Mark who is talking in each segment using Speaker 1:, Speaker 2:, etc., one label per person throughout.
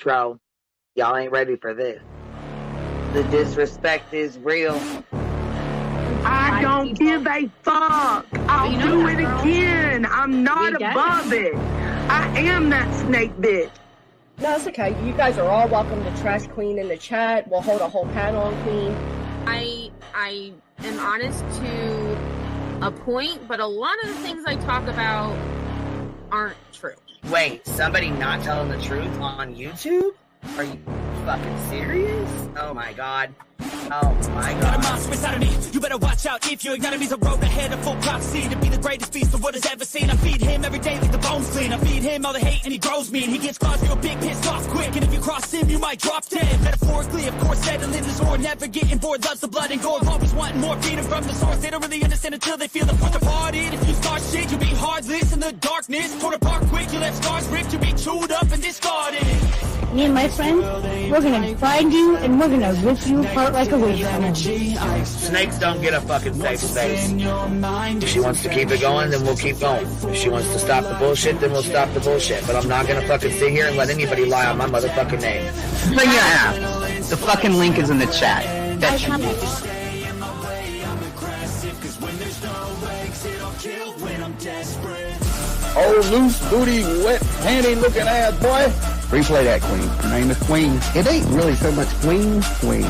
Speaker 1: intro. Y'all ain't ready for this. The disrespect is real.
Speaker 2: I don't give a fuck. I'll do it again. I'm not above it. I am that snake bitch.
Speaker 3: No, it's okay. You guys are all welcome to trash Queen in the chat. We'll hold a whole panel on Queen.
Speaker 4: I am honest to a point, but a lot of the things I talk about aren't true.
Speaker 1: Wait, somebody not telling the truth on YouTube? Are you fucking serious? Oh my god. Oh my god.
Speaker 5: Got a monster inside of me. You better watch out if you're gonna be the road ahead of full prophecy to be the greatest beast the world has ever seen. I feed him every day like the bones clean. I feed him all the hate and he grows me. And he gets claws, you're a big pissed off quick. And if you cross him, you might drop dead. Metaphorically, of course, settling the sword. Never getting bored, loves the blood and gore. Always wanting more freedom from the source. They don't really understand until they feel the fourth departed. If you start shit, you'll be heartless in the darkness. Torn apart quick, you left scars ripped. You'll be chewed up and discarded.
Speaker 6: Me and my friends, we're gonna find you and we're gonna rip you apart like a witch hammer.
Speaker 1: Snakes don't get a fucking safe space. If she wants to keep it going, then we'll keep going. If she wants to stop the bullshit, then we'll stop the bullshit. But I'm not gonna fucking sit here and let anybody lie on my motherfucking name.
Speaker 7: Bring your app. The fucking link is in the chat. That should be.
Speaker 8: Oh, loose booty, wet panty looking ass boy. Replay that, Queen. Her name is Queen. It ain't really so much Queen. Queen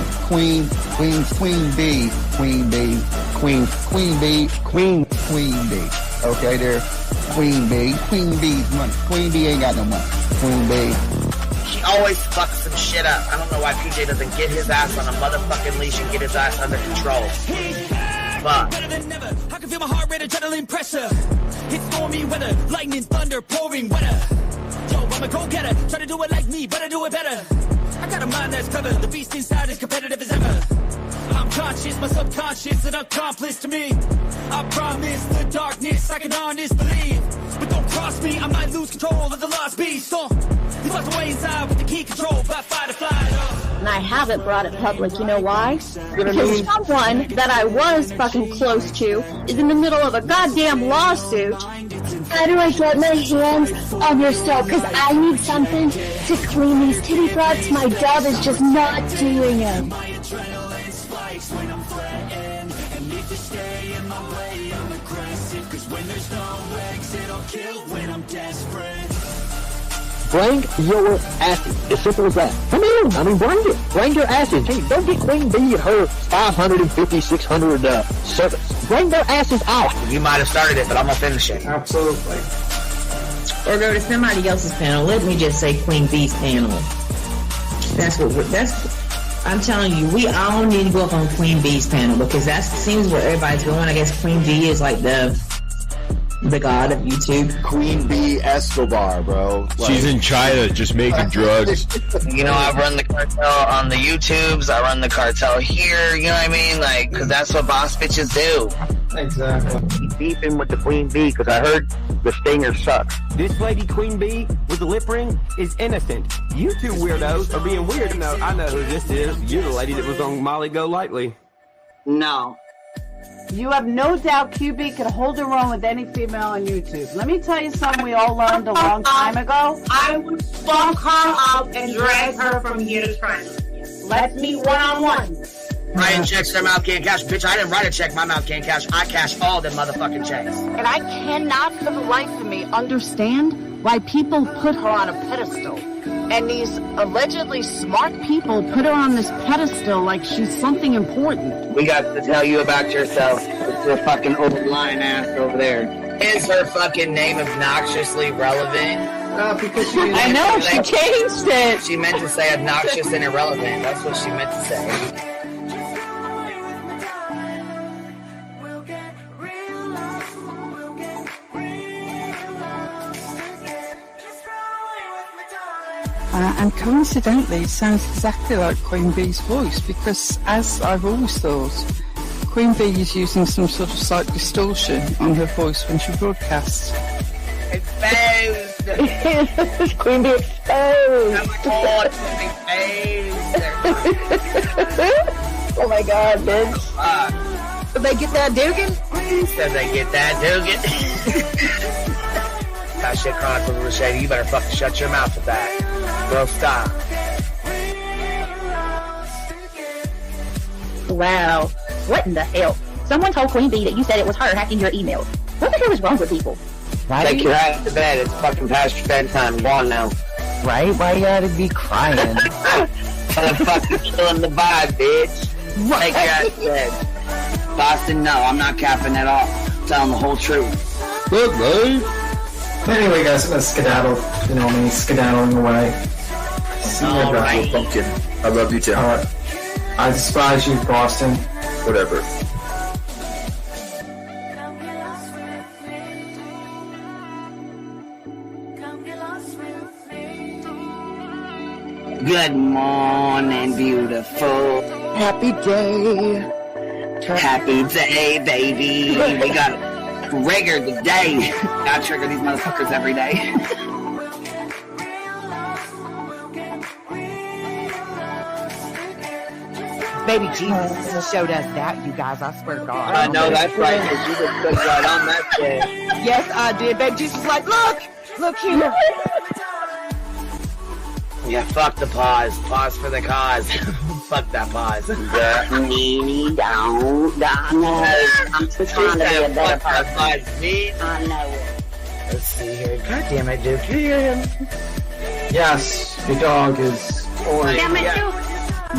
Speaker 8: B. Queen B. Queen B. Okay, there. Queen B. Queen B's money. Queen B ain't got no money. Queen B.
Speaker 1: She always fucks some shit up. I don't know why PJ doesn't get his ass on a motherfucking leash and get his ass under control. Fuck.
Speaker 5: Better than never. I can feel my heart rate, adrenaline pressure. It's stormy weather, lightning, thunder, pouring weather. Yo, I'm a go-getter. Try to do it like me, but I do it better. I got a mind that's clever. The beast inside is competitive as ever. I'm conscious, my subconscious, an accomplice to me. I promise the darkness I can honest believe. But don't cross me, I might lose control of the lost beast. He's locked away inside with the key control by fight or flight.
Speaker 6: And I haven't brought it public, you know why? Because someone that I was fucking close to is in the middle of a goddamn lawsuit. How do I get my hands on your stuff? Because I need something to clean these titty broads. My dove is just not doing it.
Speaker 8: Bring your asses. As simple as that. Come on. I mean, bring it. Bring your asses. Hey, don't get Queen B and her 550, 600 servants. Bring their asses out.
Speaker 1: You might have started it, but I'm gonna finish it.
Speaker 9: Absolutely. Or go to somebody else's panel. Let me just say Queen B's panel. I'm telling you, we all need to go up on Queen B's panel because that seems where everybody's going. I guess Queen B is like the god of YouTube.
Speaker 8: Queen B Escobar, bro.
Speaker 10: She's in China just making drugs.
Speaker 1: You know, I run the cartel on the YouTubes. I run the cartel here. You know what I mean? Like, because that's what boss bitches do.
Speaker 9: Exactly.
Speaker 8: Beefing with the Queen Bee because I heard the stinger sucks.
Speaker 11: This lady Queen Bee with the lip ring is innocent. You two weirdos are being weird. No, I know who this is. You're the lady that was on Molly Go Lightly.
Speaker 2: No. You have no doubt QB can hold her own with any female on YouTube. Let me tell you something we all learned a long time ago.
Speaker 12: I would fuck her up and drag her from here to China. Let's meet one-on-one.
Speaker 1: Writing checks their mouth can't cash. Bitch, I didn't write a check my mouth can't cash. I cash all them motherfucking checks.
Speaker 2: And I cannot for the life of me understand why people put her on a pedestal. And these allegedly smart people put her on this pedestal like she's something important.
Speaker 1: We got to tell you about yourself. It's your fucking old lying ass over there. Is her fucking name obnoxiously relevant?
Speaker 9: Because she
Speaker 6: I know, she changed it.
Speaker 1: She meant to say obnoxious and irrelevant. That's what she meant to say.
Speaker 13: And coincidentally, it sounds exactly like Queen Bee's voice because, as I've always thought, Queen Bee is using some sort of slight distortion on her voice when she broadcasts.
Speaker 1: Exposed!
Speaker 6: Queen Bee exposed!
Speaker 1: Oh my god, exposed!
Speaker 6: Oh my god, bitch. Did they get that Dugan?
Speaker 1: Said they get that Dugan. that shit Chronicle of Machete. You better fucking shut your mouth with that. Bro, stop.
Speaker 6: Wow. What in the hell? Someone told Queen Bee that you said it was her hacking your emails. What the hell is wrong with people?
Speaker 7: Right?
Speaker 1: Take your ass to bed. It's fucking past your bedtime. Go on now.
Speaker 7: Right? Why you gotta be crying?
Speaker 1: Motherfucker killing the vibe, bitch. Take your ass to bed. Boston, no, I'm not capping at all. I'm telling the whole truth.
Speaker 14: Good, right? Anyway, guys, I'm gonna skedaddle. You know me, skedaddling away. See you guys.
Speaker 10: Pumpkin. I love you too.
Speaker 14: Alright. I despise you, Boston.
Speaker 10: Whatever.
Speaker 1: Good morning, beautiful.
Speaker 13: Happy day.
Speaker 1: Happy day, baby. We got trigger the day. I trigger these motherfuckers every day.
Speaker 15: Baby Jesus showed us that, you guys. I swear to God.
Speaker 1: I know that's right, because you just stood right on that shit.
Speaker 15: Yes, I did. Baby Jesus was like, look here.
Speaker 1: Yeah, fuck the pause. Pause for the cause. Fuck that pause.
Speaker 6: I'm just trying to be a better person. I know it.
Speaker 1: Let's see here. God damn it, Duke. You hear him?
Speaker 14: Yes, the dog is orange.
Speaker 6: Damn it, Duke.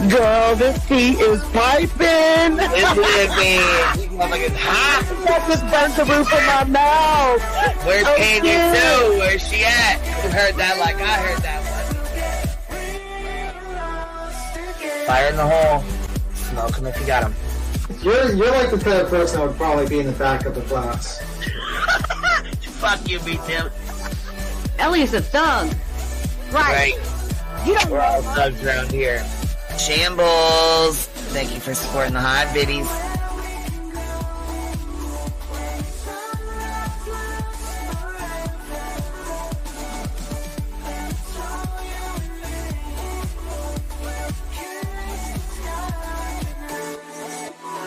Speaker 13: Girl, this tea is piping.
Speaker 1: It's living. These motherfuckers hot.
Speaker 13: That just burnt the roof of my mouth.
Speaker 1: Where's Candy too? Where's she at? You heard that like I heard that one. Fire in the hole. Smoke him if you got him.
Speaker 14: You're like the type of person that would probably be in the back of the class.
Speaker 1: Fuck you, me too.
Speaker 6: Ellie's a thug.
Speaker 1: Right.
Speaker 6: You don't
Speaker 1: We're all thugs around here. Shambles. Thank you for supporting the hot biddies.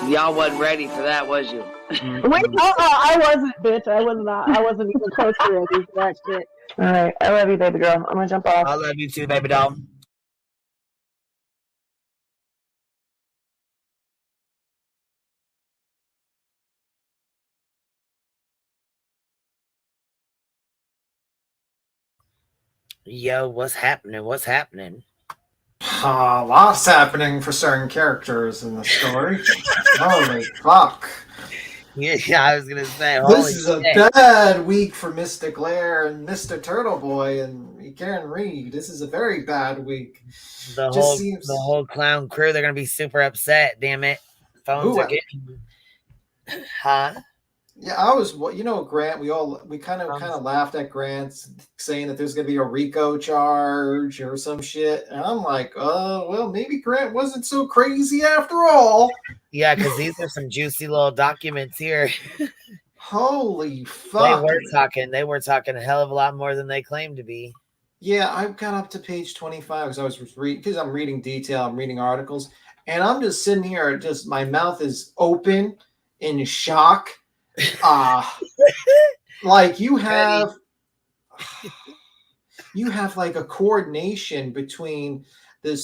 Speaker 1: Y'all wasn't ready for that, was you?
Speaker 13: Wait, I wasn't, bitch. I was not. I wasn't even close to ready for that shit. Alright, I love you, baby girl. I'm gonna jump off.
Speaker 1: I love you too, baby doll. Yo, what's happening? What's happening?
Speaker 14: Lots happening for certain characters in the story. Holy fuck.
Speaker 1: Yeah, I was gonna say,
Speaker 14: This is a bad week for Mr. Glare and Mr. Turtle Boy and Karen Reed. This is a very bad week.
Speaker 1: The whole clown crew, they're gonna be super upset, damn it. Phones are getting huh?
Speaker 14: Yeah, I was, Grant, we kind of laughed at Grant saying that there's going to be a RICO charge or some shit. And I'm like, well, maybe Grant wasn't so crazy after all.
Speaker 1: Yeah, because these are some juicy little documents here.
Speaker 14: Holy fuck.
Speaker 1: They were talking a hell of a lot more than they claimed to be.
Speaker 14: Yeah, I've got up to page 25 because I'm reading detail, I'm reading articles, and I'm just sitting here, my mouth is open in shock. Like you have like a coordination between between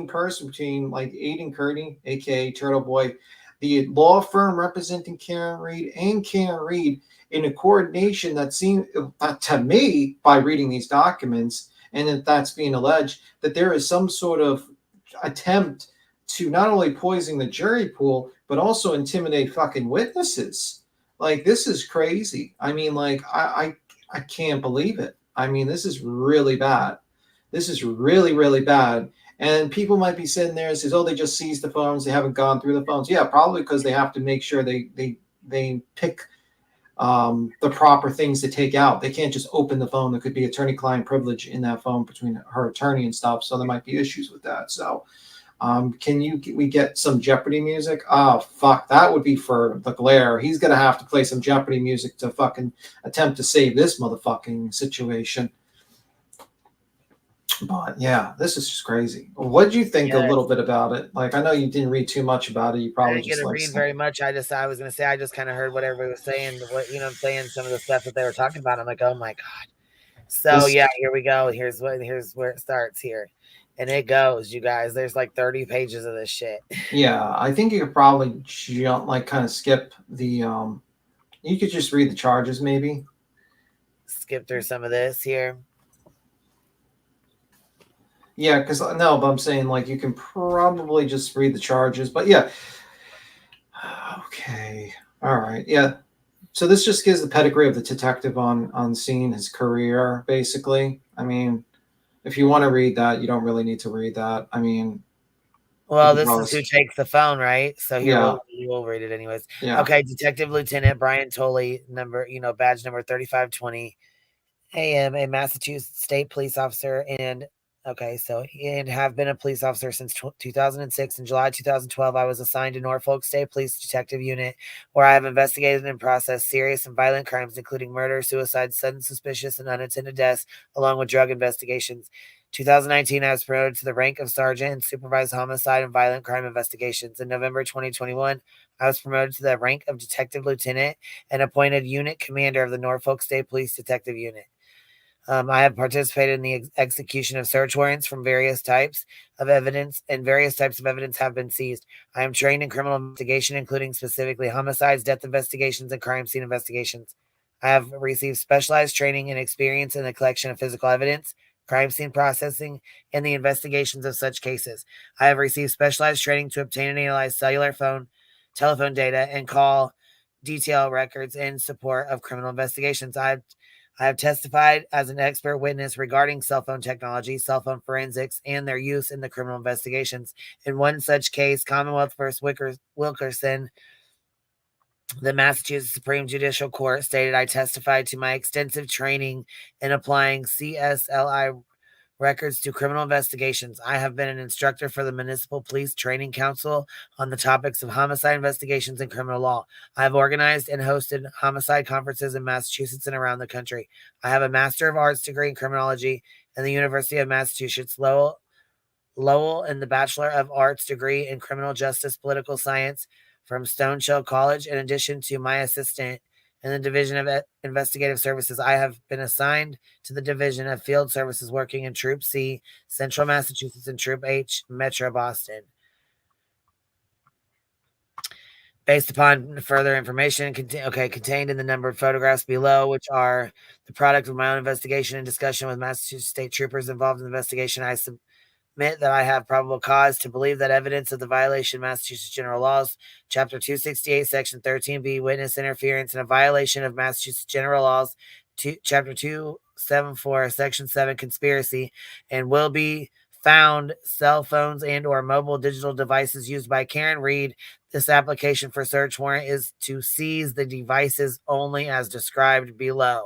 Speaker 14: like Aiden Kearney, aka Turtle Boy, the law firm representing Karen Reed and Karen Reed, in a coordination that seemed to me, by reading these documents, and that's being alleged, that there is some sort of attempt to not only poison the jury pool, but also intimidate fucking witnesses. Like, this is crazy. I mean, like, I can't believe it. I mean, this is really bad. This is really, really bad. And people might be sitting there and says, oh, they just seized the phones. They haven't gone through the phones. Yeah, probably because they have to make sure they pick the proper things to take out. They can't just open the phone. There could be attorney-client privilege in that phone between her attorney and stuff. So there might be issues with that. So we get some Jeopardy music? Oh, fuck. That would be for the Glare. He's going to have to play some Jeopardy music to fucking attempt to save this motherfucking situation. But yeah, this is just crazy. What did you think a
Speaker 1: Yeah.
Speaker 14: little bit about it? Like, I know you didn't read too much about it. You
Speaker 1: I
Speaker 14: probably
Speaker 1: didn't get
Speaker 14: just
Speaker 1: to
Speaker 14: like
Speaker 1: read very much. I was gonna say I just kind of heard what everybody was saying. What I'm saying, some of the stuff that they were talking about. I'm like, oh my god. So
Speaker 14: this.
Speaker 1: yeah, here we go. Here's where it starts here, and it goes. You guys, there's like 30 pages of this shit.
Speaker 14: Yeah, I think you could probably jump, like, kind of skip the. You could just read the charges, maybe.
Speaker 1: Skip through some of this here.
Speaker 14: Yeah, because no, but I'm saying like you can probably just read the charges. But yeah, okay, all right, yeah. So this just gives the pedigree of the detective on scene, his career, basically. I mean, if you want to read that, you don't really need to read that. I mean,
Speaker 1: Well, this is who takes the phone, right? So here
Speaker 14: Yeah.
Speaker 1: we'll read it anyways.
Speaker 14: Yeah.
Speaker 1: Okay, Detective Lieutenant Brian Tolley, badge number 3520 AM, a Massachusetts State Police Officer, and have been a police officer since 2006. In July 2012, I was assigned to Norfolk State Police Detective Unit, where I have investigated and processed serious and violent crimes, including murder, suicide, sudden suspicious, and unattended deaths, along with drug investigations. 2019, I was promoted to the rank of sergeant and supervised homicide and violent crime investigations. In November 2021, I was promoted to the rank of detective lieutenant and appointed unit commander of the Norfolk State Police Detective Unit. I have participated in the execution of search warrants from various types of evidence, and various types of evidence have been seized. I am trained in criminal investigation, including specifically homicides, death investigations, and crime scene investigations. I have received specialized training and experience in the collection of physical evidence, crime scene processing, and the investigations of such cases. I have received specialized training to obtain and analyze cellular phone, telephone data, and call detail records in support of criminal investigations. I have testified as an expert witness regarding cell phone technology, cell phone forensics, and their use in the criminal investigations. In one such case, Commonwealth v. Wilkerson, the Massachusetts Supreme Judicial Court stated I testified to my extensive training in applying CSLI records to criminal investigations. I have been an instructor for the Municipal Police Training Council on the topics of homicide investigations and criminal law. I have organized and hosted homicide conferences in Massachusetts and around the country. I have a Master of Arts degree in criminology in the University of Massachusetts Lowell and the Bachelor of Arts degree in criminal justice political science from Stone Show College. In addition to my assistant in the Division of Investigative Services, I have been assigned to the Division of Field Services working in Troop C, Central Massachusetts, and Troop H, Metro Boston. Based upon further information contained in the numbered photographs below, which are the product of my own investigation and discussion with Massachusetts state troopers involved in the investigation, I submit that I have probable cause to believe that evidence of the violation of Massachusetts General Laws, Chapter 268, Section 13B, witness interference, and a violation of Massachusetts General Laws, Chapter 274, Section 7, conspiracy, and will be found cell phones and or mobile digital devices used by Karen Reed. This application for search warrant is to seize the devices only as described below.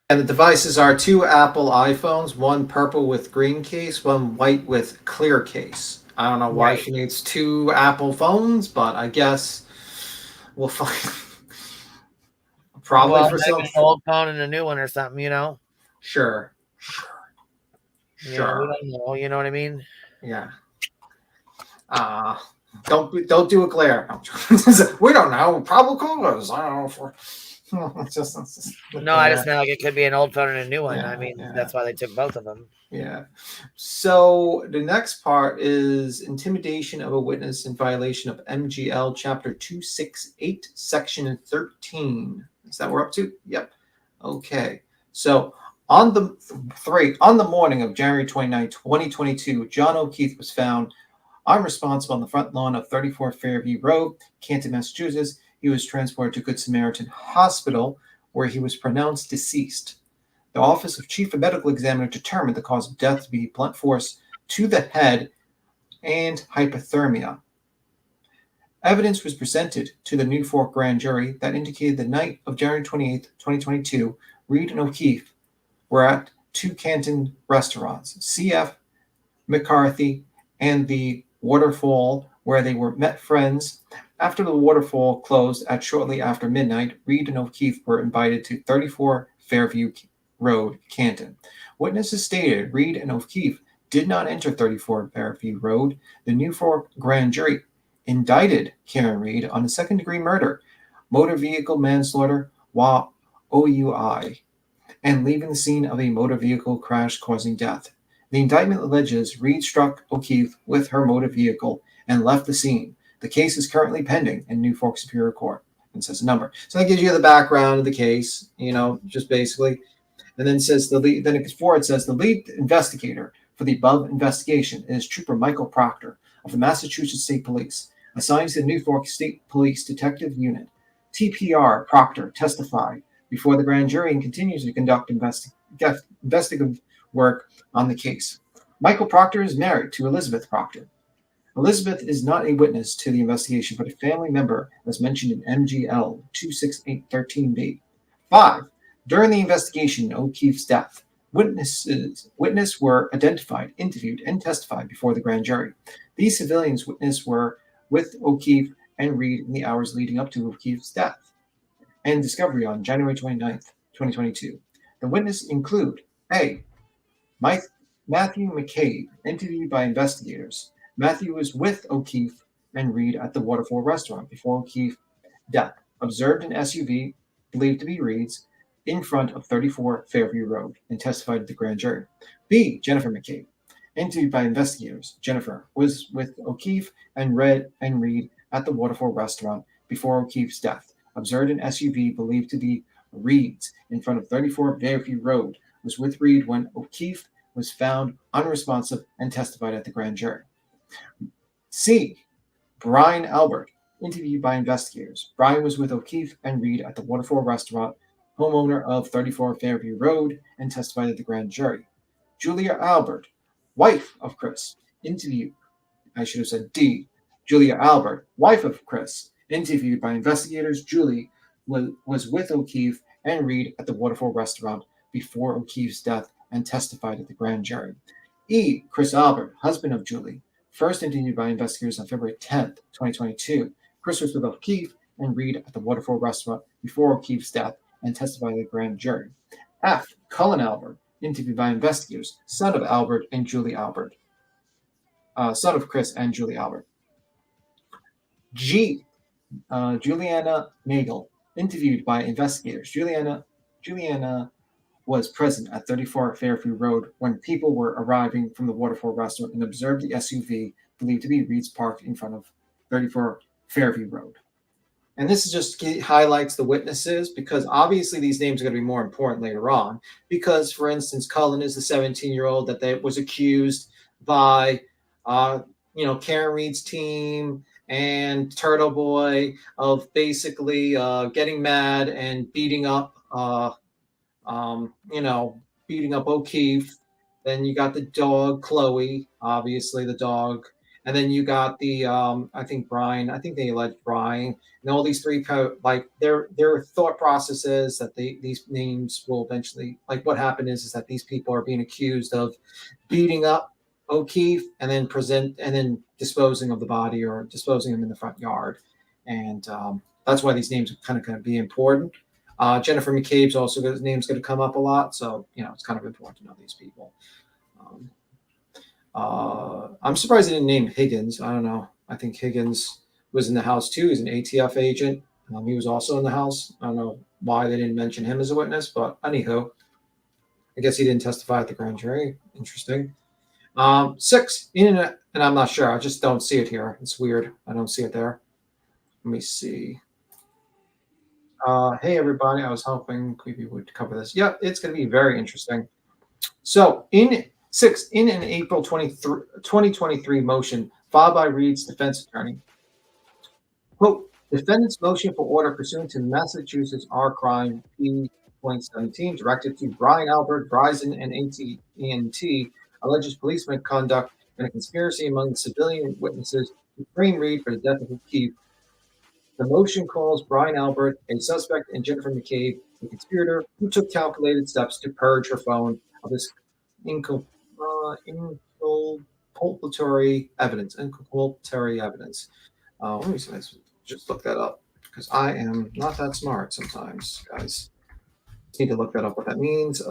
Speaker 14: And the devices are 2 Apple iPhones, one purple with green case, one white with clear case. I don't know why she needs 2 Apple phones, but I guess we'll find. Probably for some
Speaker 1: an old phone and a new one or something, you know?
Speaker 14: Sure.
Speaker 1: You know, we don't know, you know what I mean?
Speaker 14: Yeah. Don't do a glare. We don't know. Probable cause. I don't know for.
Speaker 1: I just meant like it could be an old phone and a new one. I mean, that's why they took both of them.
Speaker 14: Yeah. So the next part is intimidation of a witness in violation of MGL Chapter 268, Section 13. Is that what we're up to? Yep. Okay. So on the morning of January 29, 2022, John O'Keefe was found unresponsible on the front lawn of 34 Fairview Road, Canton, Massachusetts. He was transported to Good Samaritan Hospital, where he was pronounced deceased. The Office of Chief Medical Examiner determined the cause of death to be blunt force to the head and hypothermia. Evidence was presented to the New Fork grand jury that indicated the night of January 28, 2022, Reed and O'Keefe were at 2 Canton restaurants, CF, McCarthy, and the Waterfall, where they were met friends. After the Waterfall closed at shortly after midnight, Reed and O'Keefe were invited to 34 Fairview Road, Canton. Witnesses stated Reed and O'Keefe did not enter 34 Fairview Road. The New Fork grand jury indicted Karen Reed on a second-degree murder, motor vehicle manslaughter, while OUI, and leaving the scene of a motor vehicle crash causing death. The indictment alleges Reed struck O'Keefe with her motor vehicle and left the scene. The case is currently pending in New Fork Superior Court. And says a number. So that gives you the background of the case, just basically. And then it says the lead investigator for the above investigation is Trooper Michael Proctor of the Massachusetts State Police, assigned to the New Fork State Police Detective Unit. TPR Proctor testified before the grand jury and continues to conduct investigative work on the case. Michael Proctor is married to Elizabeth Proctor. Elizabeth is not a witness to the investigation, but a family member, as mentioned in MGL 26813B. 5. During the investigation in O'Keefe's death, witnesses were identified, interviewed, and testified before the grand jury. These civilians witnesses were with O'Keefe and Reed in the hours leading up to O'Keefe's death and discovery on January 29th, 2022. The witnesses include A. Matthew McCabe, interviewed by investigators. Matthew was with O'Keefe and Reed at the Waterfall restaurant before O'Keefe's death. Observed an SUV, believed to be Reed's, in front of 34 Fairview Road and testified at the grand jury. B. Jennifer McCabe, interviewed by investigators. Jennifer was with O'Keefe and Reed at the Waterfall restaurant before O'Keefe's death. Observed an SUV, believed to be Reed's, in front of 34 Fairview Road. Was with Reed when O'Keefe was found unresponsive and testified at the grand jury. C. Brian Albert, interviewed by investigators. Brian was with O'Keefe and Reed at the Waterfall restaurant, homeowner of 34 Fairview Road, and testified at the grand jury. Julia Albert, wife of Chris, interviewed. I should have said D. Julia Albert, wife of Chris, interviewed by investigators. Julie was with O'Keefe and Reed at the Waterfall restaurant before O'Keefe's death and testified at the grand jury. E. Chris Albert, husband of Julie, first interviewed by investigators on February 10th, 2022. Chris was with O'Keefe and Reed at the Waterfall restaurant before O'Keefe's death and testified at the grand jury. F. Cullen Albert, interviewed by investigators, son of Albert and Julie Albert. Son of Chris and Julie Albert. G. Juliana Nagel, interviewed by investigators. Juliana was present at 34 Fairview Road when people were arriving from the Waterfall restaurant and observed the SUV believed to be Reed's parked in front of 34 Fairview Road. And this is just highlights the witnesses because obviously these names are going to be more important later on. Because, for instance, Cullen is the 17-year-old that was accused by, Karen Reed's team and Turtle Boy of basically getting mad and beating up O'Keefe. Then you got the dog, Chloe, obviously the dog. And then you got the, Brian. I think they alleged Brian. And all these three, their thought process is that these names will eventually, what happened is that these people are being accused of beating up O'Keefe and then disposing of the body or disposing him in the front yard. And that's why these names are kind of going to be important. Jennifer McCabe's also his name's going to come up a lot, so it's kind of important to know these people. I'm surprised they didn't name Higgins. I don't know. I think Higgins was in the house too. He's an ATF agent. He was also in the house. I don't know why they didn't mention him as a witness, but anywho, I guess he didn't testify at the grand jury. Interesting. 6, and I'm not sure. I just don't see it here. It's weird. I don't see it there. Let me see. Hey, everybody. I was hoping we would cover this. Yeah, it's going to be very interesting. So, in an April 2023 motion filed by Reed's defense attorney, quote, defendant's motion for order pursuant to Massachusetts R. Crime P.17 directed to Brian Albert, Verizon, and AT&T alleges police misconduct and a conspiracy among the civilian witnesses to frame Reed for the death of O'Keefe. The motion calls Brian Albert a suspect and Jennifer McCabe a conspirator who took calculated steps to purge her phone of this inculpatory evidence. Let me see, let's just look that up because I am not that smart sometimes, guys. Need to look that up. What that means?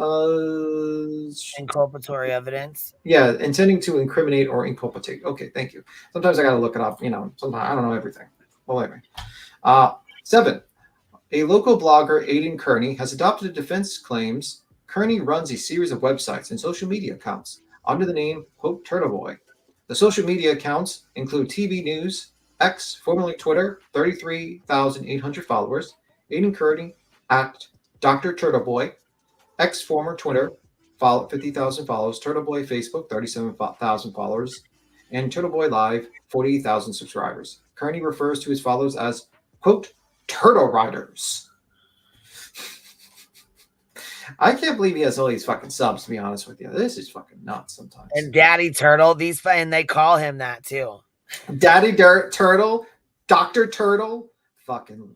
Speaker 1: Inculpatory evidence.
Speaker 14: Yeah, intending to incriminate or inculpate. Okay, thank you. Sometimes I gotta look it up. Sometimes I don't know everything. Well, anyway. 7. A local blogger, Aidan Kearney, has adopted a defense claims. Kearney runs a series of websites and social media accounts under the name, quote, Turtle Boy. The social media accounts include TV News, X, formerly Twitter, 33,800 followers, Aidan Kearney, at Dr. Turtle Boy, X, former Twitter, 50,000 followers, Turtle Boy Facebook, 37,000 followers, and Turtle Boy Live, 48,000 subscribers. Kearney refers to his followers as, quote, Turtle Riders. I can't believe he has all these fucking subs, to be honest with you. This is fucking nuts sometimes.
Speaker 1: And Daddy Turtle, and they call him that too.
Speaker 14: Daddy Turtle, Dr. Turtle, fucking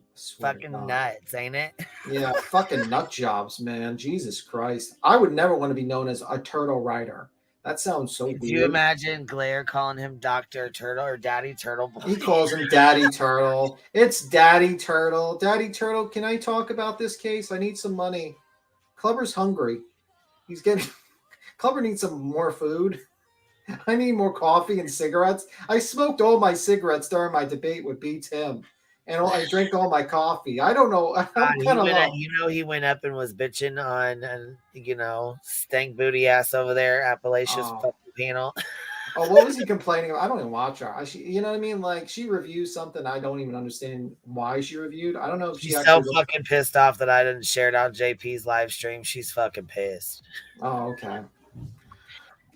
Speaker 1: nuts, ain't it?
Speaker 14: Yeah, fucking nut jobs, man. Jesus Christ. I would never want to be known as a turtle rider. That sounds so weird.
Speaker 1: Do you imagine Glare calling him Dr. Turtle or Daddy Turtle?
Speaker 14: He calls him Daddy Turtle. It's Daddy Turtle. Daddy Turtle, can I talk about this case? I need some money. Clubber's hungry. Clubber needs some more food. I need more coffee and cigarettes. I smoked all my cigarettes during my debate with B. Tim. And I drank all my coffee. I don't know.
Speaker 1: He went up and was bitching on, stank booty ass over there, Appalachia's fucking panel.
Speaker 14: Oh, what was he complaining about? I don't even watch her. You know what I mean? Like, she reviews something I don't even understand why she reviewed. I don't know if
Speaker 1: she's so fucking pissed off that I didn't share it on JP's live stream. She's fucking pissed.
Speaker 14: Oh, okay.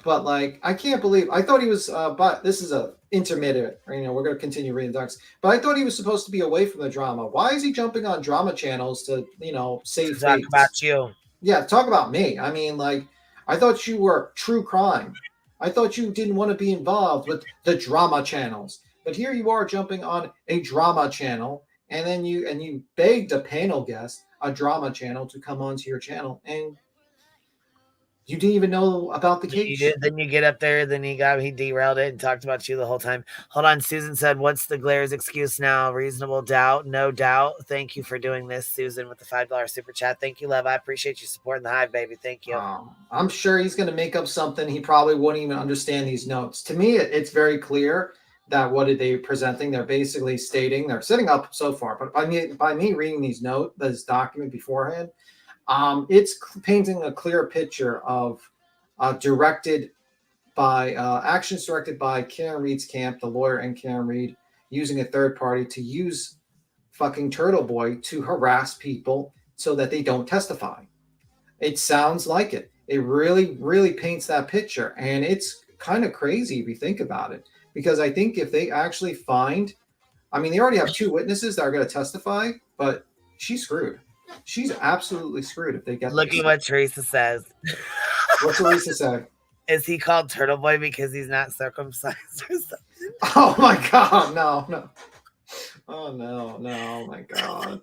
Speaker 14: But like, I can't believe I thought he was. But this is a intermittent. We're going to continue reading docs. But I thought he was supposed to be away from the drama. Why is he jumping on drama channels to save face?
Speaker 1: Talk about you.
Speaker 14: Yeah, talk about me. I mean, like, I thought you were true crime. I thought you didn't want to be involved with the drama channels. But here you are jumping on a drama channel, and then you begged a panel guest, a drama channel, to come onto your channel, and you didn't even know about the case.
Speaker 1: Then you get up there, then he derailed it and talked about you the whole time. Hold on, Susan said, what's the Glare's excuse now? Reasonable doubt, no doubt. Thank you for doing this, Susan, with the $5 super chat. Thank you, love. I appreciate you supporting the Hive, baby. Thank you.
Speaker 14: I'm sure he's going to make up something. He probably wouldn't even understand these notes. To me, it's very clear that what are they presenting? They're basically stating, they're setting up so far, but by me reading this document beforehand, it's painting a clear picture of actions directed by Karen Reed's camp, the lawyer and Karen Reed, using a third party to use fucking Turtle Boy to harass people so that they don't testify. It sounds like it. It really, really paints that picture. And it's kind of crazy if you think about it. Because I think if they actually find, they already have 2 witnesses that are going to testify, but she's screwed. She's absolutely screwed if they get.
Speaker 1: Look at what Teresa says.
Speaker 14: What's Teresa say?
Speaker 1: Is he called Turtle Boy because he's not circumcised or something?
Speaker 14: Oh my God, no. Oh no, oh my God.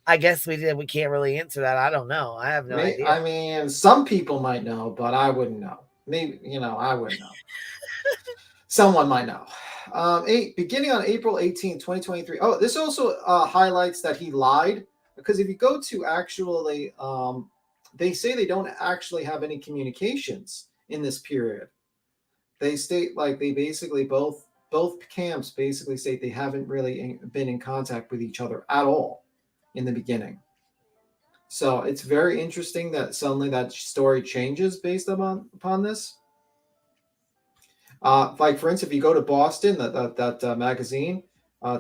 Speaker 1: I guess we can't really answer that. I don't know. I have no idea.
Speaker 14: Some people might know, but I wouldn't know. Maybe, I wouldn't know. Someone might know. Beginning on April 18, 2023. Oh, this also highlights that he lied. Because if you go to actually, they say they don't actually have any communications in this period. They state like they basically both camps basically state they haven't really been in contact with each other at all in the beginning. So it's very interesting that suddenly that story changes based upon this. Like for instance, if you go to Boston, that magazine.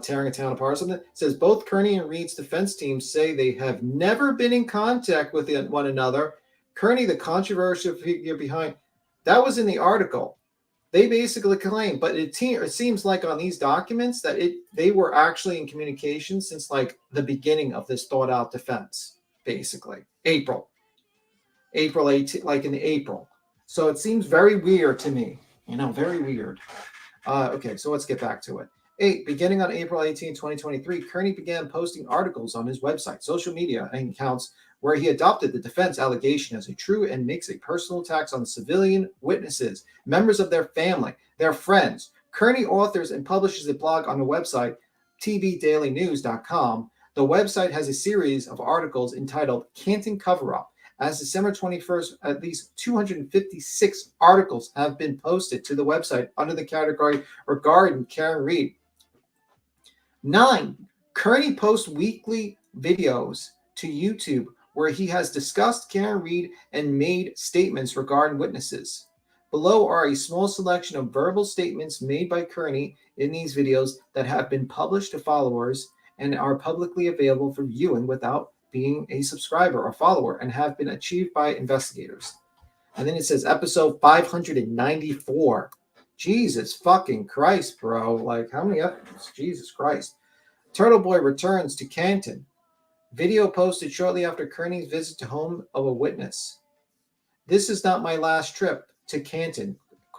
Speaker 14: Tearing a Town Apart or something. It says both Kearney and Reed's defense teams say they have never been in contact with one another. Kearney, the controversial figure behind, that was in the article. They basically claim, but it seems like on these documents that they were actually in communication since like the beginning of this thought out defense, basically. April 18, like in April. So it seems very weird to me, very weird. Okay, so let's get back to it. Beginning on April 18, 2023, Kearney began posting articles on his website, social media, and accounts where he adopted the defense allegation as a true and makes a personal attacks on civilian witnesses, members of their family, their friends. Kearney authors and publishes a blog on the website tvdailynews.com The website has a series of articles entitled Canton Cover-Up. As December 21st, at least 256 articles have been posted to the website under the category regarding Karen Read. 9. Kearney posts weekly videos to YouTube where he has discussed Karen Read and made statements regarding witnesses. Below are a small selection of verbal statements made by Kearney in these videos that have been published to followers and are publicly available for viewing without being a subscriber or follower and have been achieved by investigators. And then it says episode 594. Jesus fucking Christ, bro. Like, how many episodes? Jesus Christ. Turtle Boy returns to Canton. Video posted shortly after Kearney's visit to home of a witness. This is not my last trip to Canton,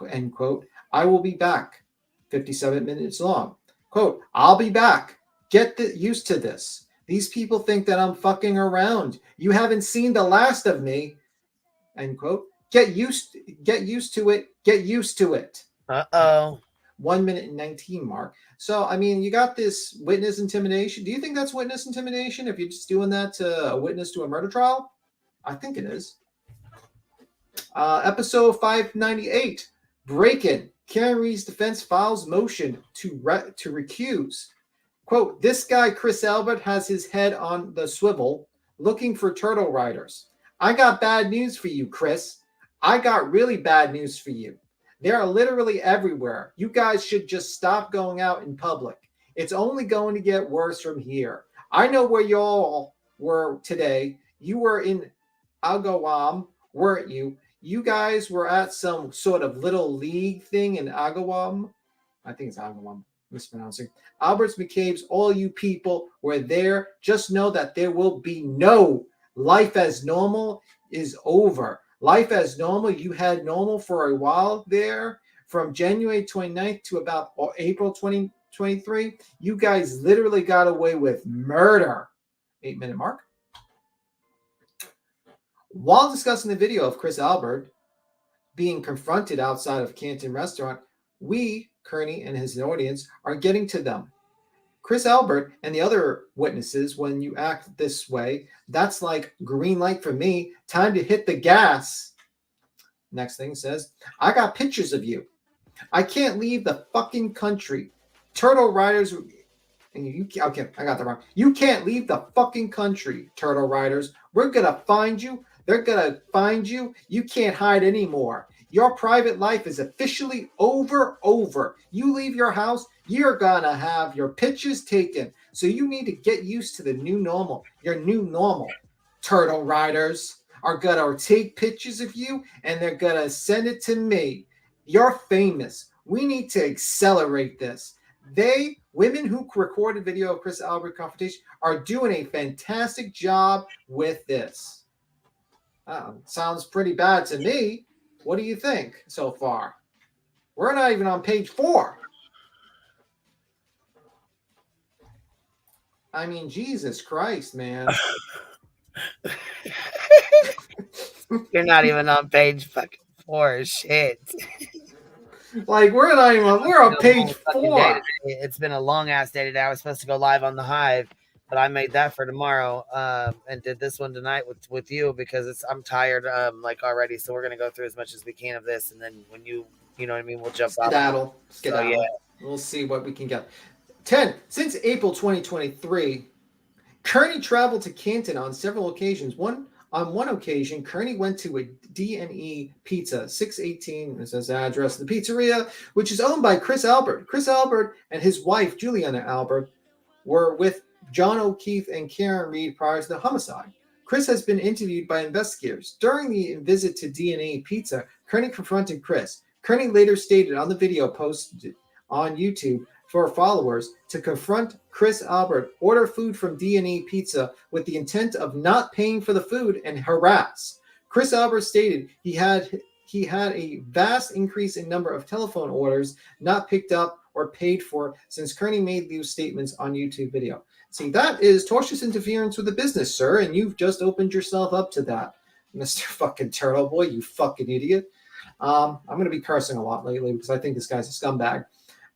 Speaker 14: end quote. I will be back. 57 minutes long. Quote, I'll be back. Get used to this. These people think that I'm fucking around. You haven't seen the last of me. End quote. Get used to it. Get used to it. 1 minute and 19 mark. So, I mean, you got this witness intimidation. Do you think that's witness intimidation if you're just doing that to a witness to a murder trial? I think it is. Episode 598. Break-in. Karen Read's defense files motion to recuse. Quote, this guy, Chris Albert, has his head on the swivel looking for turtle riders. I got bad news for you, Chris. I got really bad news for you. They are literally everywhere. You guys should just stop going out in public. It's only going to get worse from here. I know where y'all were today. You were in Agawam, weren't you? You guys were at some sort of little league thing in Agawam. I think it's Agawam. Mispronouncing. Alberts, McCabe's, all you people were there. Just know that there will be no life as normal is over. Life as normal, you had normal for a while there. From January 29th to about April 2023, you guys literally got away with murder. 8-minute mark. While discussing the video of Chris Albert being confronted outside of Canton Restaurant, we, Kearney and his audience, are getting to them. Chris Albert and the other witnesses, when you act this way, that's like green light for me. Time to hit the gas. Next thing says, I got pictures of you. I can't leave the fucking country. Turtle Riders. Okay, I got that wrong. You can't leave the fucking country, Turtle Riders. We're going to find you. They're going to find you. You can't hide anymore. Your private life is officially over. You leave your house, you're gonna have your pictures taken. So you need to get used to the new normal. Your new normal. Turtle Riders are gonna take pictures of you and they're gonna send it to me. You're famous. We need to accelerate this. Women who recorded video of Chris Albert confrontation are doing a fantastic job with this. Sounds pretty bad to me. What do you think so far? We're not even on page 4. I mean, Jesus Christ, man.
Speaker 1: You're not even on page fucking 4. Shit.
Speaker 14: Like, we're on page 4.
Speaker 1: It's been a long ass day today. I was supposed to go live on the Hive, but I made that for tomorrow, and did this one tonight with you because I'm tired already. So we're gonna go through as much as we can of this, and then when you know what I mean, we'll jump
Speaker 14: Skedaddle.
Speaker 1: So, yeah.
Speaker 14: We'll see what we can get. 10. Since April 2023, Kearney traveled to Canton on several occasions. On one occasion, Kearney went to a D&E Pizza, 618, it says the address of the pizzeria, which is owned by Chris Albert. Chris Albert and his wife, Juliana Albert, were with John O'Keefe and Karen Read prior to the homicide. Chris has been interviewed by investigators. During the visit to D&E Pizza, Kearney confronted Chris. Kearney later stated on the video posted on YouTube for followers to confront Chris Albert, order food from D&E Pizza with the intent of not paying for the food and harass. Chris Albert stated he had a vast increase in number of telephone orders not picked up or paid for since Kearney made these statements on YouTube video. See, that is tortious interference with the business, sir, and you've just opened yourself up to that, Mr. fucking Turtle Boy, you fucking idiot. I'm going to be cursing a lot lately because I think this guy's a scumbag.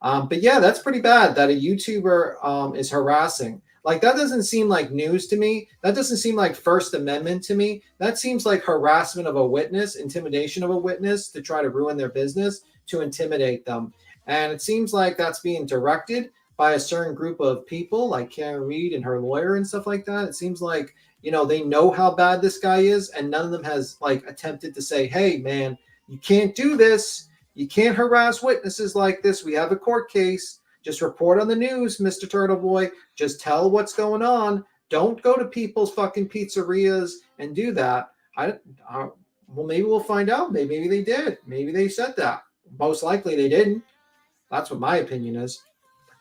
Speaker 14: But yeah, that's pretty bad that a YouTuber is harassing. Like, that doesn't seem like news to me. That doesn't seem like First Amendment to me. That seems like harassment of a witness, intimidation of a witness to try to ruin their business, to intimidate them. And it seems like that's being directed by a certain group of people, like Karen Reed and her lawyer and stuff like that. It seems like, you know, they know how bad this guy is, and none of them has, like, attempted to say, hey, man, you can't do this. You can't harass witnesses like this. We have a court case. Just report on the news, Mr. Turtle Boy. Just tell what's going on. Don't go to people's fucking pizzerias and do that. Well, maybe we'll find out. Maybe they did. Maybe they said that. Most likely they didn't. That's what my opinion is.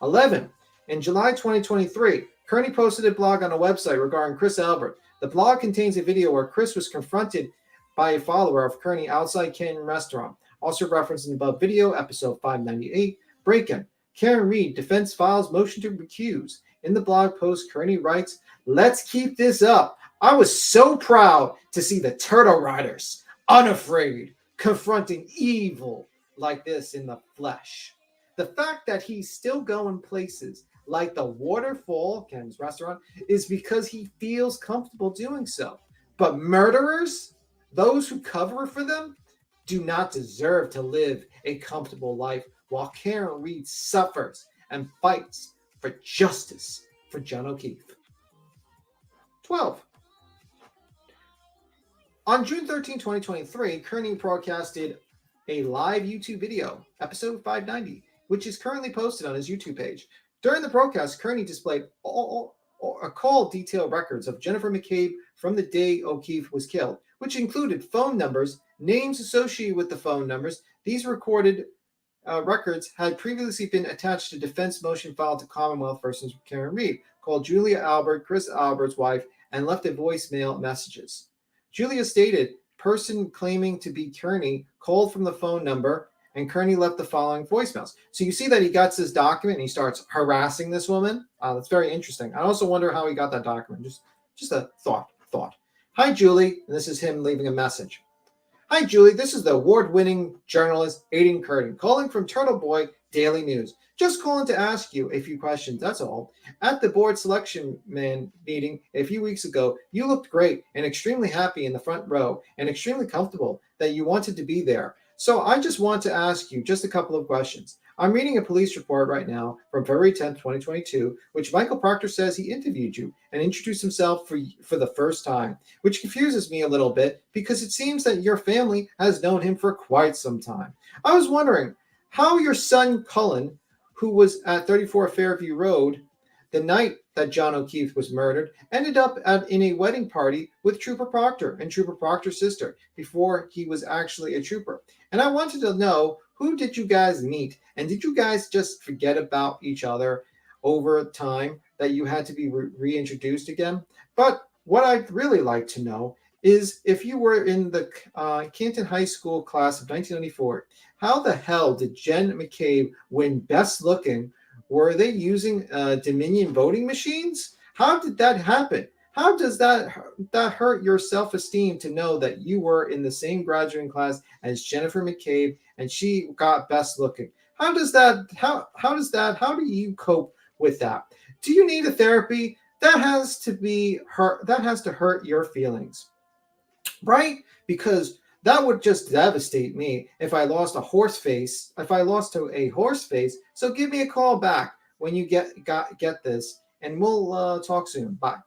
Speaker 14: 11. In July 2023, Kearney posted a blog on a website regarding Chris Albert. The blog contains a video where Chris was confronted by a follower of Kearney outside Canyon Restaurant. Also referenced in the above video, episode 598. Break-in. Karen Reed, defense files motion to recuse. In the blog post, Kearney writes, let's keep this up. I was so proud to see the Turtle Riders, unafraid, confronting evil like this in the flesh. The fact that he's still going places like the Waterfall, Ken's restaurant, is because he feels comfortable doing so. But murderers, those who cover for them, do not deserve to live a comfortable life while Karen Reed suffers and fights for justice for John O'Keefe. 12. On June 13, 2023, Kearney broadcasted a live YouTube video, episode 590, which is currently posted on his YouTube page. During the broadcast, Kearney displayed call detailed records of Jennifer McCabe from the day O'Keefe was killed, which included phone numbers, names associated with the phone numbers. These recorded records had previously been attached to defense motion filed to Commonwealth versus Karen Reed, called Julia Albert, Chris Albert's wife, and left a voicemail messages. Julia stated, person claiming to be Kearney called from the phone number, and Kearney left the following voicemails. So you see that he got this document and he starts harassing this woman. That's very interesting. I also wonder how he got that document. Just a thought. Hi, Julie. And this is him leaving a message. Hi, Julie. This is the award-winning journalist Aiden Curtin calling from Turtle Boy Daily News. Just calling to ask you a few questions, that's all. At the board selection meeting a few weeks ago, you looked great and extremely happy in the front row and extremely comfortable that you wanted to be there. So I just want to ask you just a couple of questions. I'm reading a police report right now from February 10th, 2022, which Michael Proctor says he interviewed you and introduced himself for the first time, which confuses me a little bit because it seems that your family has known him for quite some time. I was wondering how your son Cullen, who was at 34 Fairview Road the night that John O'Keefe was murdered, ended up in a wedding party with Trooper Proctor and Trooper Proctor's sister before he was actually a trooper. And I wanted to know, who did you guys meet? And did you guys just forget about each other over time that you had to be reintroduced again? But what I'd really like to know is if you were in the Canton High School class of 1994, how the hell did Jen McCabe win Best Looking? Were they using Dominion voting machines? How did that happen? How does that hurt your self-esteem to know that you were in the same graduating class as Jennifer McCabe and she got Best Looking? How do you cope with that? Do you need a therapy? That has to hurt your feelings, right? Because that would just devastate me if I lost a horse face. If I lost to a horse face, so give me a call back when you get this, and we'll talk soon. Bye.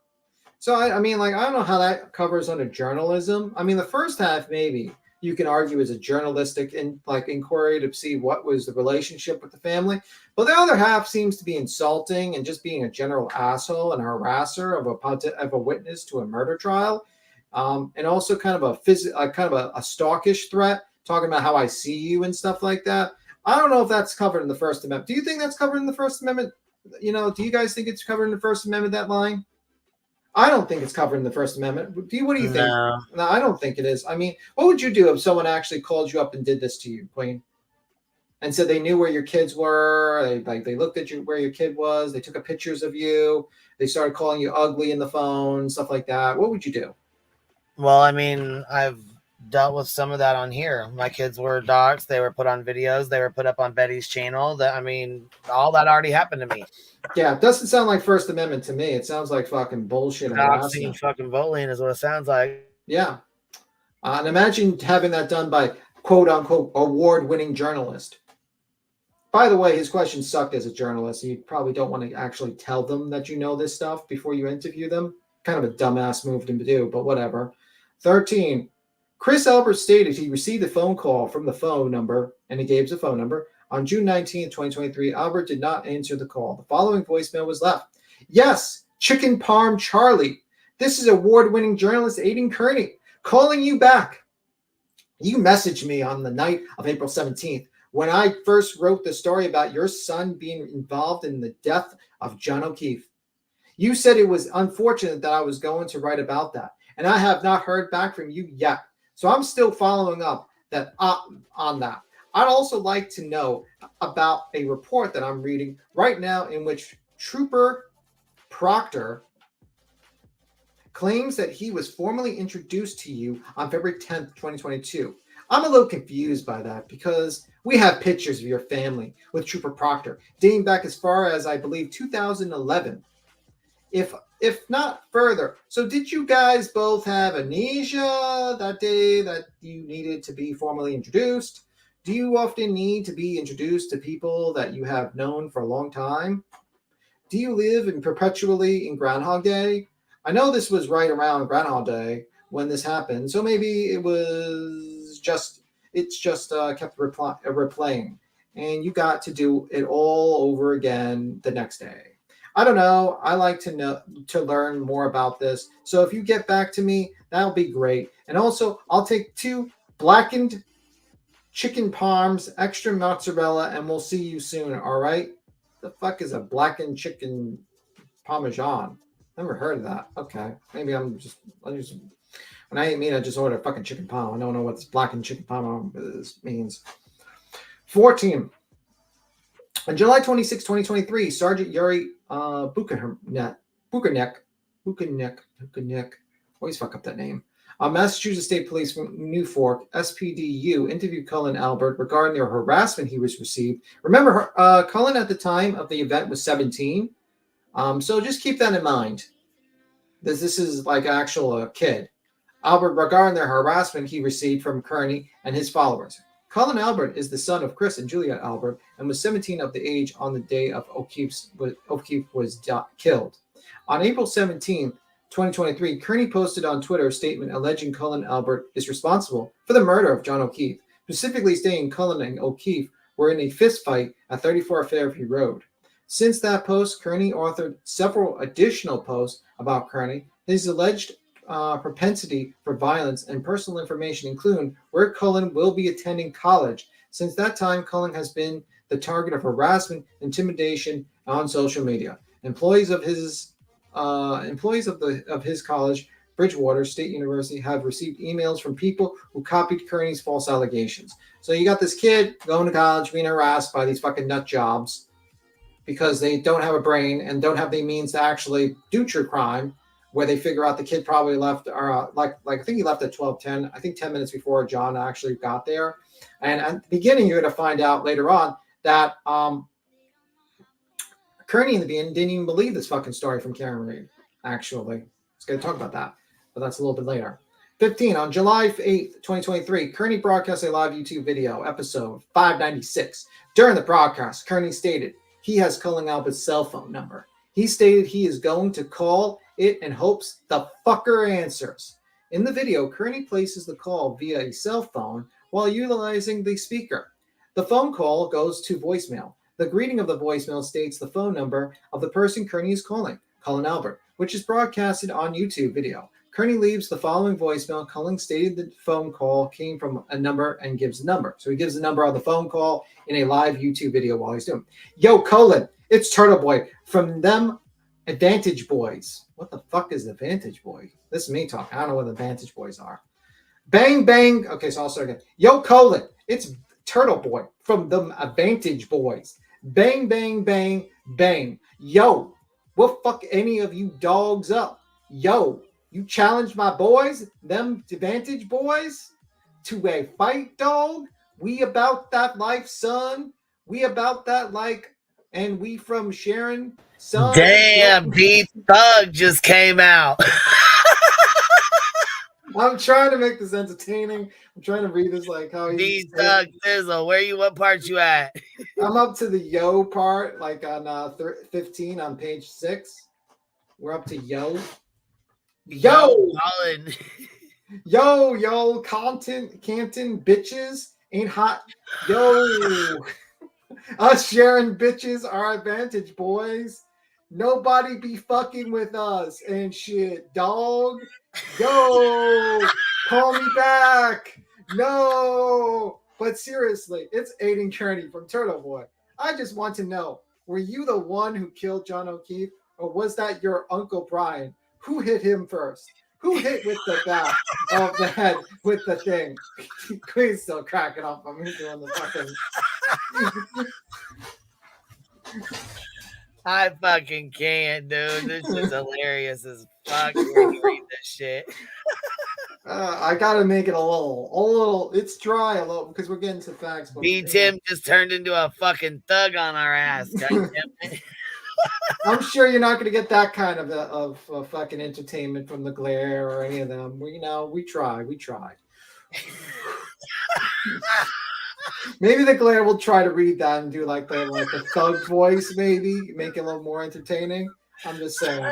Speaker 14: So I mean, like, I don't know how that covers under journalism. I mean, the first half maybe you can argue is a journalistic inquiry to see what was the relationship with the family, but the other half seems to be insulting and just being a general asshole and a harasser of a witness to a murder trial. And also kind of a stalkish threat, talking about how I see you and stuff like that. I don't know if that's covered in the First Amendment. Do you think that's covered in the First Amendment? You know, do you guys think it's covered in the First Amendment, that line? I don't think it's covered in the First Amendment. What do you think? No, I don't think it is. I mean, what would you do if someone actually called you up and did this to you, Queen? And said they knew where your kids were, they looked at you where your kid was, they took pictures of you, they started calling you ugly in the phone, stuff like that. What would you do?
Speaker 1: Well, I mean, I've dealt with some of that on here. My kids were doxxed. They were put on videos. They were put up on Betty's channel. That, I mean, all that already happened to me.
Speaker 14: Yeah, it doesn't sound like First Amendment to me. It sounds like fucking bullshit and
Speaker 1: Doxing,
Speaker 14: harassment.
Speaker 1: fucking bullying is what it sounds like.
Speaker 14: Yeah. And imagine having that done by quote-unquote award-winning journalist. By the way, his question sucked as a journalist. You probably don't want to actually tell them that you know this stuff before you interview them. Kind of a dumbass move to do, but whatever. 13. Chris Albert stated he received a phone call from the phone number, and he gave the phone number. On June 19, 2023, Albert did not answer the call. The following voicemail was left. Yes, Chicken Parm Charlie. This is award-winning journalist Aiden Kearney calling you back. You messaged me on the night of April 17th when I first wrote the story about your son being involved in the death of John O'Keefe. You said it was unfortunate that I was going to write about that, and I have not heard back from you yet. So I'm still following up on that. I'd also like to know about a report that I'm reading right now in which Trooper Proctor claims that he was formally introduced to you on February 10th, 2022. I'm a little confused by that because we have pictures of your family with Trooper Proctor dating back as far as, I believe, 2011. If not further. So did you guys both have amnesia that day that you needed to be formally introduced? Do you often need to be introduced to people that you have known for a long time? Do you live perpetually in Groundhog Day? I know this was right around Groundhog Day when this happened, so maybe it just kept replaying, and you got to do it all over again the next day. I don't know. I like to learn more about this. So if you get back to me, that'll be great. And also, I'll take 2 blackened chicken parms, extra mozzarella, and we'll see you soon. All right? The fuck is a blackened chicken parmesan? Never heard of that. Okay, maybe I just when I eat meat, I just order a fucking chicken parm. I don't know what this blackened chicken parm means. 14. On July 26, 2023, Sergeant Yuri Buchanek, always fuck up that name. Massachusetts State Police from New Fork, SPDU, interviewed Cullen Albert regarding the harassment he was received. Remember, Cullen at the time of the event was 17. So just keep that in mind. This is like actual kid. Albert regarding the harassment he received from Kearney and his followers. Cullen Albert is the son of Chris and Juliet Albert and was 17 of the age on the day of O'Keefe was killed. On April 17, 2023, Kearney posted on Twitter a statement alleging Cullen Albert is responsible for the murder of John O'Keefe, specifically stating Cullen and O'Keefe were in a fistfight at 34 Fairview Road. Since that post, Kearney authored several additional posts about Kearney. His alleged propensity for violence and personal information, including where Cullen will be attending college. Since that time, Cullen has been the target of harassment, intimidation on social media. Employees of his college, Bridgewater State University, have received emails from people who copied Kearney's false allegations. So you got this kid going to college, being harassed by these fucking nut jobs because they don't have a brain and don't have the means to actually do true crime, where they figure out the kid probably left, or I think he left at 12:10. I think 10 minutes before John actually got there. And at the beginning, you're going to find out later on that Kearney in the beginning didn't even believe this fucking story from Karen Reed, actually. Let's going to talk about that, but that's a little bit later. 15, on July 8th, 2023, Kearney broadcast a live YouTube video, episode 596. During the broadcast, Kearney stated he has Cullen Albert's cell phone number. He stated he is going to call it and hopes the fucker answers. In the video, Kearney places the call via a cell phone while utilizing the speaker. The phone call goes to voicemail. The greeting of the voicemail states the phone number of the person Kearney is calling, Cullen Albert, which is broadcasted on YouTube video. Kearney leaves the following voicemail. Cullen stated the phone call came from a number and gives the number. So he gives the number on the phone call in a live YouTube video while he's doing. Yo, Cullen, it's Turtle Boy from them Advantage Boys. What the fuck is the Vantage Boy? This is me talking. I don't know what the Vantage Boys are. Bang, bang. Okay, so I'll start again. Yo, Cullen, it's Turtle Boy from them Advantage Boys. Bang, bang, bang, bang. Yo, we'll fuck any of you dogs up. Yo, you challenged my boys, them Advantage Boys? to a fight, dog. We about that life, son. We about that like, and we from Sharon, son.
Speaker 1: Damn, B Thug just came out.
Speaker 14: I'm trying to make this entertaining. I'm trying to read this like how
Speaker 1: B Thug Sizzle, what part you at?
Speaker 14: I'm up to the yo part, like on 15 on page 6. We're up to yo.
Speaker 1: Colin.
Speaker 14: Yo, Canton bitches ain't hot. Yo, us sharing bitches are advantage, boys. Nobody be fucking with us and shit, dog. Yo, call me back. No, but seriously, it's Aiden Kearney from Turtle Boy. I just want to know, were you the one who killed John O'Keefe, or was that your Uncle Brian? Who hit him first? Who hit with the back of the head with the thing? Queen's still cracking up on me doing the fucking.
Speaker 1: I fucking can't, dude. This is hilarious as fuck. Read this shit.
Speaker 14: I gotta make it a little. It's dry a little because we're getting to facts.
Speaker 1: B Tim just turned into a fucking thug on our ass.
Speaker 14: I'm sure you're not gonna get that kind of fucking entertainment from the Glare or any of them. We tried. Maybe the Glare will try to read that and do like the thug voice, maybe make it a little more entertaining. I'm just saying.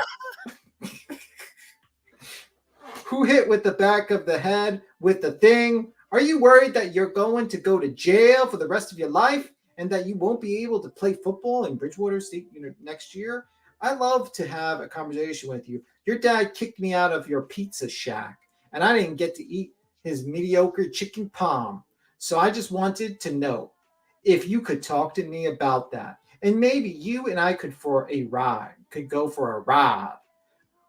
Speaker 14: Who hit with the back of the head with the thing? Are you worried that you're going to go to jail for the rest of your life and that you won't be able to play football in Bridgewater State next year? I'd love to have a conversation with you. Your dad kicked me out of your pizza shack, and I didn't get to eat his mediocre chicken palm. So I just wanted to know if you could talk to me about that. And maybe you and I could go for a ride.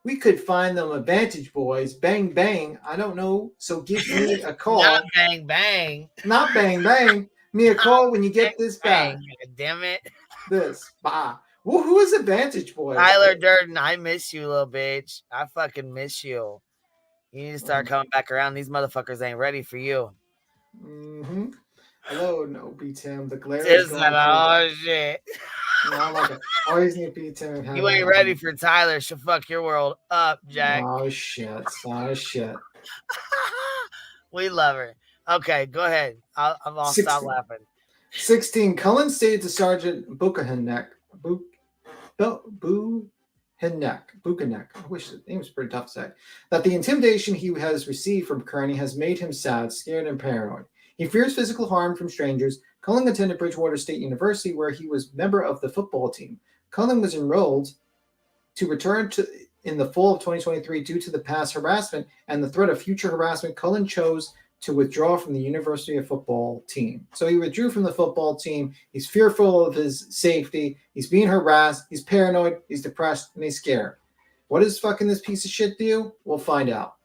Speaker 14: We could find them advantage boys. Bang, bang. I don't know. So give me a call.
Speaker 1: Not bang, bang.
Speaker 14: Not bang, bang. Me a call when you get this back.
Speaker 1: God damn it.
Speaker 14: This. Bye. Well, who is advantage boy?
Speaker 1: Tyler Durden, I miss you, little bitch. I fucking miss you. You need to start coming back around. These motherfuckers ain't ready for you.
Speaker 14: Mm-hmm. Hello, no B Tim. The Glare
Speaker 1: is going oh shit.
Speaker 14: I like it. Always need B Tim.
Speaker 1: You ain't ready for Tyler. She'll fuck your world up, Jack.
Speaker 14: Oh shit.
Speaker 1: We love her. Okay, go ahead. I'll stop laughing.
Speaker 14: 16. Cullen stated to Sergeant Buchanek. I wish the name was pretty tough to say. That the intimidation he has received from Kearney has made him sad, scared, and paranoid. He fears physical harm from strangers. Cullen attended Bridgewater State University, where he was a member of the football team. Cullen was enrolled to return in the fall of 2023 due to the past harassment and the threat of future harassment. Cullen chose to withdraw from the University of Football team. So he withdrew from the football team. He's fearful of his safety. He's being harassed. He's paranoid. He's depressed, and he's scared. What does fucking this piece of shit do? We'll find out.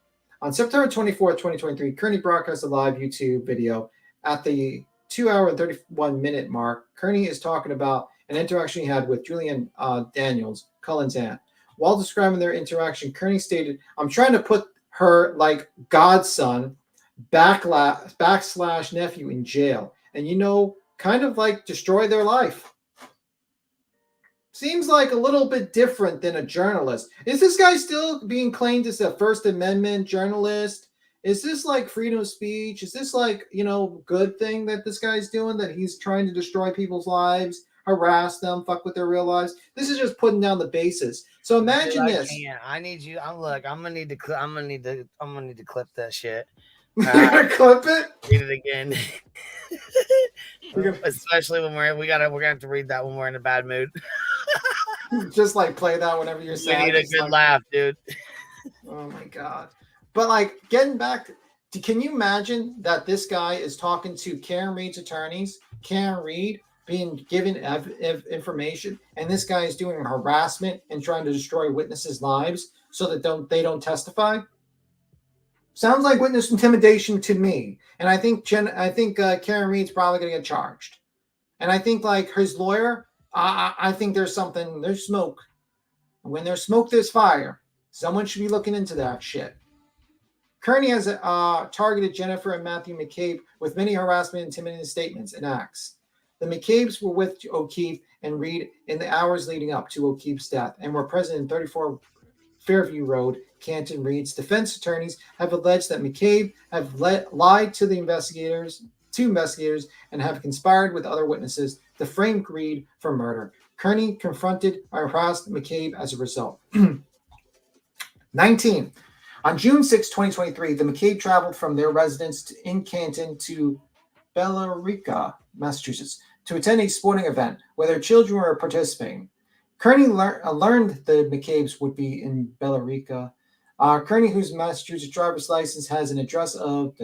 Speaker 14: On September 24th, 2023, Kearney broadcast a live YouTube video at the 2-hour and 31-minute mark. Kearney is talking about an interaction he had with Julian Daniels, Cullen's aunt. While describing their interaction, Kearney stated, "I'm trying to put her like godson backslash nephew in jail and, kind of like destroy their life." Seems like a little bit different than a journalist. Is this guy still being claimed as a First Amendment journalist? Is this like freedom of speech? Is this like, good thing that this guy's doing, that he's trying to destroy people's lives, harass them, fuck with their real lives? This is just putting down the bases. So imagine this.
Speaker 1: I need you. I'm gonna need to clip that shit.
Speaker 14: You're gonna clip it?
Speaker 1: Read it again. Especially when we're gonna have to read that when we're in a bad mood.
Speaker 14: Just like play that whenever you're sad.
Speaker 1: We need a good laugh, dude.
Speaker 14: Oh my god. But like getting back, can you imagine that this guy is talking to Karen Reed's attorneys, Karen Reed being given information, and this guy is doing harassment and trying to destroy witnesses' lives so that they don't testify? Sounds like witness intimidation to me. And I think Karen Reed's probably going to get charged. And I think like his lawyer, I think there's smoke. When there's smoke, there's fire. Someone should be looking into that shit. Kearney has targeted Jennifer and Matthew McCabe with many harassment, intimidating statements and acts. The McCabes were with O'Keefe and Reed in the hours leading up to O'Keefe's death and were present in 34 Fairview Road, Canton. Reed's defense attorneys have alleged that McCabe have lied to investigators and have conspired with other witnesses to frame Reed for murder. Kearney confronted or harassed McCabe as a result. 19. On June 6, 2023, the McCabe traveled from their residence in Canton to Billerica, Massachusetts, to attend a sporting event where their children were participating. Kearney learned the McCabes would be in Billerica. Kearney, whose Massachusetts driver's license has an address of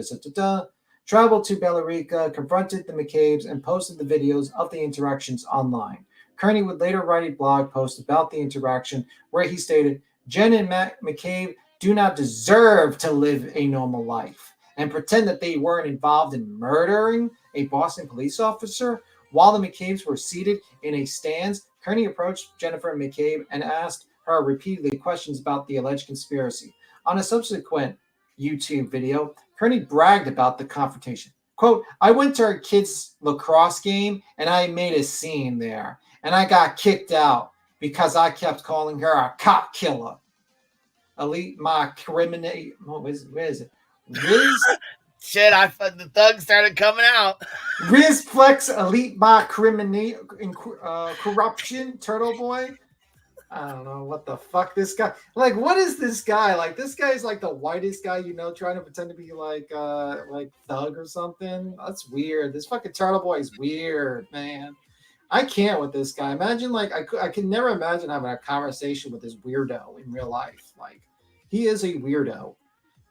Speaker 14: traveled to Billerica, confronted the McCabes, and posted the videos of the interactions online. Kearney would later write a blog post about the interaction where he stated, Jen and Matt McCabe do not deserve to live a normal life and pretend that they weren't involved in murdering a Boston police officer. While the McCabes were seated in a stands, Kearney approached Jennifer McCabe and asked her repeatedly questions about the alleged conspiracy. On a subsequent YouTube video, Kearney bragged about the confrontation. Quote, I went to her kid's lacrosse game and I made a scene there. And I got kicked out because I kept calling her a cop killer. Elite my criminate. Where is it? Riz?
Speaker 1: Shit, the thugs started coming out.
Speaker 14: Rizplex elite my criminate corruption turtle boy. I don't know what the fuck this guy. Like, what is this guy? Like, this guy's like the whitest guy you know, trying to pretend to be like thug or something. That's weird. This fucking turtle boy is weird, man. I can't with this guy. Imagine, like, I can never imagine having a conversation with this weirdo in real life. Like, he is a weirdo.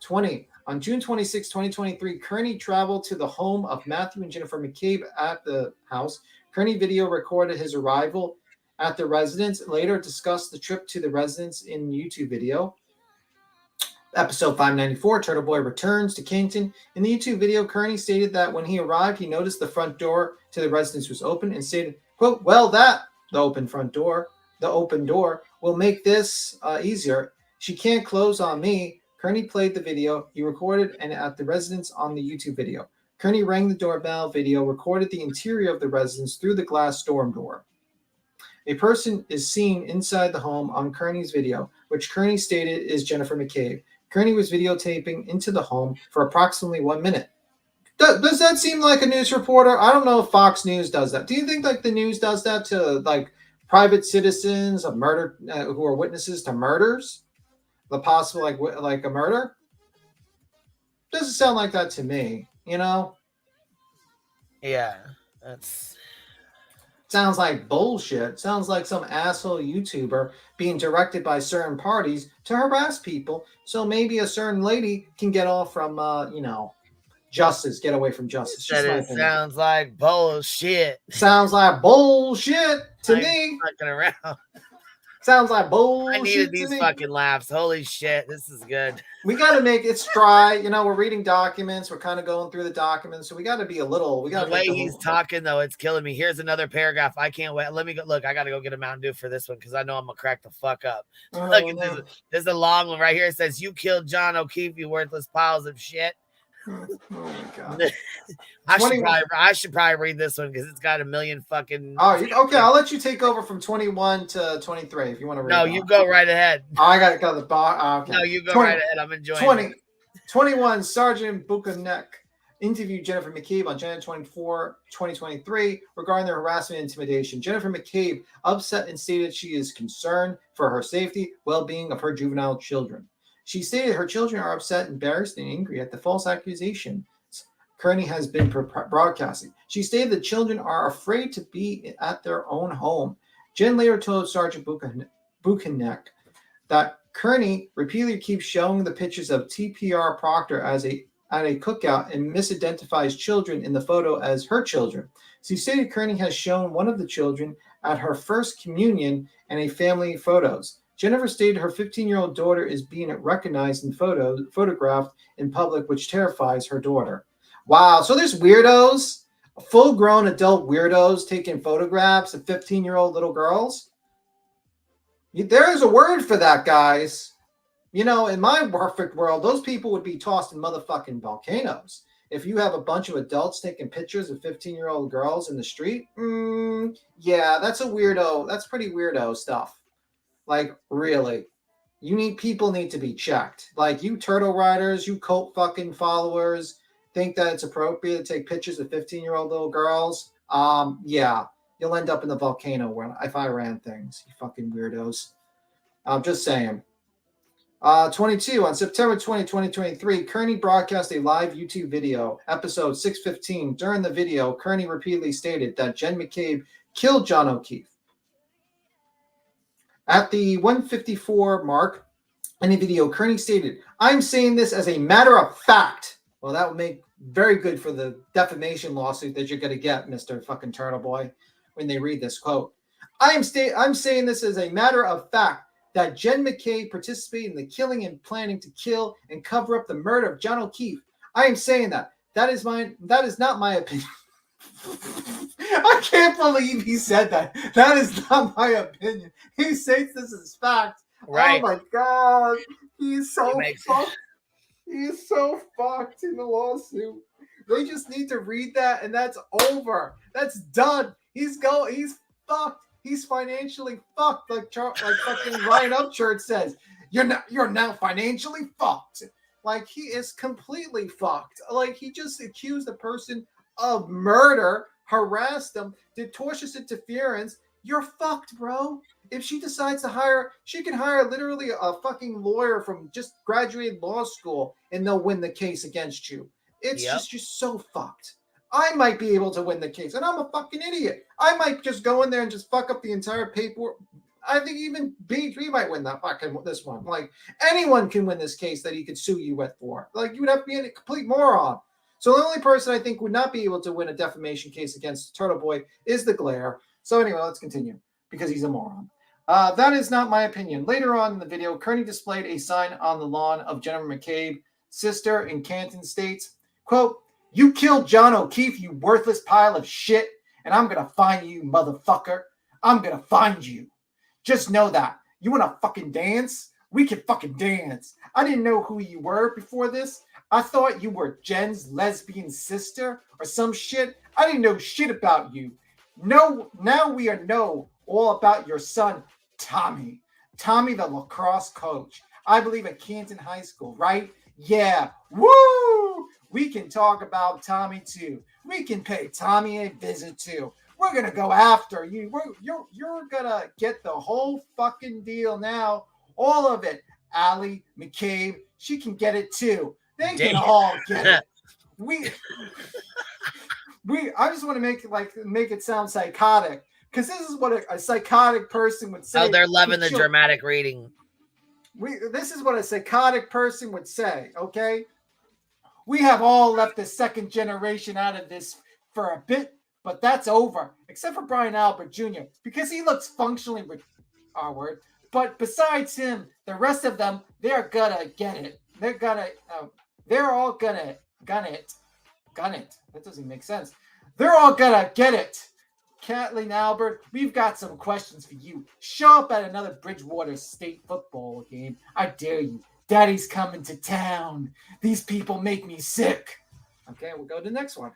Speaker 14: 20. On June 26, 2023, Kearney traveled to the home of Matthew and Jennifer McCabe at the house. Kearney video recorded his arrival at the residence, later discussed the trip to the residence in YouTube video. Episode 594, Turtle Boy returns to Canton. In the YouTube video, Kearney stated that when he arrived, he noticed the front door to the residence was open and stated, quote, well, the open door will make this easier. She can't close on me. Kearney played the video he recorded and at the residence on the YouTube video. Kearney rang the doorbell video, recorded the interior of the residence through the glass storm door. A person is seen inside the home on Kearney's video, which Kearney stated is Jennifer McCabe. Kearney was videotaping into the home for approximately 1 minute. Does that seem like a news reporter? I don't know if Fox News does that. Do you think like the news does that to like private citizens of murder who are witnesses to murders? The possible like a murder? Doesn't sound like that to me, you know?
Speaker 1: Yeah, that's...
Speaker 14: Sounds like bullshit. Sounds like some asshole YouTuber being directed by certain parties to harass people. So maybe a certain lady can get off from, justice, get away from justice.
Speaker 1: It sounds like bullshit.
Speaker 14: Sounds like bullshit to me.
Speaker 1: Fucking around.
Speaker 14: Sounds like bullshit.
Speaker 1: I needed these fucking laughs. Holy shit, this is good.
Speaker 14: We got to make it dry. We're reading documents. We're kind of going through the documents, so we got to be a little. We got
Speaker 1: the way he's talking though, it's killing me. Here's another paragraph. I can't wait. Let me go. Look, I got to go get a Mountain Dew for this one because I know I'm gonna crack the fuck up. Look at this. There's a long one right here. It says, "You killed John O'Keefe, you worthless piles of shit."
Speaker 14: Oh my god!
Speaker 1: I should probably read this one because it's got a million fucking.
Speaker 14: Oh, okay. I'll let you take over from 21 to 23 if you want to read.
Speaker 1: No, you go right ahead.
Speaker 14: I got to go to the bar. Okay.
Speaker 1: No, you go right ahead. I'm enjoying
Speaker 14: 21. Sergeant Buchanek interviewed Jennifer McCabe on January 24, 2023 regarding the harassment and intimidation. Jennifer McCabe upset and stated she is concerned for her safety, well-being of her juvenile children. She stated her children are upset, embarrassed, and angry at the false accusations Kearney has been broadcasting. She stated the children are afraid to be at their own home. Jen later told Sergeant Buchanek that Kearney repeatedly keeps showing the pictures of TPR Proctor at a cookout and misidentifies children in the photo as her children. She stated Kearney has shown one of the children at her first communion and a family photos. Jennifer stated her 15-year-old daughter is being recognized and photographed in public, which terrifies her daughter. Wow. So there's weirdos, full-grown adult weirdos taking photographs of 15-year-old little girls. There is a word for that, guys. You know, in my perfect world, those people would be tossed in motherfucking volcanoes. If you have a bunch of adults taking pictures of 15-year-old girls in the street, yeah, that's a weirdo. That's pretty weirdo stuff. Like, really. People need to be checked. Like, you turtle riders, you cult fucking followers think that it's appropriate to take pictures of 15-year-old little girls. Yeah, you'll end up in the volcano if I ran things, you fucking weirdos. I'm just saying. 22, on September 20, 2023, Kearney broadcast a live YouTube video, episode 615. During the video, Kearney repeatedly stated that Jen McCabe killed John O'Keefe. At the 154 mark in the video, Kearney stated, "I'm saying this as a matter of fact." Well, that would make very good for the defamation lawsuit that you're going to get, Mr. fucking Turtle Boy, when they read this quote. I'm saying this as a matter of fact that Jen McCabe participated in the killing and planning to kill and cover up the murder of John O'Keefe. I am saying that. That is not my opinion. I can't believe he said that. That is not my opinion. He states this as fact.
Speaker 1: Right.
Speaker 14: Oh my God. He's so fucked. He's so fucked in the lawsuit. They just need to read that and that's over. That's done. He's fucked. He's financially fucked, like fucking Ryan Upchurch says. You're now financially fucked. Like, he is completely fucked. Like, he just accused a person of murder, harassed them, did tortious interference. You're fucked, bro. If she decides to hire, she can hire literally a fucking lawyer from just graduated law school, and they'll win the case against you. It's just so fucked. I might be able to win the case, and I'm a fucking idiot. I might just go in there and just fuck up the entire paperwork. I think even B3 might win this one. Like, anyone can win this case that he could sue you with for. Like, you would have to be a complete moron. So the only person I think would not be able to win a defamation case against Turtle Boy is the Glare. So anyway, let's continue, because he's a moron. That is not my opinion. Later on in the video, Kearney displayed a sign on the lawn of Jennifer McCabe's sister in Canton states, quote, "You killed John O'Keefe, you worthless pile of shit, and I'm going to find you, motherfucker. I'm going to find you. Just know that. You want to fucking dance? We can fucking dance. I didn't know who you were before this. I thought you were Jen's lesbian sister or some shit. I didn't know shit about you. No, now we know all about your son, Tommy. Tommy, the lacrosse coach. I believe at Canton High School, right? Yeah. Woo! We can talk about Tommy too. We can pay Tommy a visit too. We're going to go after you. You're going to get the whole fucking deal now. All of it. Allie McCabe, she can get it too. They can all get it. I just want to make it sound psychotic, because this is what a psychotic person would say.
Speaker 1: Oh, they're loving the dramatic reading.
Speaker 14: This is what a psychotic person would say, okay? We have all left the second generation out of this for a bit, but that's over, except for Brian Albert Jr., because he looks functionally R-word. But besides him, the rest of them, they're gonna get it. They're all gonna gun it. That doesn't make sense. They're all gonna get it. Kathleen Albert, we've got some questions for you. Show up at another Bridgewater State football game. I dare you. Daddy's coming to town. These people make me sick. Okay, we'll go to the next one.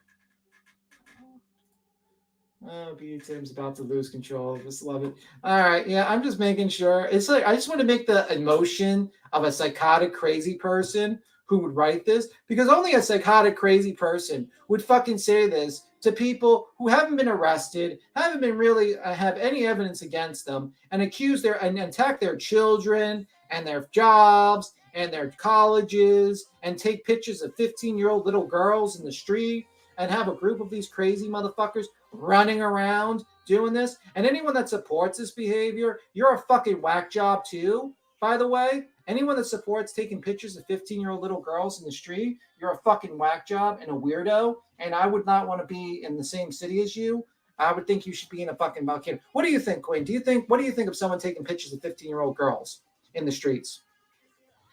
Speaker 14: Oh, B. Tim's about to lose control. Just love it. All right, yeah, I'm just making sure. It's like I just want to make the emotion of a psychotic, crazy person who would write this, because only a psychotic, crazy person would fucking say this to people who haven't been arrested, haven't been really have any evidence against them, and accuse and attack their children and their jobs and their colleges, and take pictures of 15-year-old little girls in the street, and have a group of these crazy motherfuckers running around doing this. And anyone that supports this behavior, you're a fucking whack job too, by the way. Anyone that supports taking pictures of 15-year-old little girls in the street, you're a fucking whack job and a weirdo. And I would not want to be in the same city as you. I would think you should be in a fucking volcano. What do you think, Quinn? What do you think of someone taking pictures of 15-year-old girls in the streets?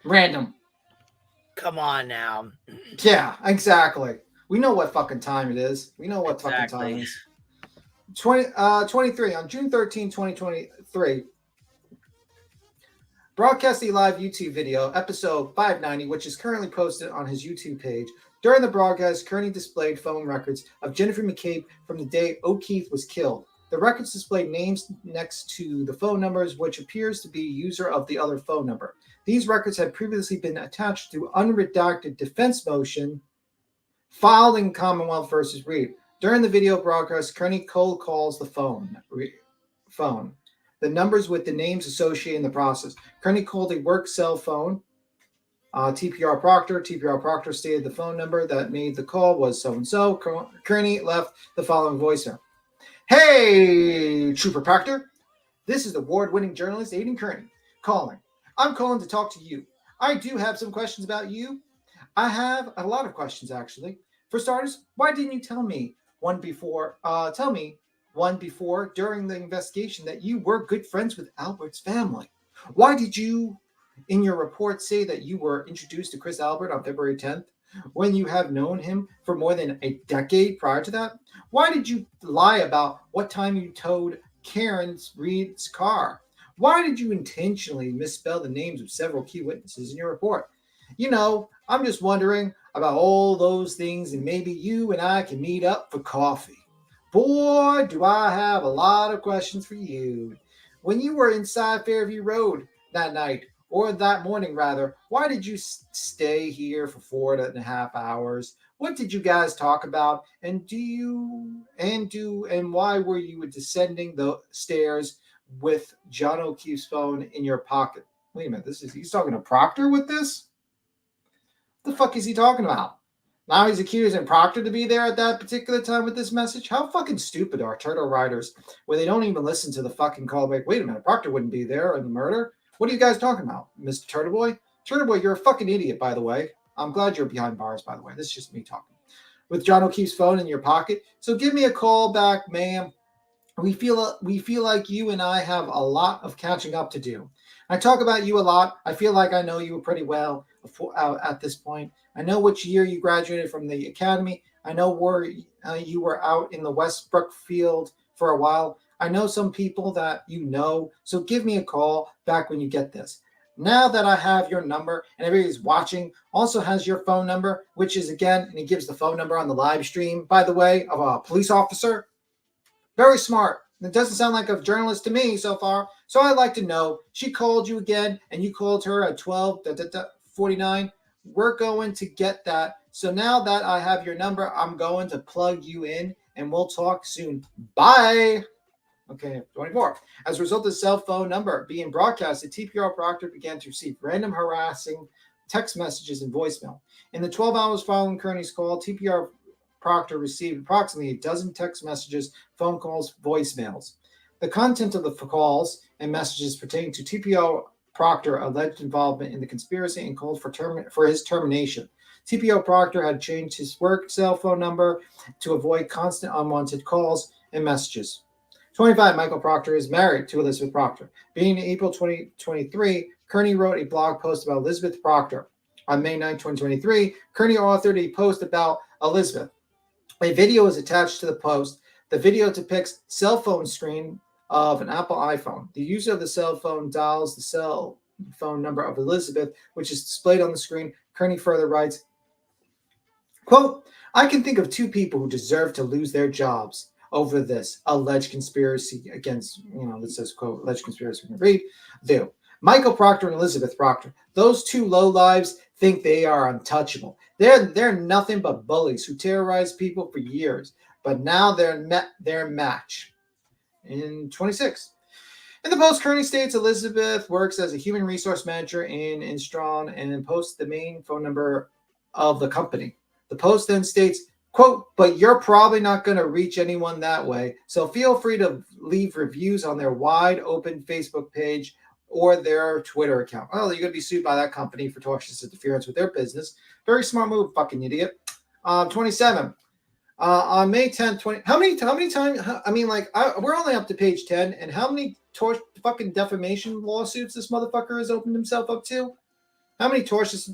Speaker 14: Random.
Speaker 1: Come on now.
Speaker 14: Yeah, exactly. We know what fucking time it is. We know what fucking time it is. 23 on June 13, 2023. Broadcasting live YouTube video, episode 590, which is currently posted on his YouTube page. During the broadcast, Kearney displayed phone records of Jennifer McCabe from the day O'Keefe was killed. The records displayed names next to the phone numbers, which appears to be user of the other phone number. These records had previously been attached to unredacted defense motion filed in Commonwealth versus Reed. During the video broadcast, Kearney cold calls the phone. The numbers with the names associated in the process. Kearney called a work cell phone. TPR Proctor. TPR Proctor stated the phone number that made the call was so-and-so. Kearney left the following voicemail. Hey, Trooper Proctor. This is award-winning journalist Aidan Kearney calling. I'm calling to talk to you. I do have some questions about you. I have a lot of questions, actually. For starters, why didn't you tell me one before during the investigation that you were good friends with Albert's family? Why did you, in your report, say that you were introduced to Chris Albert on February 10th when you have known him for more than a decade prior to that? Why did you lie about what time you towed Karen Reed's car? Why did you intentionally misspell the names of several key witnesses in your report? You know, I'm just wondering about all those things, and maybe you and I can meet up for coffee. Boy, do I have a lot of questions for you. When you were inside Fairview Road that night, or that morning rather, why did you stay here for 4.5 hours? What did you guys talk about? And why were you descending the stairs with John O'Keefe's phone in your pocket? Wait a minute, he's talking to Proctor with this? What the fuck is he talking about? Now he's accusing Proctor to be there at that particular time with this message? How fucking stupid are Turtle Riders where they don't even listen to the fucking callback? Wait a minute, Proctor wouldn't be there in the murder? What are you guys talking about, Mr. Turtle Boy? Turtle Boy, you're a fucking idiot, by the way. I'm glad you're behind bars, by the way. This is just me talking. With John O'Keefe's phone in your pocket. So give me a call back, ma'am. We feel like you and I have a lot of catching up to do. I talk about you a lot. I feel like I know you pretty well at this point. I know which year you graduated from the academy. I know where you were out in the Westbrook field for a while. I know some people that you know. So give me a call back when you get this. Now that I have your number and everybody's watching also has your phone number, which is again, and he gives the phone number on the live stream, by the way, of a police officer. Very smart. It doesn't sound like a journalist to me so far. So I'd like to know, she called you again and you called her at 12:49. We're going to get that. So now that I have your number, I'm going to plug you in and we'll talk soon. Bye. Okay, 24. As a result of the cell phone number being broadcasted, TPR Proctor began to receive random harassing text messages and voicemail. In the 12 hours following Kearney's call, TPR Proctor received approximately a dozen text messages, phone calls, voicemails. The content of the calls and messages pertaining to TPO Proctor alleged involvement in the conspiracy and called for his termination. TPO Proctor had changed his work cell phone number to avoid constant unwanted calls and messages. 25. Michael Proctor is married to Elizabeth Proctor. Beginning in April 2023, Kearney wrote a blog post about Elizabeth Proctor. On May 9, 2023, Kearney authored a post about Elizabeth. A video is attached to the post. The video depicts cell phone screen of an Apple iPhone. The user of the cell phone dials the cell phone number of Elizabeth, which is displayed on the screen. Kearney further writes, quote, I can think of two people who deserve to lose their jobs over this alleged conspiracy against, this says, quote, alleged conspiracy. Read, Michael Proctor and Elizabeth Proctor. Those two lowlives think they are untouchable. They're nothing but bullies who terrorize people for years, but now they're their match. In 26. In the post, Kearney states Elizabeth works as a human resource manager in Instron and posts the main phone number of the company. The post then states, quote, but you're probably not going to reach anyone that way, so feel free to leave reviews on their wide open Facebook page or their Twitter account. Well, you're going to be sued by that company for tortious interference with their business. Very smart move, fucking idiot. 27. On May 10th, how many times? I mean, we're only up to page 10, and how many fucking defamation lawsuits this motherfucker has opened himself up to? How many tortious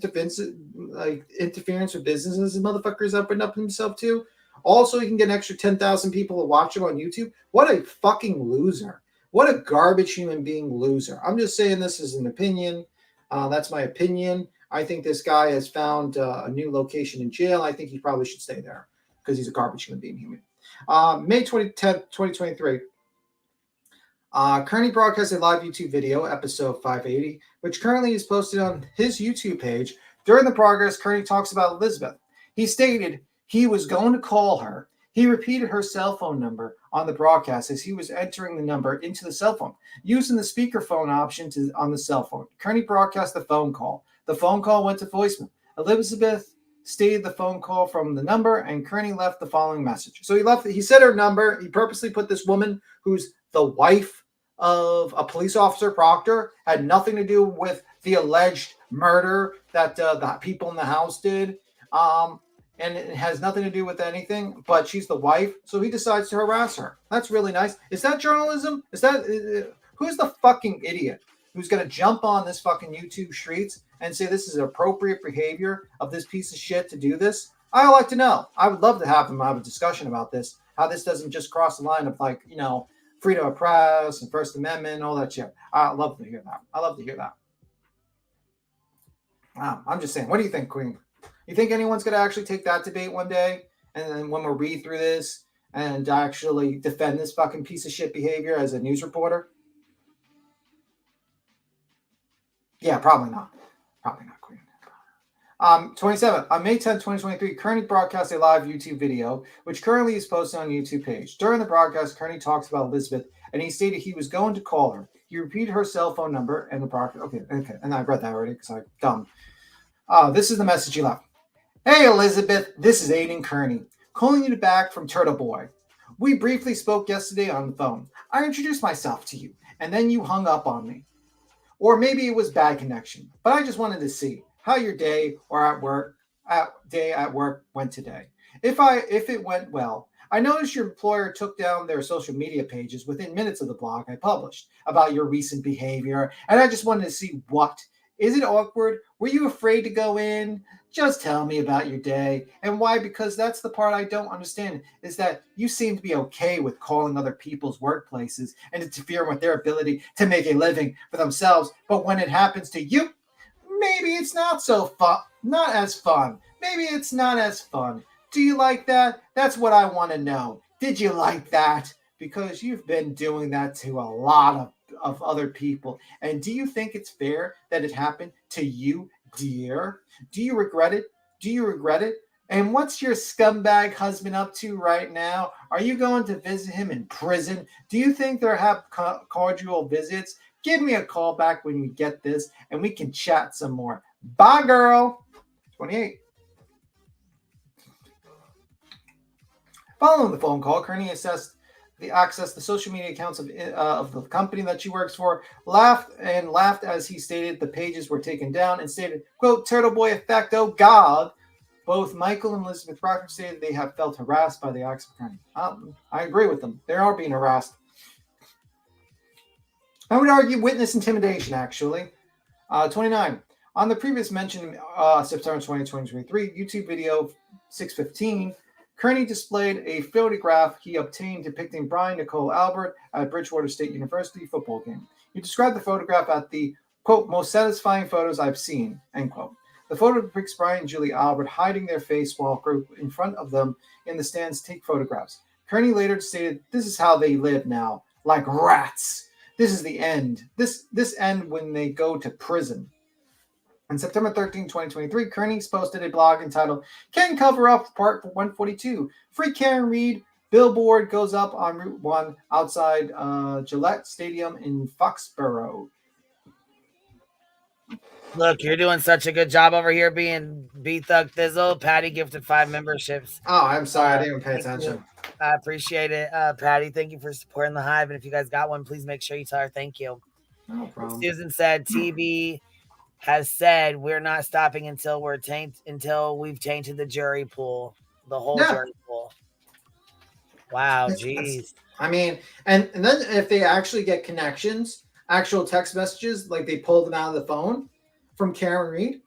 Speaker 14: interference with businesses this motherfucker has opened up himself to? Also, you can get an extra 10,000 people to watch him on YouTube. What a fucking loser. What a garbage human being loser. I'm just saying this is an opinion. That's my opinion. I think this guy has found a new location in jail. I think he probably should stay there because he's a garbage human being. May 10th, 2023. Kearney broadcast a live YouTube video, episode 580, which currently is posted on his YouTube page. During the broadcast, Kearney talks about Elizabeth. He stated he was going to call her. He repeated her cell phone number on the broadcast as he was entering the number into the cell phone, using the speakerphone option on the cell phone. Kearney broadcast the phone call. The phone call went to voicemail. Elizabeth stated the phone call from the number, and Kearney left the following message. So he said her number. He purposely put this woman who's the wife of a police officer, Proctor, had nothing to do with the alleged murder that the people in the house did. And it has nothing to do with anything, but she's the wife. So he decides to harass her. That's really nice. Is that journalism? Who's the fucking idiot who's going to jump on this fucking YouTube streets and say this is appropriate behavior of this piece of shit to do this? I'd like to know. I would love to have a discussion about this, how this doesn't just cross the line of freedom of press and First Amendment, all that shit. I'd love to hear that. Wow, I'm just saying. What do you think, Queen? You think anyone's going to actually take that debate one day? And then when we read through this and actually defend this fucking piece of shit behavior as a news reporter? Yeah, probably not. Probably not, Queen. 27. On May 10th, 2023, Kearney broadcast a live YouTube video, which currently is posted on YouTube page. During the broadcast, Kearney talks about Elizabeth, and he stated he was going to call her. He repeated her cell phone number and the broadcast. Okay. And I read that already because I'm dumb. This is the message he left. Hey, Elizabeth, this is Aiden Kearney, calling you back from Turtle Boy. We briefly spoke yesterday on the phone. I introduced myself to you, and then you hung up on me. Or maybe it was bad connection, but I just wanted to see how your day at work went today. If it went well, I noticed your employer took down their social media pages within minutes of the blog I published about your recent behavior, and I just wanted to see what. Is it awkward? Were you afraid to go in? Just tell me about your day and why, because that's the part I don't understand, is that you seem to be okay with calling other people's workplaces and interfering with their ability to make a living for themselves. But when it happens to you, maybe it's not so fun, not as fun. Maybe it's not as fun. Do you like that? That's what I want to know. Did you like that? Because you've been doing that to a lot of other people. And do you think it's fair that it happened to you, dear? Do you regret it? And what's your scumbag husband up to right now? Are you going to visit him in prison? Do you think they'll have cordial visits? Give me a call back when you get this and we can chat some more. Bye, girl. 28. Following the phone call, Kearney accessed the social media accounts of the company that she works for, laughed as he stated the pages were taken down and stated, quote, Turtle Boy effect, oh God. Both Michael and Elizabeth Proctor stated they have felt harassed by the acts of Kearney. I agree with them. They are being harassed. I would argue witness intimidation, actually. 29. On the previous mentioned September 2023 YouTube video 615, Kearney displayed a photograph he obtained depicting Brian Nicole Albert at Bridgewater State University football game. He described the photograph at the, quote, most satisfying photos I've seen, end quote. The photo depicts Brian and Julie Albert hiding their face while a group in front of them in the stands take photographs. Kearney later stated, this is how they live now, like rats. This is the end. This end when they go to prison. On September 13, 2023, Kearney posted a blog entitled, Can Cover Up Part 142. Free Karen Reed billboard goes up on Route 1 outside Gillette Stadium in Foxborough.
Speaker 1: Look, you're doing such a good job over here being B-Thug Thizzle. Patty gifted 5 memberships.
Speaker 14: Oh, I'm sorry. I didn't pay attention.
Speaker 1: I appreciate it. Patty, thank you for supporting the Hive. And if you guys got one, please make sure you tell her thank you.
Speaker 14: No problem.
Speaker 1: Susan said, TV has said we're not stopping until we've tainted the jury pool, the whole jury pool. Wow, jeez.
Speaker 14: I mean, and then if they actually get connections, actual text messages, like they pull them out of the phone from Karen Reed,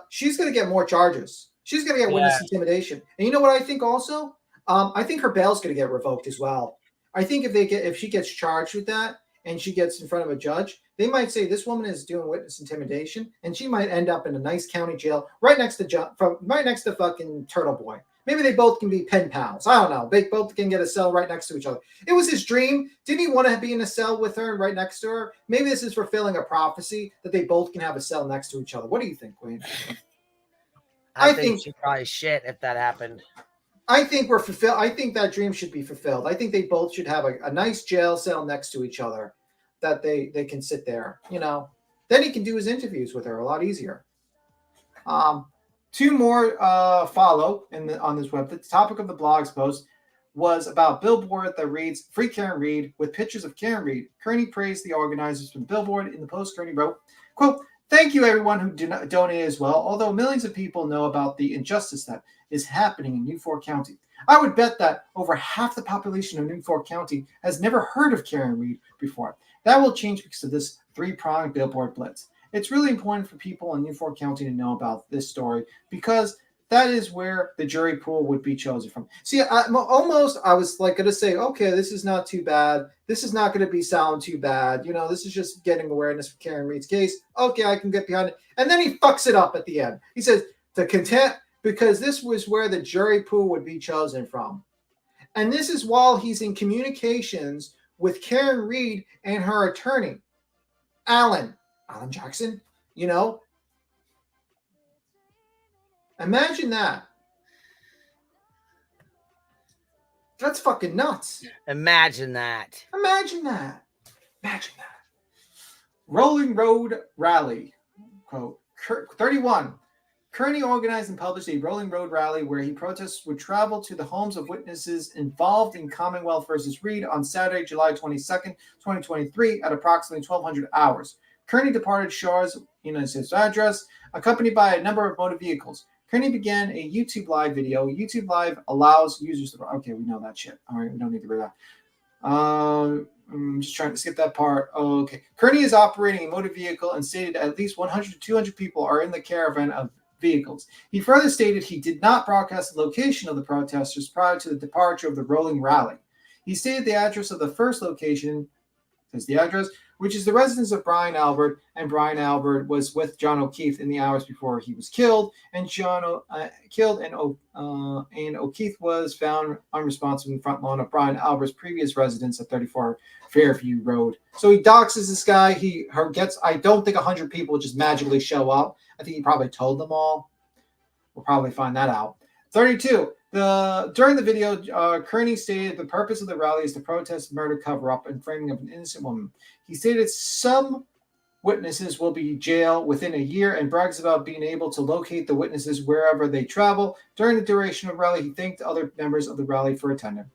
Speaker 14: she's going to get more charges. She's going to get witness intimidation. And you know what I think also? I think her bail's going to get revoked as well. I think if she gets charged with that, and she gets in front of a judge, they might say this woman is doing witness intimidation, and she might end up in a nice county jail right next to fucking Turtle Boy. Maybe they both can be pen pals. I don't know. They both can get a cell right next to each other. It was his dream. Didn't he want to be in a cell with her and right next to her? Maybe this is fulfilling a prophecy that they both can have a cell next to each other. What do you think, Queen?
Speaker 1: I think she'd probably shit if that happened.
Speaker 14: I think we're fulfilled. I think that dream should be fulfilled. I think they both should have a nice jail cell next to each other that they can sit there, you know. Then he can do his interviews with her a lot easier. Two more follow on this web. The topic of the blog's post was about billboard that reads "Free Karen Reed" with pictures of Karen Reed. Kearney praised the organizers from the billboard. In the post, Kearney wrote, quote, "Thank you everyone who donated as well, although millions of people know about the injustice that is happening in Newport County. I would bet that over half the population of Newport County has never heard of Karen Reed before. That will change because of this three-pronged billboard blitz. It's really important for people in Newport County to know about this story because that is where the jury pool would be chosen from." See, I was like going to say, okay, this is not too bad. This is not going to sound too bad. You know, this is just getting awareness for Karen Reed's case. Okay, I can get behind it. And then he fucks it up at the end. He says, "The content, because this was where the jury pool would be chosen from." And this is while he's in communications with Karen Reed and her attorney, Alan Jackson, you know. Imagine that. That's fucking nuts.
Speaker 1: Imagine that.
Speaker 14: Imagine that. Imagine that. Rolling Road Rally. Quote, 31. Kearney organized and published a Rolling Road Rally where he protesters would travel to the homes of witnesses involved in Commonwealth versus Reed on Saturday, July 22nd, 2023 at approximately 1200 hours. Kearney departed Shaw's United States address, accompanied by a number of motor vehicles. Kearney began a YouTube Live video. YouTube Live allows users to... Okay, we know that shit. All right, we don't need to read that. I'm just trying to skip that part. Oh, okay. Kearney is operating a motor vehicle and stated at least 100 to 200 people are in the caravan of vehicles. He further stated he did not broadcast the location of the protesters prior to the departure of the rolling rally. He stated the address of the first location, says the address, which is the residence of Brian Albert, and Brian Albert was with John O'Keefe in the hours before he was killed, and and O'Keefe was found unresponsive in the front lawn of Brian Albert's previous residence at 34 Fairview Road. So he doxes this guy. I don't think 100 people just magically show up. I think he probably told them all. We'll probably find that out. 32. During the video, Kearney stated the purpose of the rally is to protest murder cover-up and framing of an innocent woman. He stated some witnesses will be jailed within a year and brags about being able to locate the witnesses wherever they travel. During the duration of the rally, he thanked other members of the rally for attending.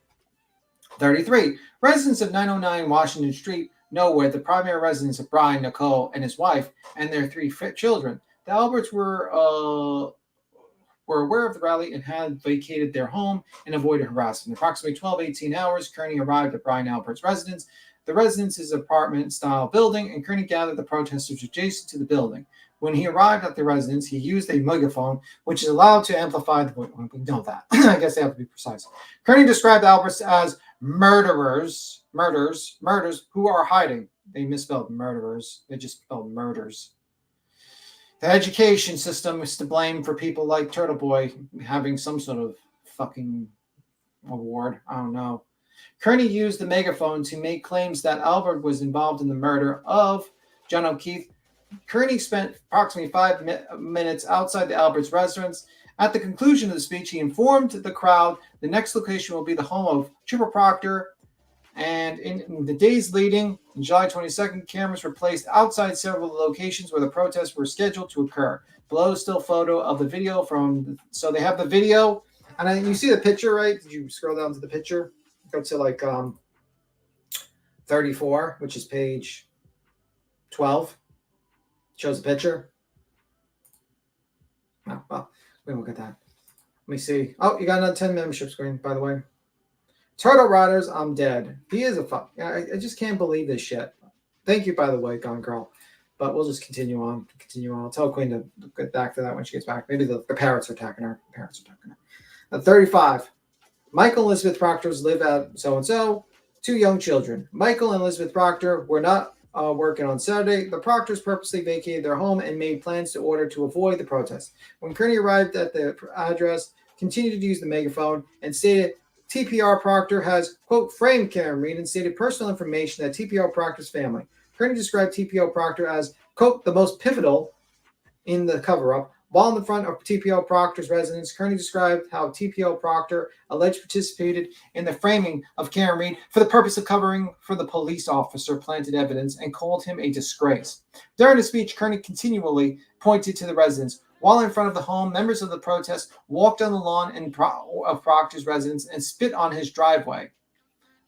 Speaker 14: 33. Residents of 909 Washington Street know where the primary residence of Brian, Nicole, and his wife and their 3 children. The Alberts were aware of the rally and had vacated their home and avoided harassment. Approximately 12-18 hours, Kearney arrived at Brian Albert's residence. The residence is an apartment-style building, and Kearney gathered the protesters adjacent to the building. When he arrived at the residence, he used a megaphone, which is allowed to amplify the voice. We know that. I guess they have to be precise. Kearney described Alberts as murderers who are hiding. They misspelled murderers. They just spelled murders. The education system is to blame for people like Turtle Boy having some sort of fucking award. I don't know. Kearney used the megaphone to make claims that Albert was involved in the murder of John O'Keefe. Kearney spent approximately 5 minutes outside the Albert's residence. At the conclusion of the speech, he informed the crowd the next location will be the home of Trooper Proctor. And in the days leading, on July 22nd, cameras were placed outside several locations where the protests were scheduled to occur. Below is still photo of the video so they have the video. And then you see the picture, right? Did you scroll down to the picture? Go to like 34, which is page 12. Shows a picture. Oh, well, we won't get that. Let me see. Oh, you got another 10 membership screen, by the way. Turtle Riders, I'm dead. He is a fuck. I just can't believe this shit. Thank you, by the way, Gone Girl. But we'll just continue on. I'll tell Queen to get back to that when she gets back. Maybe the parrots are attacking her. 35. Michael and Elizabeth Proctors live at so-and-so. 2 young children. Michael and Elizabeth Proctor were not working on Saturday. The Proctors purposely vacated their home and made plans in order to avoid the protest. When Kearney arrived at the address, continued to use the megaphone and stated TPR Proctor has, quote, framed Karen Reed and stated personal information that TPO Proctor's family. Kearney described TPO Proctor as, quote, the most pivotal in the cover-up. While in the front of TPO Proctor's residence, Kearney described how TPO Proctor alleged participated in the framing of Karen Reed for the purpose of covering for the police officer planted evidence and called him a disgrace. During the speech, Kearney continually pointed to the residence. While in front of the home, members of the protest walked on the lawn of Proctor's residence and spit on his driveway.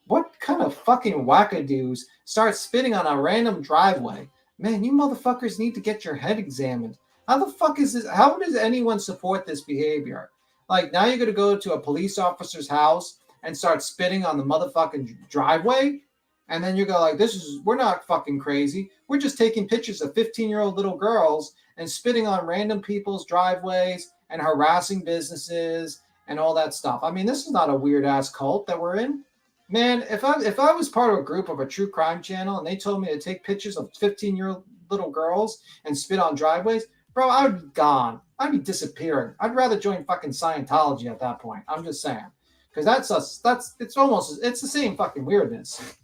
Speaker 14: What kind of fucking wackadoos start spitting on a random driveway? Man, you motherfuckers need to get your head examined. How the fuck is this? How does anyone support this behavior? Like, now you're going to go to a police officer's house and start spitting on the motherfucking driveway? And then you go like, we're not fucking crazy. We're just taking pictures of 15-year-old little girls and spitting on random people's driveways and harassing businesses and all that stuff. I mean, this is not a weird-ass cult that we're in. Man, if I was part of a group of a true crime channel and they told me to take pictures of 15-year-old little girls and spit on driveways, bro, I would be gone. I'd be disappearing. I'd rather join fucking Scientology at that point. I'm just saying. Because it's the same fucking weirdness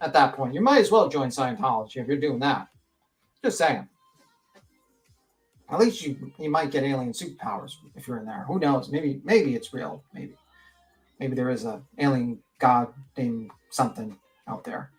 Speaker 14: at that point. You might as well join Scientology if you're doing that. Just saying. At least you might get alien superpowers if you're in there. Who knows? Maybe it's real. Maybe there is a alien god named something out there.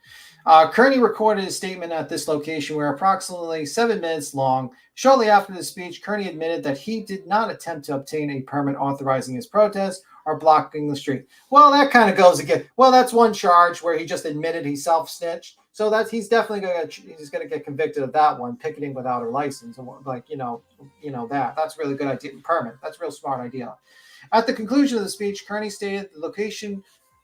Speaker 14: Kearney recorded his statement at this location where approximately 7 minutes long. Shortly after the speech, Kearney admitted that he did not attempt to obtain a permit authorizing his protest or blocking the street. Well, that kind of goes again. Well, that's one charge where he just admitted he self-snitched. So that he's definitely going to get convicted of that one, picketing without a license. Like, that's really good idea. Permit. That's a real smart idea. At the conclusion of the speech, Kearney stated the location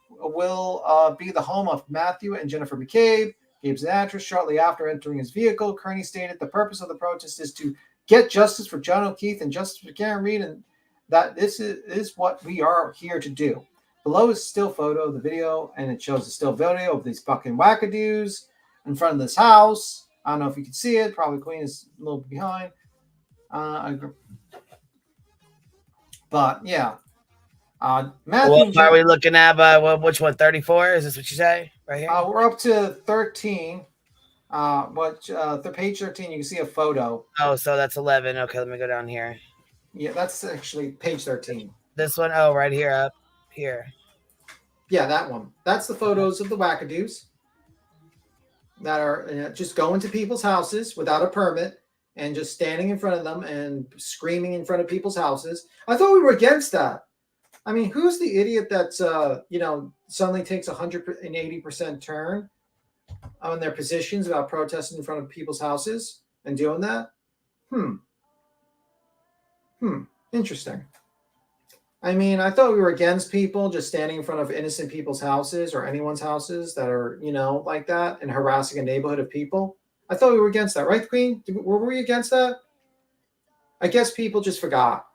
Speaker 14: will be the home of Matthew and Jennifer McCabe, Gabe's address. Shortly after entering his vehicle, Kearney stated the purpose of the protest is to get justice for John O'Keefe and justice for Karen Reed, and that this is what we are here to do. Below is a still photo of the video, and it shows a still video of these fucking wackadoos in front of this house. I don't know if you can see it. Probably Queen is a little behind. But yeah. Matthew,
Speaker 1: what are we looking at? Which one? 34? Is this what you say right here?
Speaker 14: We're up to 13. Page 13, you can see a photo.
Speaker 1: Oh, so that's 11. Okay, let me go down here.
Speaker 14: Yeah, that's actually page 13.
Speaker 1: This one? Oh, right here, up here.
Speaker 14: Yeah, that one. That's the photos of the wackadoos that are just going to people's houses without a permit and just standing in front of them and screaming in front of people's houses. I thought we were against that. I mean, who's the idiot that suddenly takes 180% turn on their positions about protesting in front of people's houses and doing that? Interesting. I mean, I thought we were against people just standing in front of innocent people's houses or anyone's houses that are, like that and harassing a neighborhood of people. I thought we were against that, right, Queen? Were we against that? I guess people just forgot.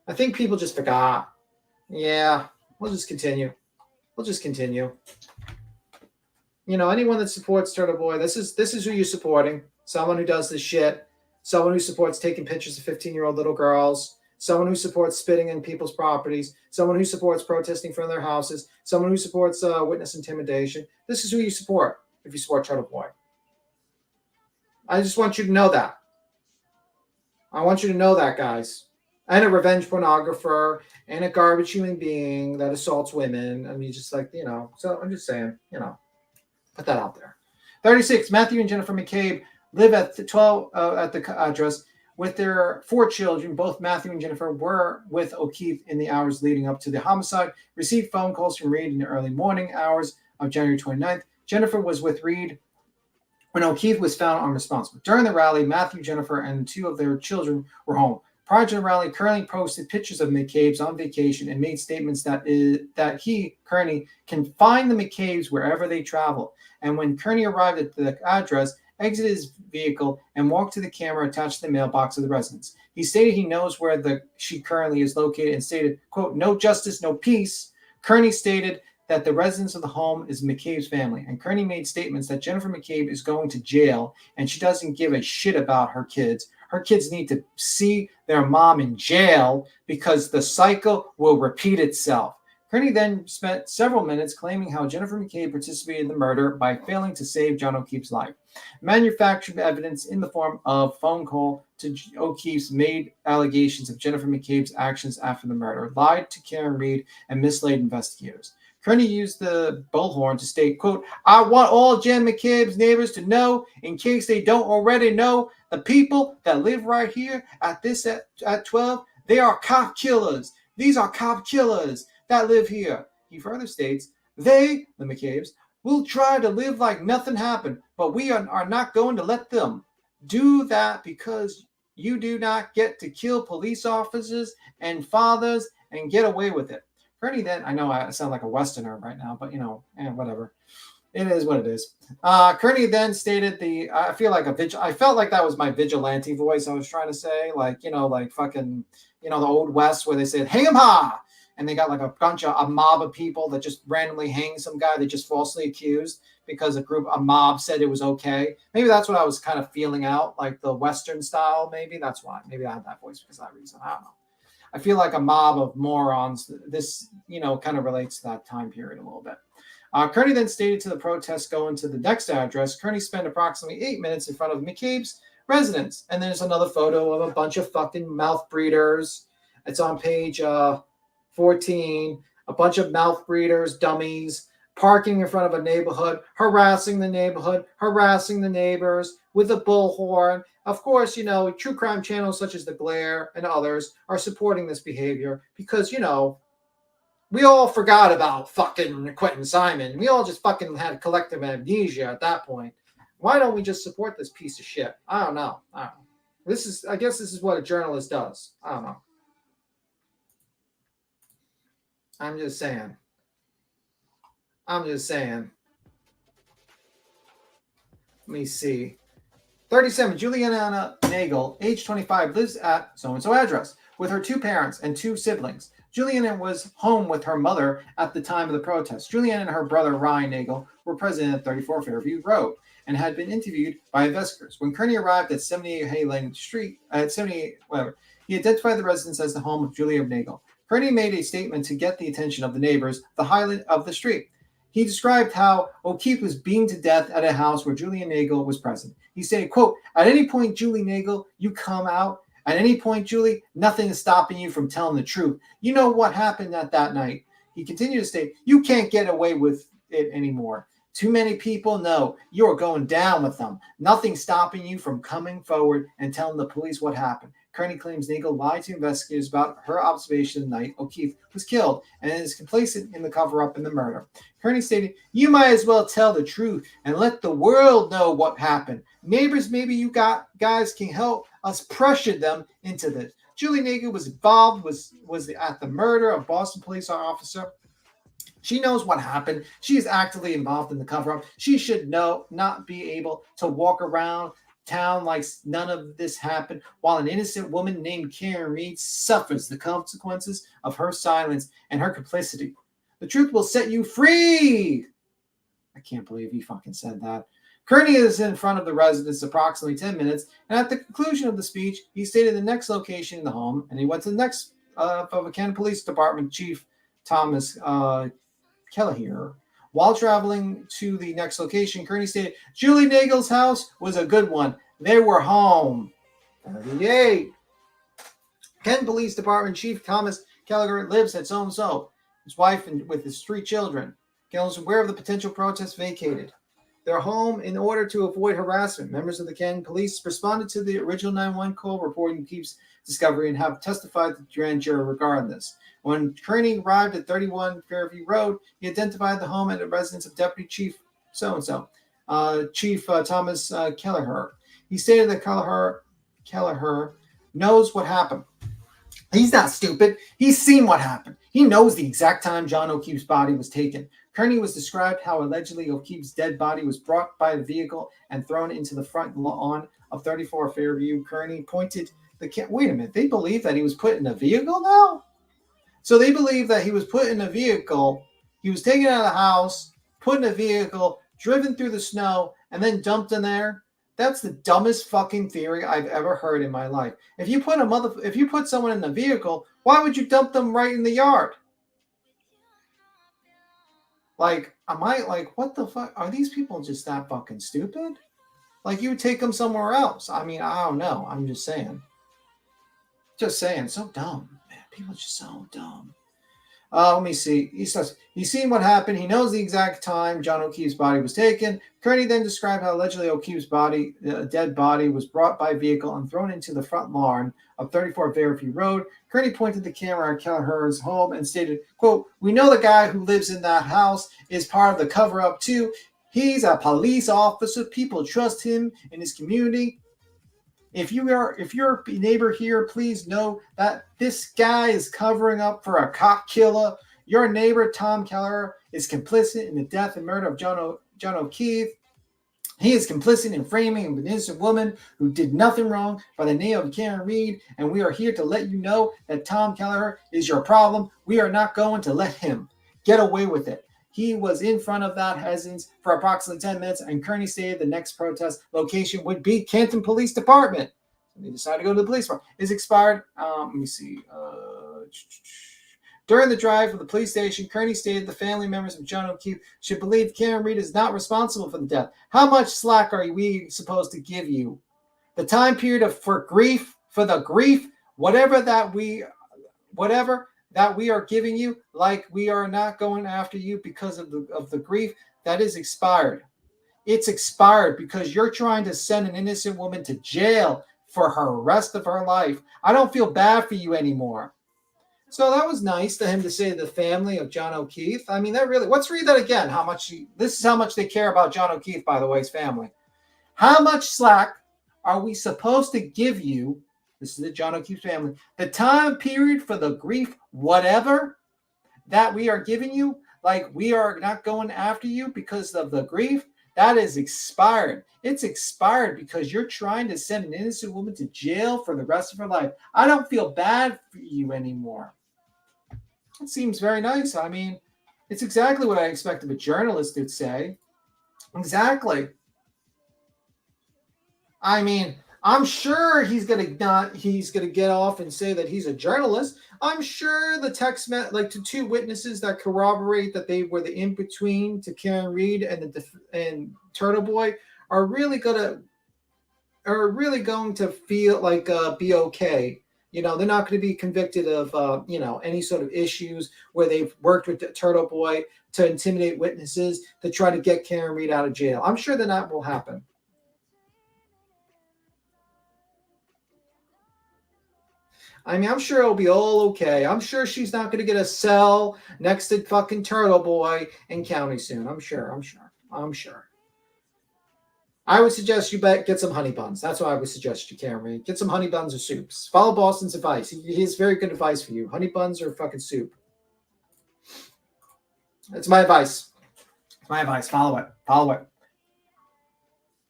Speaker 14: I think people just forgot. Yeah, we'll just continue. Anyone that supports Turtle Boy, this is who you're supporting. Someone who does this shit. Someone who supports taking pictures of 15-year-old little girls. Someone who supports spitting in people's properties. Someone who supports protesting from their houses. Someone who supports witness intimidation. This is who you support if you support Turtle Boy. I just want you to know that. I want you to know that, guys. And a revenge pornographer and a garbage human being that assaults women. I mean, just like, so I'm just saying, put that out there. 36, Matthew and Jennifer McCabe live at the 12 at the address with their 4 children. Both Matthew and Jennifer were with O'Keefe in the hours leading up to the homicide, received phone calls from Reed in the early morning hours of January 29th. Jennifer was with Reed when O'Keefe was found unresponsible. During the rally, Matthew, Jennifer, and 2 of their children were home. Prior to the rally, Kearney posted pictures of McCabe's on vacation and made statements that he, Kearney, can find the McCabe's wherever they travel. And when Kearney arrived at the address, exited his vehicle and walked to the camera attached to the mailbox of the residence. He stated he knows where she currently is located and stated, quote, "No justice, no peace." Kearney stated that the residence of the home is McCabe's family, and Kearney made statements that Jennifer McCabe is going to jail and she doesn't give a shit about her kids. Her kids need to see their mom in jail because the cycle will repeat itself. Kearney then spent several minutes claiming how Jennifer McCabe participated in the murder by failing to save John O'Keefe's life. Manufactured evidence in the form of phone call to O'Keefe's made allegations of Jennifer McCabe's actions after the murder, lied to Karen Reed, and misled investigators. Kearney used the bullhorn to state, quote, "I want all Jen McCabe's neighbors to know, in case they don't already know, the people that live right here at 12, they are cop killers. These are cop killers that live here." He further states, "They, the McCabe's, will try to live like nothing happened, but we are not going to let them do that because you do not get to kill police officers and fathers and get away with it." Kearney then, I know I sound like a Westerner right now, but whatever. It is what it is. Kearney then stated I felt like that was my vigilante voice I was trying to say, like fucking, the old West where they said, "Hang 'em high." And they got like a mob of people that just randomly hang some guy they just falsely accused because a mob said it was okay. Maybe that's what I was kind of feeling out, like the Western style. Maybe that's why. Maybe I had that voice because of that reason. I don't know. I feel like a mob of morons. This, kind of relates to that time period a little bit. Kearney then stated to the protest going to the next address. Kearney spent approximately 8 minutes in front of McCabe's residence. And there's another photo of a bunch of fucking mouth breeders. It's on page 14. A bunch of mouth breeders, dummies, parking in front of a neighborhood, harassing the neighborhood, harassing the neighbors with a bullhorn. Of course, true crime channels such as The Glare and others are supporting this behavior because, we all forgot about fucking Quentin Simon. We all just fucking had collective amnesia at that point. Why don't we just support this piece of shit? I don't know. I guess this is what a journalist does. I don't know. I'm just saying. Let me see. 37, Juliana Nagel, age 25, lives at so-and-so address with her 2 parents and 2 siblings. Juliana was home with her mother at the time of the protest. Juliana and her brother, Ryan Nagel, were present at 34 Fairview Road and had been interviewed by investigators. When Kearney arrived at 78 Hayland Street, he identified the residence as the home of Julia Nagel. Kearney made a statement to get the attention of the neighbors, the highlight of the street. He described how O'Keefe was beaten to death at a house where Julia Nagel was present. He said, quote, "At any point, Julie Nagel, you come out. At any point, Julie, nothing is stopping you from telling the truth. You know what happened that night." He continued to state, "You can't get away with it anymore. Too many people know you're going down with them. Nothing's stopping you from coming forward and telling the police what happened." Kearney claims Nagel lied to investigators about her observation the night O'Keefe was killed and is complacent in the cover-up in the murder. Kearney stated, "You might as well tell the truth and let the world know what happened. Neighbors, maybe you guys can help us pressure them into this." Julie Nagel was involved, was at the murder of Boston police officer. She knows what happened. She is actively involved in the cover-up. She should not be able to walk around town like none of this happened, while an innocent woman named Karen Reed suffers the consequences of her silence and her complicity. The truth will set you free. I can't believe he fucking said that. Kearney is in front of the residence approximately 10 minutes, and at the conclusion of the speech, he stated the next location in the home, and he went to the next of Canton Police Department Chief Thomas Kelleher. While traveling to the next location, Kearney stated, "Julie Nagel's house was a good one. They were home." 38. Canton Police Department Chief Thomas Kelleher lives at so-and-so. His wife and with his 3 children. Kelleher is aware of the potential protests vacated their home in order to avoid harassment. Members of the Canton Police responded to the original 911 call reporting Keefe's discovery and have testified to the grand jury regarding this. When Kearney arrived at 31 Fairview Road, he identified the home and the residence of Deputy Chief so-and-so, Chief Thomas Kelleher. He stated that Kelleher knows what happened. He's not stupid. He's seen what happened. He knows the exact time John O'Keefe's body was taken. Kearney was described how allegedly O'Keefe's dead body was brought by the vehicle and thrown into the front lawn of 34 Fairview. Kearney pointed wait a minute. They believe that he was put in a vehicle now? So they believe that he was put in a vehicle He was taken out of the house, put in a vehicle, driven through the snow, and then dumped in there. That's the dumbest fucking theory I've ever heard in my life. If you put someone in a vehicle, why would you dump them right in the yard? Like, what the fuck? Are these people just that fucking stupid? Like, you would take them somewhere else. I mean, I don't know. I'm just saying. Just saying. So dumb. Man, people are just so dumb. Let me see. He says he's seen what happened. He knows the exact time John O'Keefe's body was taken. Kearney then described how allegedly O'Keefe's body, dead body, was brought by vehicle and thrown into the front lawn of 34 Fairview Road. Kearney pointed the camera at Kelleher's home and stated, quote, "We know the guy who lives in that house is part of the cover-up too. He's a police officer. People trust him in his community. If you're a neighbor here, please know that this guy is covering up for a cop killer. Your neighbor, Tom Kelleher, is complicit in the death and murder of John O'Keefe. He is complicit in framing an innocent woman who did nothing wrong by the name of Karen Reed, and we are here to let you know that Tom Kelleher is your problem. We are not going to let him get away with it. He was in front of that residence for approximately 10 minutes, and Kearney stated the next protest location would be Canton Police Department. They decided to go to the police department. It's expired. Let me see. During the drive from the police station, Kearney stated the family members of John O'Keefe should believe Karen Reed is not responsible for the death. How much slack are we supposed to give you? The time period for the grief, whatever that we are giving you, like we are not going after you because of the grief, that is expired. It's expired because you're trying to send an innocent woman to jail for her rest of her life. I don't feel bad for you anymore. So that was nice to him to say to the family of John O'Keefe. I mean, that really, let's read that again. This is how much they care about John O'Keefe, by the way, his family. How much slack are we supposed to give you? This is the John O'Keefe family. The time period for the grief, whatever that we are giving you, like we are not going after you because of the grief, that is expired. It's expired because you're trying to send an innocent woman to jail for the rest of her life. I don't feel bad for you anymore. It seems very nice. I mean, it's exactly what I expected a journalist would say. Exactly. I mean, I'm sure he's gonna get off and say that he's a journalist. I'm sure the text like to two witnesses that corroborate that they were the in-between to Karen Reed and Turtle Boy are really going to feel like be okay. You know, they're not going to be convicted of any sort of issues where they've worked with the Turtle Boy to intimidate witnesses to try to get Karen Reed out of jail. I'm sure that will happen. I mean, I'm sure it'll be all okay. I'm sure she's not going to get a cell next to fucking Turtle Boy in county soon. I'm sure. I would suggest you get some honey buns. That's what I would suggest you, Karen. Get some honey buns or soups. Follow Boston's advice. He has very good advice for you. Honey buns or fucking soup. That's my advice. Follow it.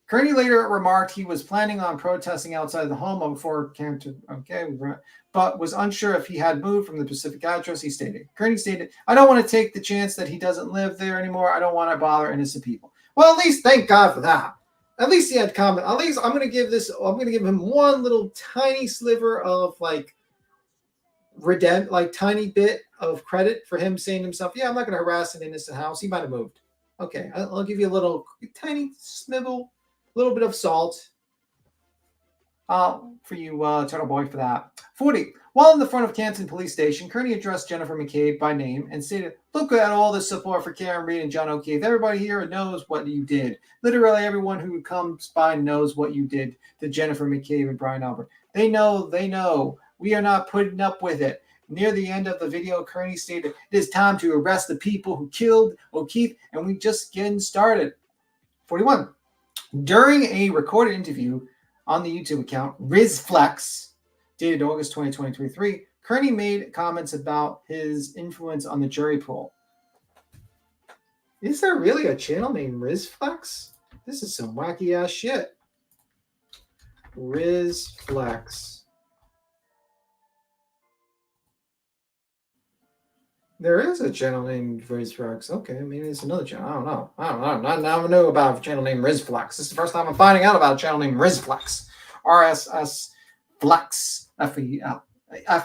Speaker 14: Kearney later remarked he was planning on protesting outside the home before Canton, but was unsure if he had moved from the Pacific address. Kearney stated, "I don't want to take the chance that he doesn't live there anymore. I don't want to bother innocent people." Well, at least thank God for that. At least he had comment. At least I'm going to give him one little tiny sliver of tiny bit of credit for him saying to himself, "Yeah, I'm not going to harass an innocent house. He might have moved." Okay, I'll give you a little tiny snivel. Little bit of salt for you, Turtle Boy, for that. 40. While in the front of Canton Police Station, Kearney addressed Jennifer McCabe by name and stated, "Look at all the support for Karen Reed and John O'Keefe. Everybody here knows what you did. Literally everyone who comes by knows what you did to Jennifer McCabe and Brian Albert. They know. We are not putting up with it." Near the end of the video, Kearney stated, "It is time to arrest the people who killed O'Keefe, and we just getting started." 41. During a recorded interview on the YouTube account, RizFlex, dated August 2023, Kearney made comments about his influence on the jury pool. Is there really a channel named RizFlex? This is some wacky ass shit. RizFlex. There is a channel named RizFlex. Okay, maybe it's another channel. I don't know. I never knew about a channel named RizFlex. This is the first time I'm finding out about a channel named RizFlex. RSS Flex. F-E-L.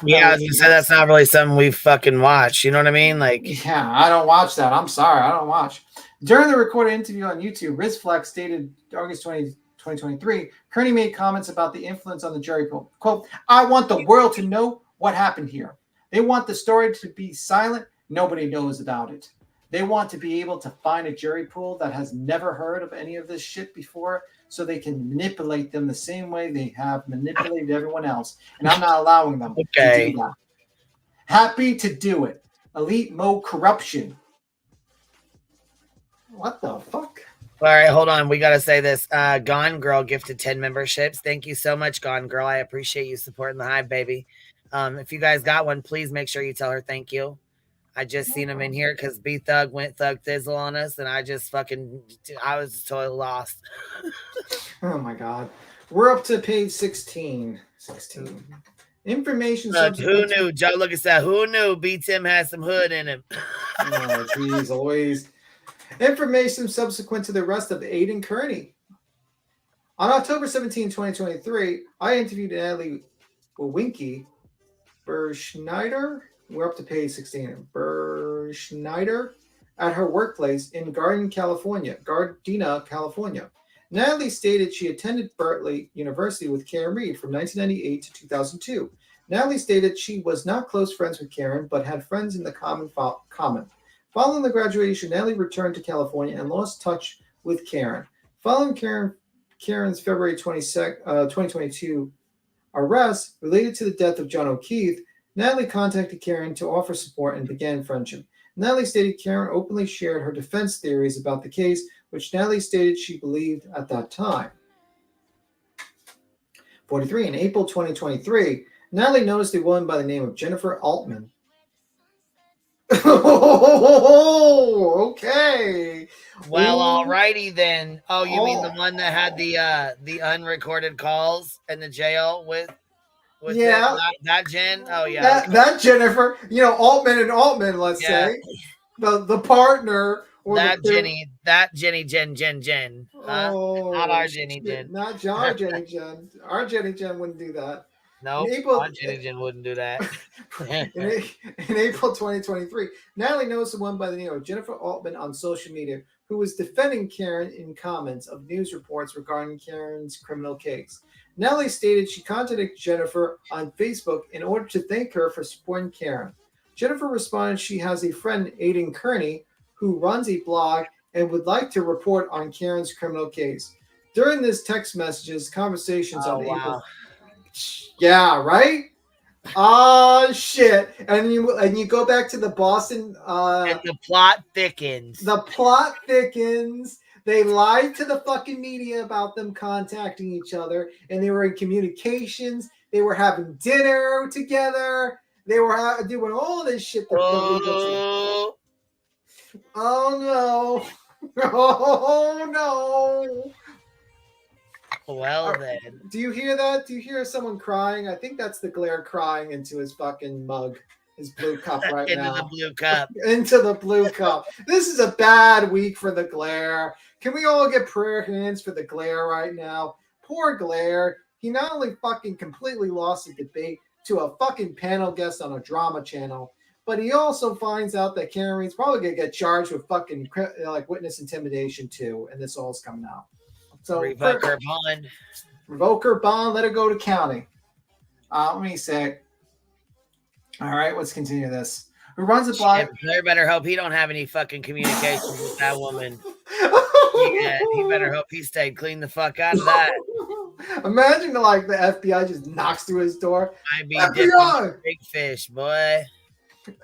Speaker 1: Yeah, I was gonna say that's not really something we fucking watch. You know what I mean? Like,
Speaker 14: yeah, I don't watch that. I'm sorry, I don't watch. During the recorded interview on YouTube, RizFlex stated August 20, 2023, Kearney made comments about the influence on the jury pool. Quote, I want the world to know what happened here. They want the story to be silent. Nobody knows about it. They want to be able to find a jury pool that has never heard of any of this shit before so they can manipulate them the same way they have manipulated everyone else. And I'm not allowing them to do that. Happy to do it. Elite mode corruption. What the fuck?
Speaker 1: All right, hold on. We got to say this. Gone Girl gifted 10 memberships. Thank you so much, Gone Girl. I appreciate you supporting the Hive, baby. If you guys got one, please make sure you tell her thank you. I just seen him in here because B-Thug went Thug Thizzle on us, and I was totally lost.
Speaker 14: Oh, my God. We're up to page 16. 16. Information.
Speaker 1: Look, who knew? Joe, look at that. Who knew B-Tim had some hood in him?
Speaker 14: Oh, geez, always. Information subsequent to the arrest of Aiden Kearney. On October 17, 2023, I interviewed Natalie Wawinki Berschneider. We're up to page 16. Berschneider at her workplace in Gardena, California. Natalie stated she attended Berkeley University with Karen Reed from 1998 to 2002. Natalie stated she was not close friends with Karen, but had friends in the common. Following the graduation, Natalie returned to California and lost touch with Karen. Following Karen's February 2022 arrest related to the death of John O'Keefe, Natalie contacted Karen to offer support and began friendship. Natalie stated Karen openly shared her defense theories about the case, which Natalie stated she believed at that time. 43. In April 2023, Natalie noticed a woman by the name of Jennifer Altman. Oh, okay.
Speaker 1: Well, alrighty then. Oh, you mean the one that had the unrecorded calls in the jail with
Speaker 14: yeah,
Speaker 1: that Jen? Oh yeah,
Speaker 14: that Jennifer. Altman, let's say the partner or
Speaker 1: that Jenny, Jen. Not our Jenny Jen.
Speaker 14: Not our Jenny Jen. Our Jenny Jen wouldn't do that.
Speaker 1: No, our Jenny Jen wouldn't do that.
Speaker 14: in April 2023, Natalie noticed one by the name of Jennifer Altman on social media who was defending Karen in comments of news reports regarding Karen's criminal case. Natalie stated she contacted Jennifer on Facebook in order to thank her for supporting Karen. Jennifer responded she has a friend, Aiden Kearney, who runs a blog and would like to report on Karen's criminal case. During this text messages, conversations on April. Yeah, right? Oh, shit. And you go back to the Boston.
Speaker 1: And the plot thickens.
Speaker 14: The plot thickens. They lied to the fucking media about them contacting each other, and they were in communications. They were having dinner together. They were doing all this shit. Oh no. Oh no.
Speaker 1: Well then.
Speaker 14: Do you hear that? Do you hear someone crying? I think that's the glare crying into his fucking mug, his blue cup right now.
Speaker 1: Into the blue cup.
Speaker 14: Into the blue cup. This is a bad week for the glare. Can we all get prayer hands for the glare right now? Poor Glare. He not only fucking completely lost the debate to a fucking panel guest on a drama channel, but he also finds out that Karen Reed's probably going to get charged with fucking like witness intimidation too, and this all's coming out. So
Speaker 1: revoke her bond.
Speaker 14: Revoke her bond. Let her go to county. Let me say. All right, let's continue this. Who runs a blog?
Speaker 1: Blair better hope he don't have any fucking communications with that woman. Yeah, he better hope he stayed clean the fuck out of that.
Speaker 14: Imagine the FBI just knocks through his door.
Speaker 1: I'd be FBI, big fish, boy.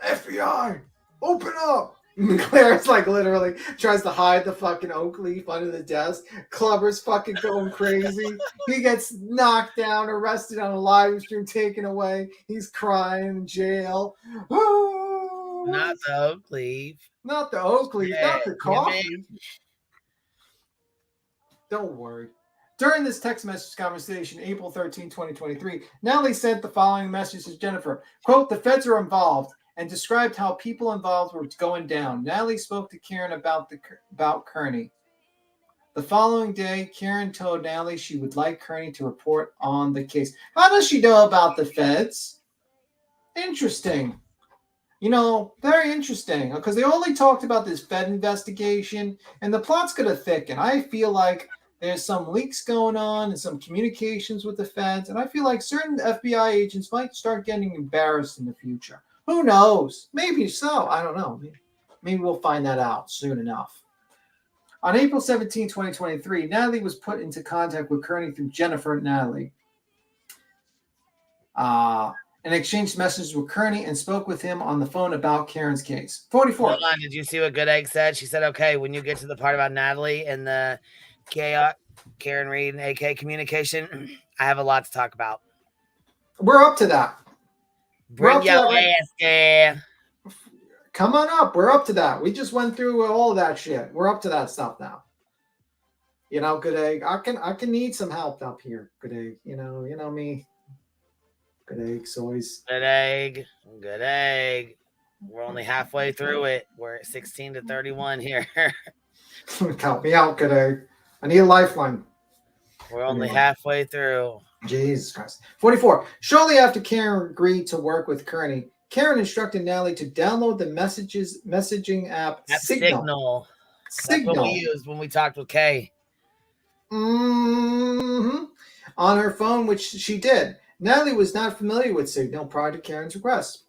Speaker 14: FBI, open up. Claire's like literally tries to hide the fucking oak leaf under the desk. Clubber's fucking going crazy. He gets knocked down, arrested on a live stream, taken away. He's crying in jail.
Speaker 1: Not the oak leaf.
Speaker 14: Not the oak leaf. Yeah, not the coffee. Don't worry. During this text message conversation, April 13, 2023, Natalie sent the following message to Jennifer. Quote, the feds are involved, and described how people involved were going down. Natalie spoke to Karen about Kearney. The following day, Karen told Natalie she would like Kearney to report on the case. How does she know about the feds? Interesting. Very interesting, because they only talked about this Fed investigation, and the plot's going to thicken. I feel like there's some leaks going on and some communications with the feds, and I feel like certain FBI agents might start getting embarrassed in the future. Who knows? Maybe so. I don't know. Maybe we'll find that out soon enough. On April 17, 2023, Natalie was put into contact with Kearney through Jennifer Natalie. And exchanged messages with Kearney and spoke with him on the phone about Karen's case. 44.
Speaker 1: Hold on, did you see what Good Egg said? She said, okay, when you get to the part about Natalie and the Karen Reed and AK communication, I have a lot to talk about.
Speaker 14: We're up to that.
Speaker 1: Bring your ass there.
Speaker 14: Come on up. We're up to that. We just went through all of that shit. We're up to that stuff now. Good Egg. I can need some help up here. Good Egg. You know me. Good egg, soys.
Speaker 1: Good egg. Good egg. We're only halfway through it. We're at 16 to 31 here.
Speaker 14: Help me out, Good Egg. I need a lifeline.
Speaker 1: We're only halfway through.
Speaker 14: Jesus Christ. 44. Shortly after Karen agreed to work with Kearney, Karen instructed Natalie to download the messaging app Signal.
Speaker 1: That's what we used when we talked with Kay.
Speaker 14: Mm-hmm. On her phone, which she did. Natalie was not familiar with Signal prior to Karen's request.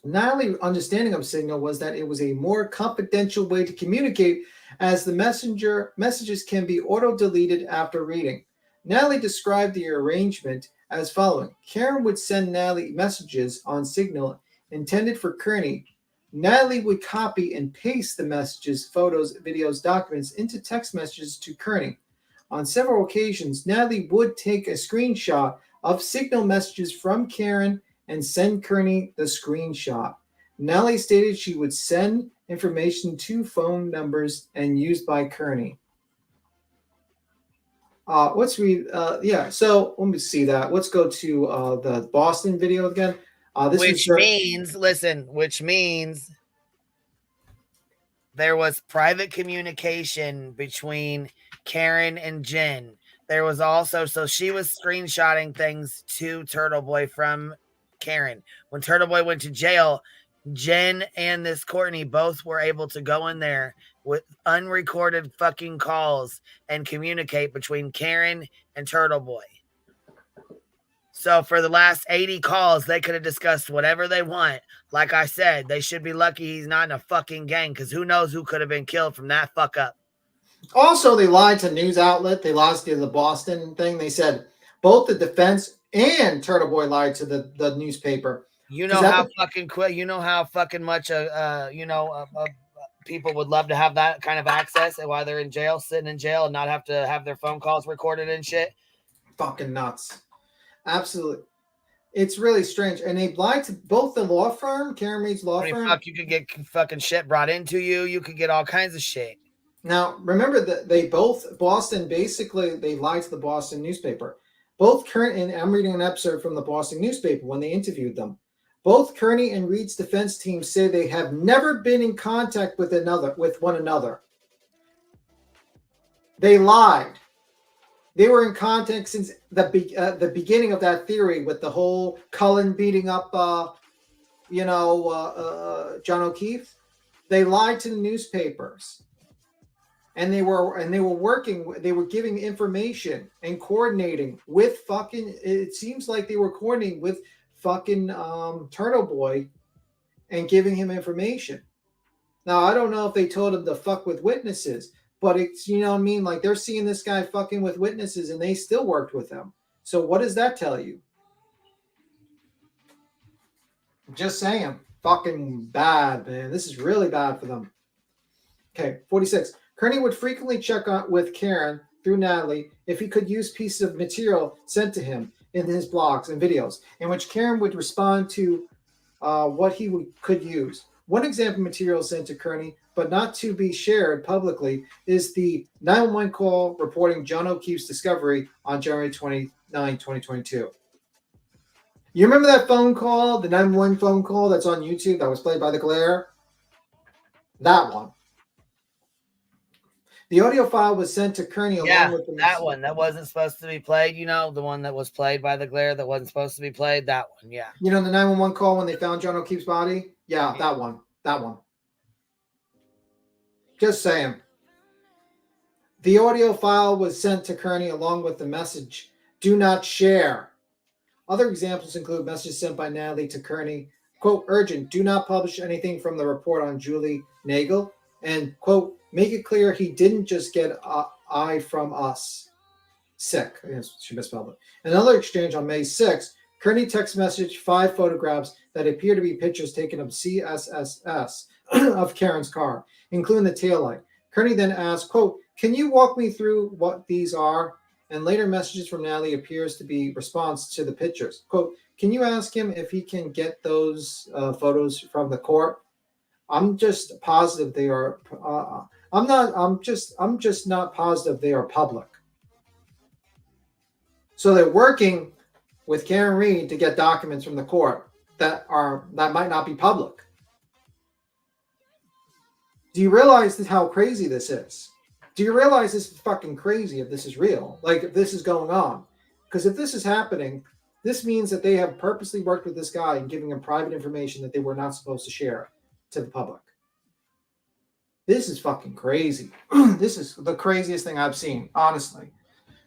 Speaker 14: Natalie's understanding of Signal was that it was a more confidential way to communicate, as the messages can be auto-deleted after reading. Natalie described the arrangement as following. Karen would send Natalie messages on Signal intended for Kearney. Natalie would copy and paste the messages, photos, videos, documents into text messages to Kearney. On several occasions, Natalie would take a screenshot of Signal messages from Karen and send Kearney the screenshot. Natalie stated she would send information to phone numbers and used by Kearney. Let's read. So let me see that. Let's go to the Boston video again.
Speaker 1: Which means there was private communication between Karen and Jen. There was also, so she was screenshotting things to Turtle Boy from Karen. When Turtle Boy went to jail, Jen and this Courtney both were able to go in there with unrecorded fucking calls and communicate between Karen and Turtle Boy. So for the last 80 calls, they could have discussed whatever they want. Like I said, they should be lucky he's not in a fucking gang, because who knows who could have been killed from that fuck up.
Speaker 14: Also, they lied to news outlet. They lied to the Boston thing. They said both the defense and Turtle Boy lied to the newspaper.
Speaker 1: You know how fucking quick. You know how fucking much people would love to have that kind of access while they're in jail, sitting in jail, and not have to have their phone calls recorded and shit.
Speaker 14: Fucking nuts. Absolutely. It's really strange. And they lied to both the law firm, Karen Reed's law firm.
Speaker 1: Fuck, you could get fucking shit brought into you. You could get all kinds of shit.
Speaker 14: Now, remember that they both, Boston, basically, they lied to the Boston newspaper. Both Kearney, and I'm reading an excerpt from the Boston newspaper when they interviewed them. Both Kearney and Reed's defense team say they have never been in contact with one another. They lied. They were in contact since the beginning of that theory with the whole Cullen beating up, John O'Keefe. They lied to the newspapers, and they were giving information and coordinating with fucking. It seems like they were coordinating with fucking Turtle Boy and giving him information. Now I don't know if they told him to fuck with witnesses. But it's, you know what I mean? Like, they're seeing this guy fucking with witnesses and they still worked with him. So what does that tell you? Just saying. Fucking bad, man. This is really bad for them. Okay, 46. Kearney would frequently check on with Karen through Natalie if he could use pieces of material sent to him in his blogs and videos, in which Karen would respond to what he could use. One example material sent to Kearney, but not to be shared publicly, is the 911 call reporting John O'Keefe's discovery on January 29, 2022. You remember that phone call, the 911 phone call that's on YouTube that was played by the glare? That one. The audio file was sent to Kearney along with the
Speaker 1: that one that wasn't supposed to be played. You know, the one that was played by the glare that wasn't supposed to be played. That one, yeah.
Speaker 14: You know the 911 call when they found John O'Keefe's body? Yeah, that one. That one. Just saying. The audio file was sent to Kearney along with the message, "Do not share." Other examples include messages sent by Natalie to Kearney, quote, "Urgent, do not publish anything from the report on Julie Nagel," and, quote, "Make it clear he didn't just get I from us." Sick. Yes, she misspelled it. Another exchange on May 6th, Kearney text message 5 photographs that appear to be pictures taken of CSSS of Karen's car, including the taillight. Kearney then asked, quote, "Can you walk me through what these are?" And later messages from Natalie appears to be response to the pictures. Quote, "Can you ask him if he can get those photos from the court? I'm just positive they are. I'm just not positive they are public." So they're working with Karen Reed to get documents from the court that might not be public. Do you realize how crazy this is? Do you realize this is fucking crazy if this is real? Like, if this is going on? Because if this is happening, this means that they have purposely worked with this guy and giving him private information that they were not supposed to share to the public. This is fucking crazy. This is the craziest thing I've seen, honestly.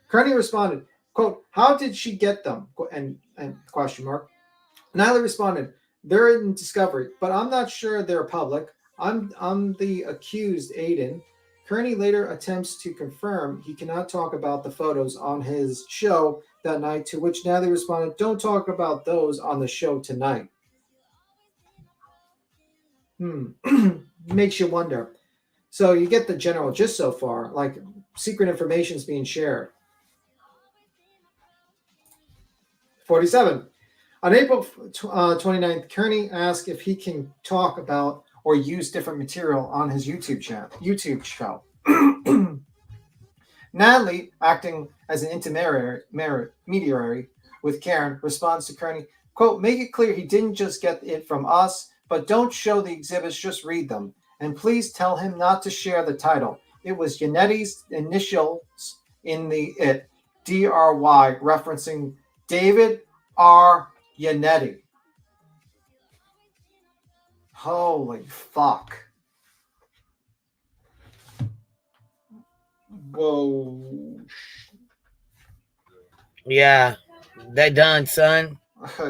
Speaker 14: Kearney responded, quote, "How did she get them?" And question mark. Natalie responded, "They're in discovery, but I'm not sure they're public. I'm the accused, Aiden." Kearney later attempts to confirm he cannot talk about the photos on his show that night, to which Natalie responded, "Don't talk about those on the show tonight." Makes you wonder. So you get the general gist so far, like secret information is being shared. 47. On April 29th, Kearney asked if he can talk about or use different material on his YouTube show. Natalie, acting as an intermediary with Karen, responds to Kearney, quote, "Make it clear he didn't just get it from us, but don't show the exhibits, just read them. And please tell him not to share the title. It was Yannetti's initials in the it, DRY, referencing David R. Yannetti." Holy fuck. Whoa.
Speaker 1: Yeah, they done, son.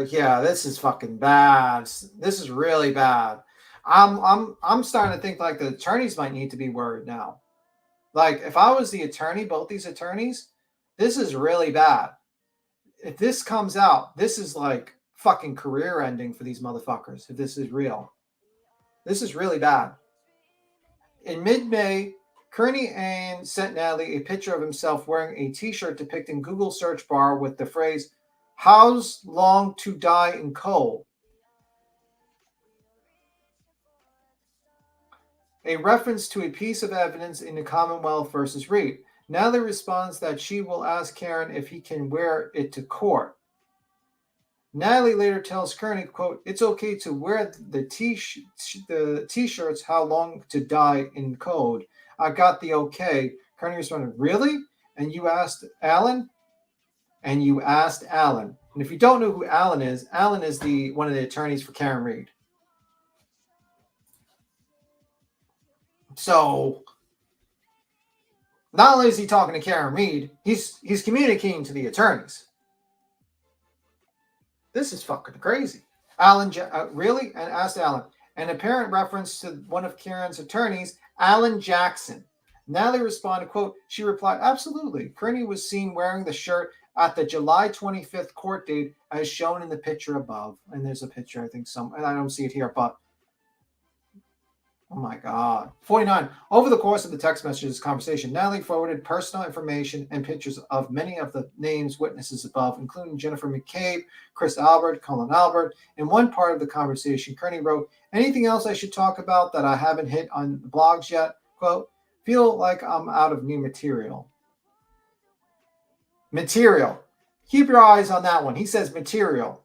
Speaker 14: Yeah, this is fucking bad. This is really bad. I'm starting to think like the attorneys might need to be worried now. Like, if I was the attorney, both these attorneys, this is really bad. If this comes out, this is like fucking career ending for these motherfuckers. If this is real, this is really bad. In mid-May, Kearney sent Natalie a picture of himself wearing a t-shirt depicting Google search bar with the phrase, "How's long to die in coal?" A reference to a piece of evidence in the Commonwealth versus Reed. Natalie responds that she will ask Karen if he can wear it to court. Natalie later tells Kearney, quote, "It's okay to wear the t-shirts, how long to die in code. I got the okay." Kearney responded, "Really? And you asked Alan?" And you asked Alan. And if you don't know who Alan is one of the attorneys for Karen Reed. So not only is he talking to Karen Reed, he's communicating to the attorneys. This is fucking crazy. Alan, really? And asked Alan. An apparent reference to one of Karen's attorneys, Alan Jackson. Natalie responded, quote, she replied, "Absolutely. Kearney was seen wearing the shirt at the July 25th court date as shown in the picture above." And there's a picture, I think, and I don't see it here, but oh my God. 49. Over the course of the text messages conversation, Natalie forwarded personal information and pictures of many of the names witnesses above, including Jennifer McCabe, Chris Albert, Colin Albert. In one part of the conversation, Kearney wrote, "Anything else I should talk about that I haven't hit on the blogs yet?" Quote, "Feel like I'm out of new material." Material. Keep your eyes on that one. He says material.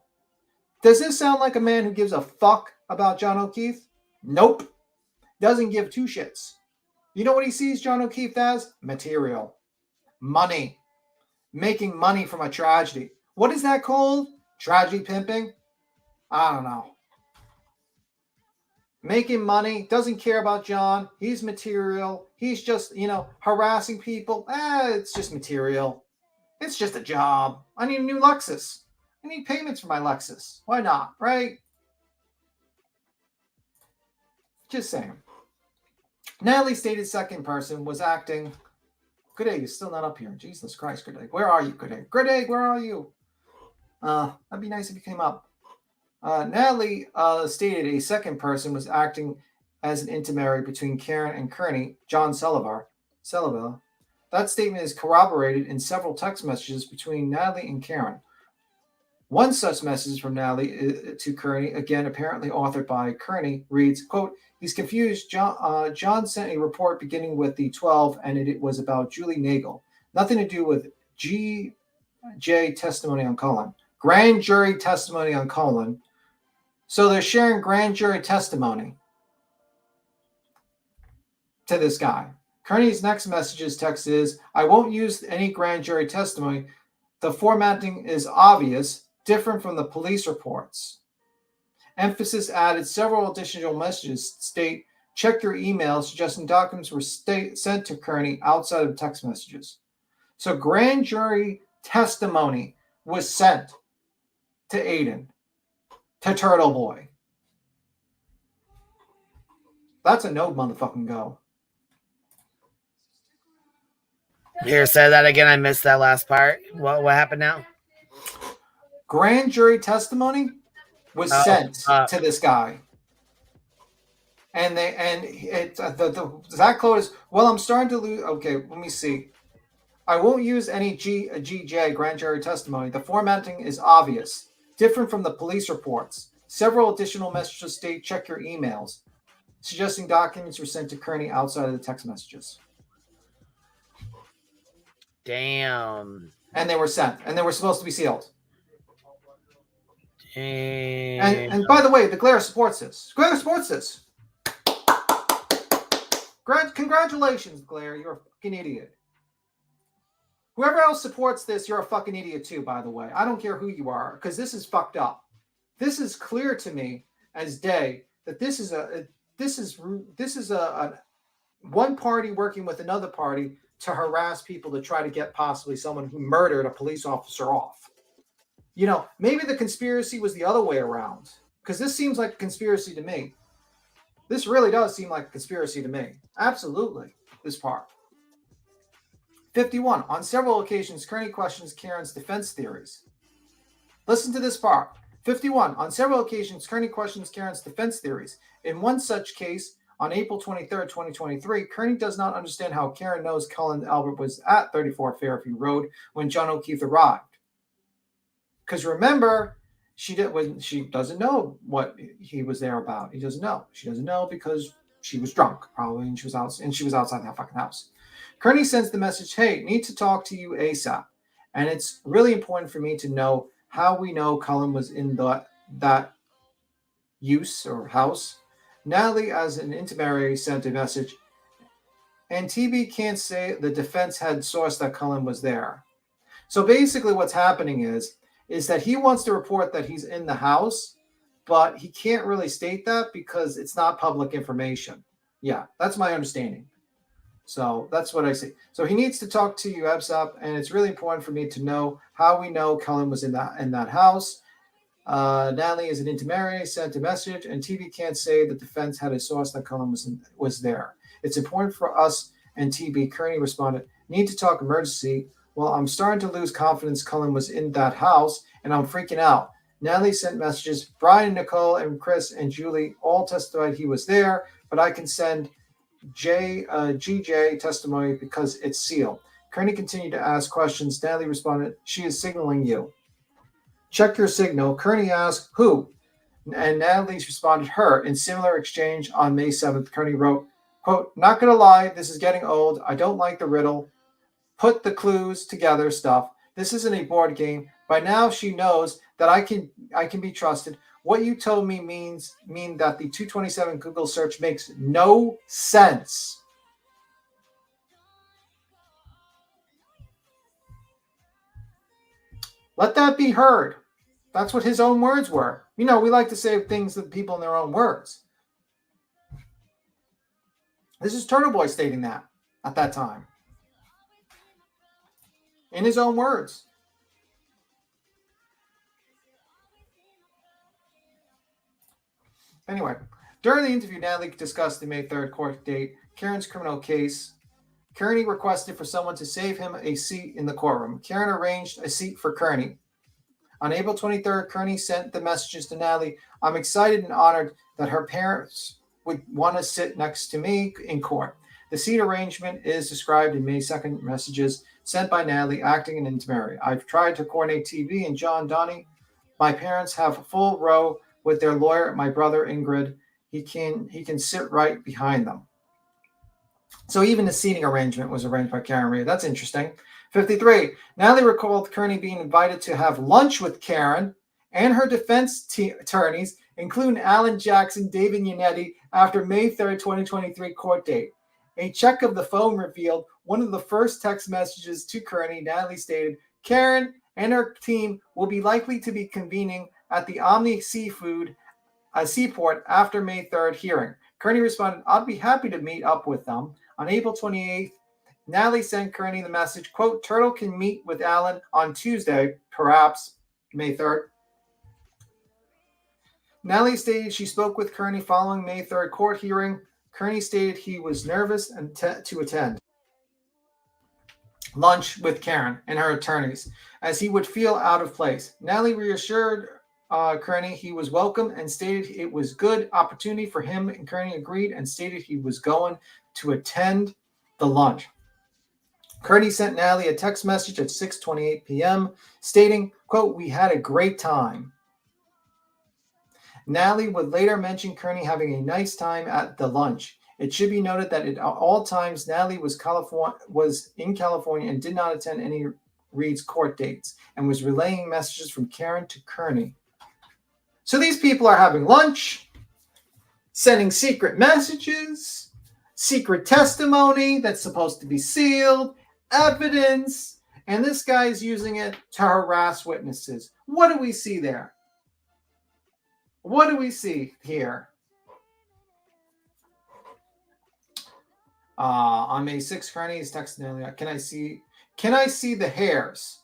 Speaker 14: Does this sound like a man who gives a fuck about John O'Keefe? Nope. Doesn't give two shits. You know what he sees John O'Keefe as? Material. Money. Making money from a tragedy. What is that called? Tragedy pimping? I don't know. Making money, doesn't care about John. He's material. He's just, harassing people. It's just material. It's just a job. I need a new Lexus. I need payments for my Lexus. Why not, right? Just saying. Natalie stated second person was acting. Good Egg is still not up here. Jesus Christ, Good Egg. Where are you, Good Egg? Good Egg, where are you? That'd be nice if you came up. Natalie stated a second person was acting as an intermediary between Karen and Kearney, John Cellular. That statement is corroborated in several text messages between Natalie and Karen. One such message from Natalie to Kearney, again apparently authored by Kearney, reads, quote, "He's confused. John sent a report beginning with the 12, and it was about Julie Nagel. Nothing to do with GJ testimony on Cullen. Grand jury testimony on Cullen. So they're sharing grand jury testimony to this guy. Kearney's next message's text is, I won't use any grand jury testimony. The formatting is obvious, different from the police reports. Emphasis added several additional messages state, check your email, suggesting documents were sent to Kearney outside of text messages. So grand jury testimony was sent to Aiden, to Turtle Boy. That's a no motherfucking go.
Speaker 1: Here, say that again. I missed that last part. What happened now?
Speaker 14: Grand jury testimony was sent to this guy. And that quote is, well, I'm starting to lose. Okay, let me see. I won't use any GJ grand jury testimony. The formatting is obvious, different from the police reports. Several additional messages state, check your emails, suggesting documents were sent to Kearney outside of the text messages.
Speaker 1: Damn.
Speaker 14: And they were sent, and they were supposed to be sealed.
Speaker 1: Damn.
Speaker 14: And by the way, the Glare supports this. Glare supports this. Congratulations, Glare. You're a fucking idiot. Whoever else supports this, you're a fucking idiot too, by the way. I don't care who you are, because this is fucked up. This is clear to me as day that this is a one party working with another party to harass people to try to get possibly someone who murdered a police officer off. Maybe the conspiracy was the other way around, because this seems like a conspiracy to me. This really does seem like a conspiracy to me. Absolutely, this part. 51. On several occasions, Kearney questions Karen's defense theories. Listen to this part. 51. On several occasions, Kearney questions Karen's defense theories. In one such case, on April 23rd, 2023, Kearney does not understand how Karen knows Cullen Albert was at 34 Fairview Road when John O'Keefe arrived. Because remember, she doesn't know what he was there about. He doesn't know. She doesn't know because she was drunk, probably, and she was outside that fucking house. Kearney sends the message, hey, need to talk to you ASAP. And it's really important for me to know how we know Cullen was in that use or house. Natalie, as an intermediary, sent a message, and TB can't say the defense had sourced that Cullen was there. So basically what's happening is that he wants to report that he's in the house, but he can't really state that because it's not public information. Yeah, that's my understanding. So that's what I see. So he needs to talk to you ASAP, and it's really important for me to know how we know Cullen was in that house. Natalie is an intermediary, sent a message, and TB can't say the defense had a source that Cullen was there. It's important for us and TB. Kearney responded, need to talk emergency. Well, I'm starting to lose confidence Cullen was in that house, and I'm freaking out. Natalie sent messages. Brian, Nicole, and Chris and Julie all testified he was there, but I can send GJ testimony because it's sealed. Kearney continued to ask questions. Natalie responded, she is signaling you. Check your signal. Kearney asked, who? And Natalie responded, her. In similar exchange on May 7th, Kearney wrote, quote, not going to lie, this is getting old. I don't like the riddle. Put the clues together stuff. This isn't a board game. By now she knows that I can be trusted. What you told me mean that the 227 Google search makes no sense. Let that be heard. That's what his own words were. You know, we like to say things to people in their own words. This is Turtle Boy stating that at that time. In his own words. Anyway, during the interview, Natalie discussed the May 3rd court date, Karen's criminal case. Kearney requested for someone to save him a seat in the courtroom. Karen arranged a seat for Kearney. On April 23rd, Kearney sent the messages to Natalie. I'm excited and honored that her parents would want to sit next to me in court. The seat arrangement is described in May 2nd messages sent by Natalie, acting in intermediary. I've tried to coordinate TV and John Donnie. My parents have a full row with their lawyer, my brother Ingrid. He can sit right behind them. So even the seating arrangement was arranged by Karen Reed. That's interesting. 53. Natalie recalled Kearney being invited to have lunch with Karen and her defense attorneys, including Alan Jackson, David Yannetti, after May 3rd, 2023 court date. A check of the phone revealed one of the first text messages to Kearney. Natalie stated, Karen and her team will be likely to be convening at the Omni Seaport after May 3rd hearing. Kearney responded, I'd be happy to meet up with them. On April 28th, Natalie sent Kearney the message, quote, Turtle can meet with Alan on Tuesday, perhaps May 3rd. Natalie stated she spoke with Kearney following May 3rd court hearing. Kearney stated he was nervous and to attend lunch with Karen and her attorneys, as he would feel out of place. Natalie reassured Kearney he was welcome and stated it was good opportunity for him, and Kearney agreed and stated he was going to attend the lunch. Kearney sent Natalie a text message at 6:28 p.m. stating, quote, we had a great time. Natalie would later mention Kearney having a nice time at the lunch. It should be noted that at all times, Natalie was in California and did not attend any Reed's court dates and was relaying messages from Karen to Kearney. So these people are having lunch, sending secret messages, secret testimony that's supposed to be sealed, evidence, and this guy is using it to harass witnesses. What do we see there? What do we see here? On May 6th, Kearney is texting Natalie, can I see the hairs?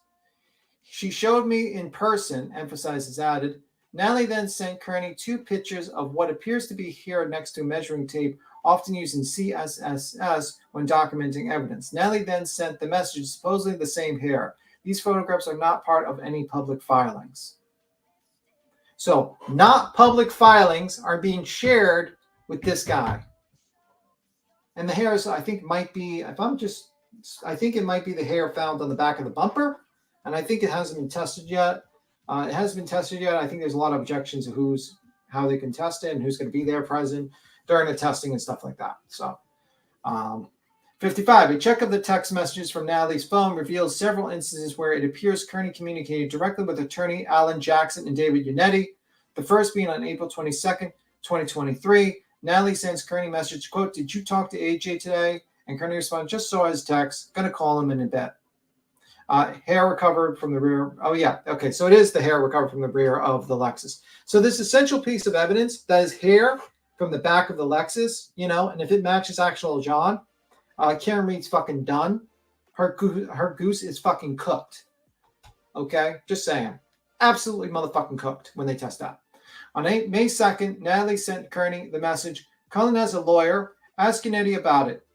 Speaker 14: She showed me in person, emphasizes added. Natalie then sent Kearney 2 pictures of what appears to be hair next to measuring tape, often used in CSSS when documenting evidence. Natalie then sent the message, supposedly the same hair. These photographs are not part of any public filings. So, not public filings are being shared with this guy. And the hairs, I think, might be, I think it might be the hair found on the back of the bumper. And I think it hasn't been tested yet. It hasn't been tested yet. I think there's a lot of objections to how they can test it and who's going to be there present during the testing and stuff like that. So, 55. A check of the text messages from Natalie's phone reveals several instances where it appears Kearney communicated directly with attorney Alan Jackson and David Yannetti. The first being on April 22nd, 2023. Natalie sends Kearney message, quote, did you talk to AJ today? And Kearney responds, just saw his text. Going to call him in a bit. Hair recovered from the rear. Oh, yeah. Okay, so it is the hair recovered from the rear of the Lexus. So this essential piece of evidence, that is hair from the back of the Lexus, and if it matches actual John, Karen Reed's fucking done. Her goose is fucking cooked. Okay? Just saying. Absolutely motherfucking cooked when they test that. On May 2nd, Natalie sent Kearney the message, Cullen has a lawyer, ask Yannetti about it.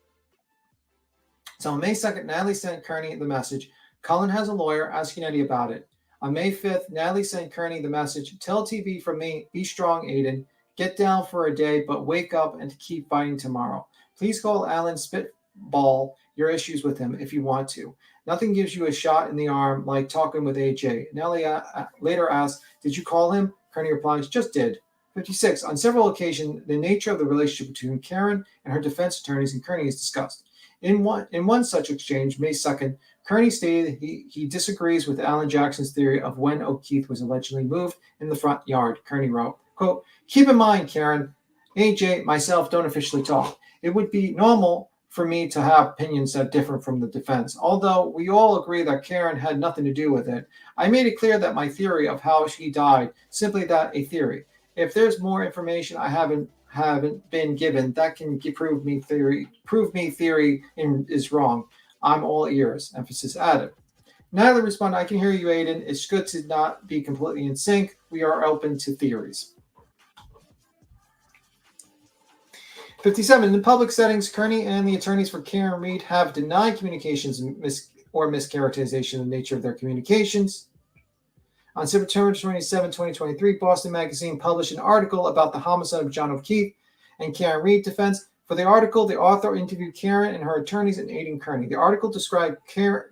Speaker 14: So on May 2nd, Natalie sent Kearney the message, Cullen has a lawyer, ask Yannetti about it. On May 5th, Natalie sent Kearney the message, tell TV from me, be strong, Aiden. Get down for a day, but wake up and keep fighting tomorrow. Please call Alan Spitball your issues with him if you want to. Nothing gives you a shot in the arm like talking with AJ. Natalie later asked, did you call him? Kearney replies, just did. 56. On several occasions, the nature of the relationship between Karen and her defense attorneys and Kearney is discussed. In one such exchange, May 2nd, Kearney stated he disagrees with Alan Jackson's theory of when O'Keefe was allegedly moved in the front yard. Kearney wrote, quote, "Keep in mind, Karen, AJ, myself don't officially talk. It would be normal for me to have opinions that differ from the defense. Although we all agree that Karen had nothing to do with it, I made it clear that my theory of how she died, simply that a theory. If there's more information I haven't been given that can prove me theory is wrong, I'm all ears," emphasis added. Natalie responded, "I can hear you, Aiden. It's good to not be completely in sync. We are open to theories." 57. In public settings, Kearney and the attorneys for Karen Read have denied communications or mischaracterization of the nature of their communications. On September 27, 2023, Boston Magazine published an article about the homicide of John O'Keefe and Karen Read defense. For the article, the author interviewed Karen and her attorneys in aiding Kearney. The article described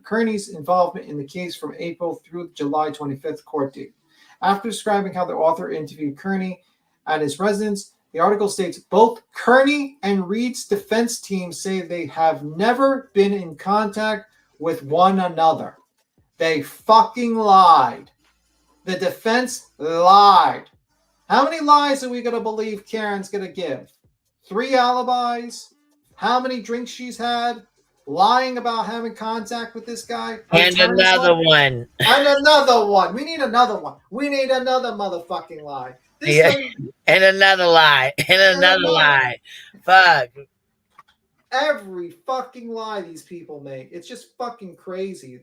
Speaker 14: Kearney's involvement in the case from April through July 25th court date. After describing how the author interviewed Kearney at his residence, the article states, "Both Kearney and Read's defense teams say they have never been in contact with one another. They fucking lied. The defense lied." How many lies are we going to believe Karen's going to give? 3 alibis? How many drinks she's had? Lying about having contact with this guy?
Speaker 1: And another one.
Speaker 14: And another one. We need another one. We need another motherfucking lie.
Speaker 1: And another lie. And another lie. Fuck.
Speaker 14: Every fucking lie these people make. It's just fucking crazy.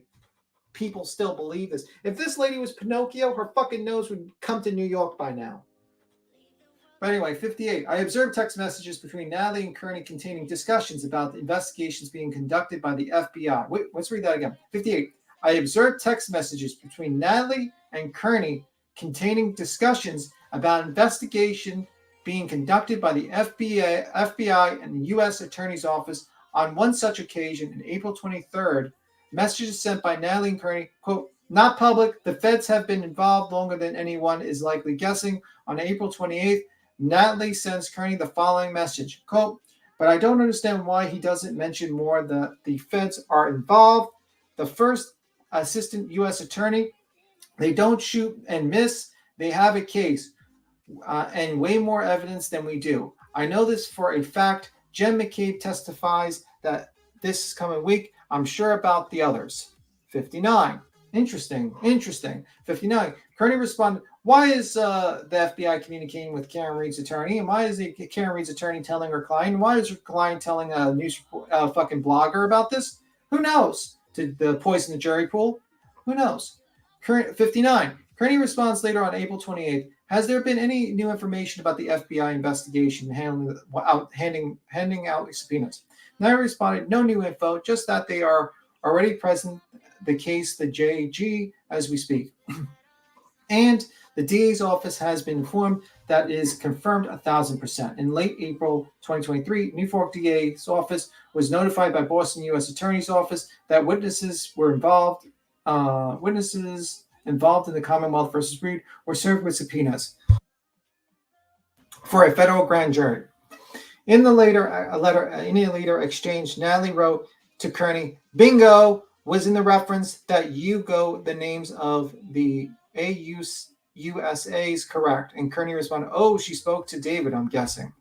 Speaker 14: People still believe this. If this lady was Pinocchio, her fucking nose would come to New York by now. But anyway, 58. I observed text messages between Natalie and Kearney containing discussions about the investigations being conducted by the FBI. Wait, let's read that again. 58. I observed text messages between Natalie and Kearney containing discussions about investigation being conducted by the FBI and the U.S. Attorney's Office. On one such occasion, on April 23rd, messages sent by Natalie and Kearney, quote, "Not public. The feds have been involved longer than anyone is likely guessing." On April 28th, Natalie sends Kearney the following message, quote, "But I don't understand why he doesn't mention more that the feds are involved. The first assistant U.S. attorney, they don't shoot and miss. They have a case and way more evidence than we do. I know this for a fact. Jen McCabe testifies that this coming week. I'm sure about the others." 59. Interesting. 59. Kearney responded, "Why is the FBI communicating with Karen Read's attorney? And why is Karen Read's attorney telling her client? Why is her client telling a news fucking blogger about this? Who knows? Did the poison the jury pool? Who knows?" 59. Kearney responds later on April 28th. Has there been any new information about the FBI investigation handing out subpoenas? And I responded, no new info, just that they are already present the case, the JG, as we speak. And the DA's office has been informed that is confirmed 1,000%. In late April 2023, Norfolk DA's office was notified by Boston U.S. Attorney's Office that witnesses involved in the Commonwealth versus Reed were served with subpoenas for a federal grand jury. In a later exchange, Natalie wrote to Kearney, "Bingo was in the reference that you go the names of the AUSAs correct." And Kearney responded, "Oh, she spoke to David, I'm guessing."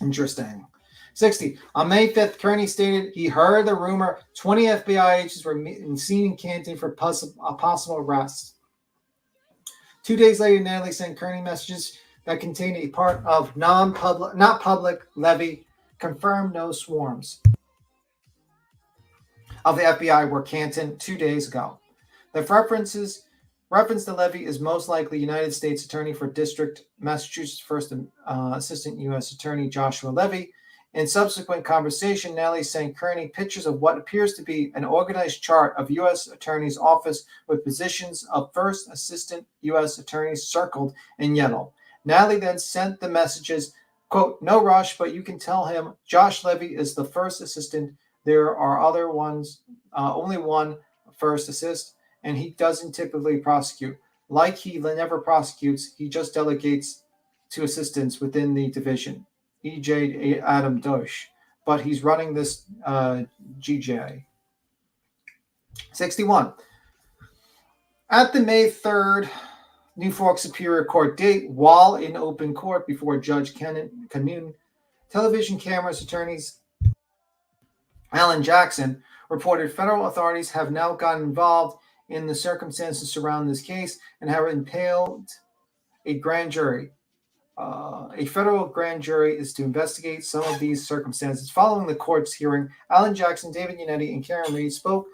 Speaker 14: Interesting. 60. On May 5th, Kearney stated he heard the rumor 20 FBI agents were seen in Canton for a possible arrest. 2 days later, Natalie sent Kearney messages that contained a part of not public levy, confirmed no swarms of the FBI were Canton 2 days ago. The reference to levy is most likely United States Attorney for District, Massachusetts First Assistant U.S. Attorney Joshua Levy. In subsequent conversation, Natalie sent Kearney pictures of what appears to be an organized chart of U.S. Attorney's Office with positions of First Assistant U.S. Attorneys circled in yellow. Natalie then sent the messages, quote, "No rush, but you can tell him Josh Levy is the first assistant. There are other ones, only one first assist, and he doesn't typically prosecute. Like he never prosecutes, he just delegates to assistants within the division. E.J. Adam Dosh." but he's running this GJ. 61. At the May 3rd New Fork Superior Court date, while in open court before Judge Canoon, television cameras attorneys Alan Jackson reported federal authorities have now gotten involved in the circumstances surrounding this case and have impaled a grand jury. A federal grand jury is to investigate some of these circumstances. Following the court's hearing, Alan Jackson, David Yannetti, and Karen Reed spoke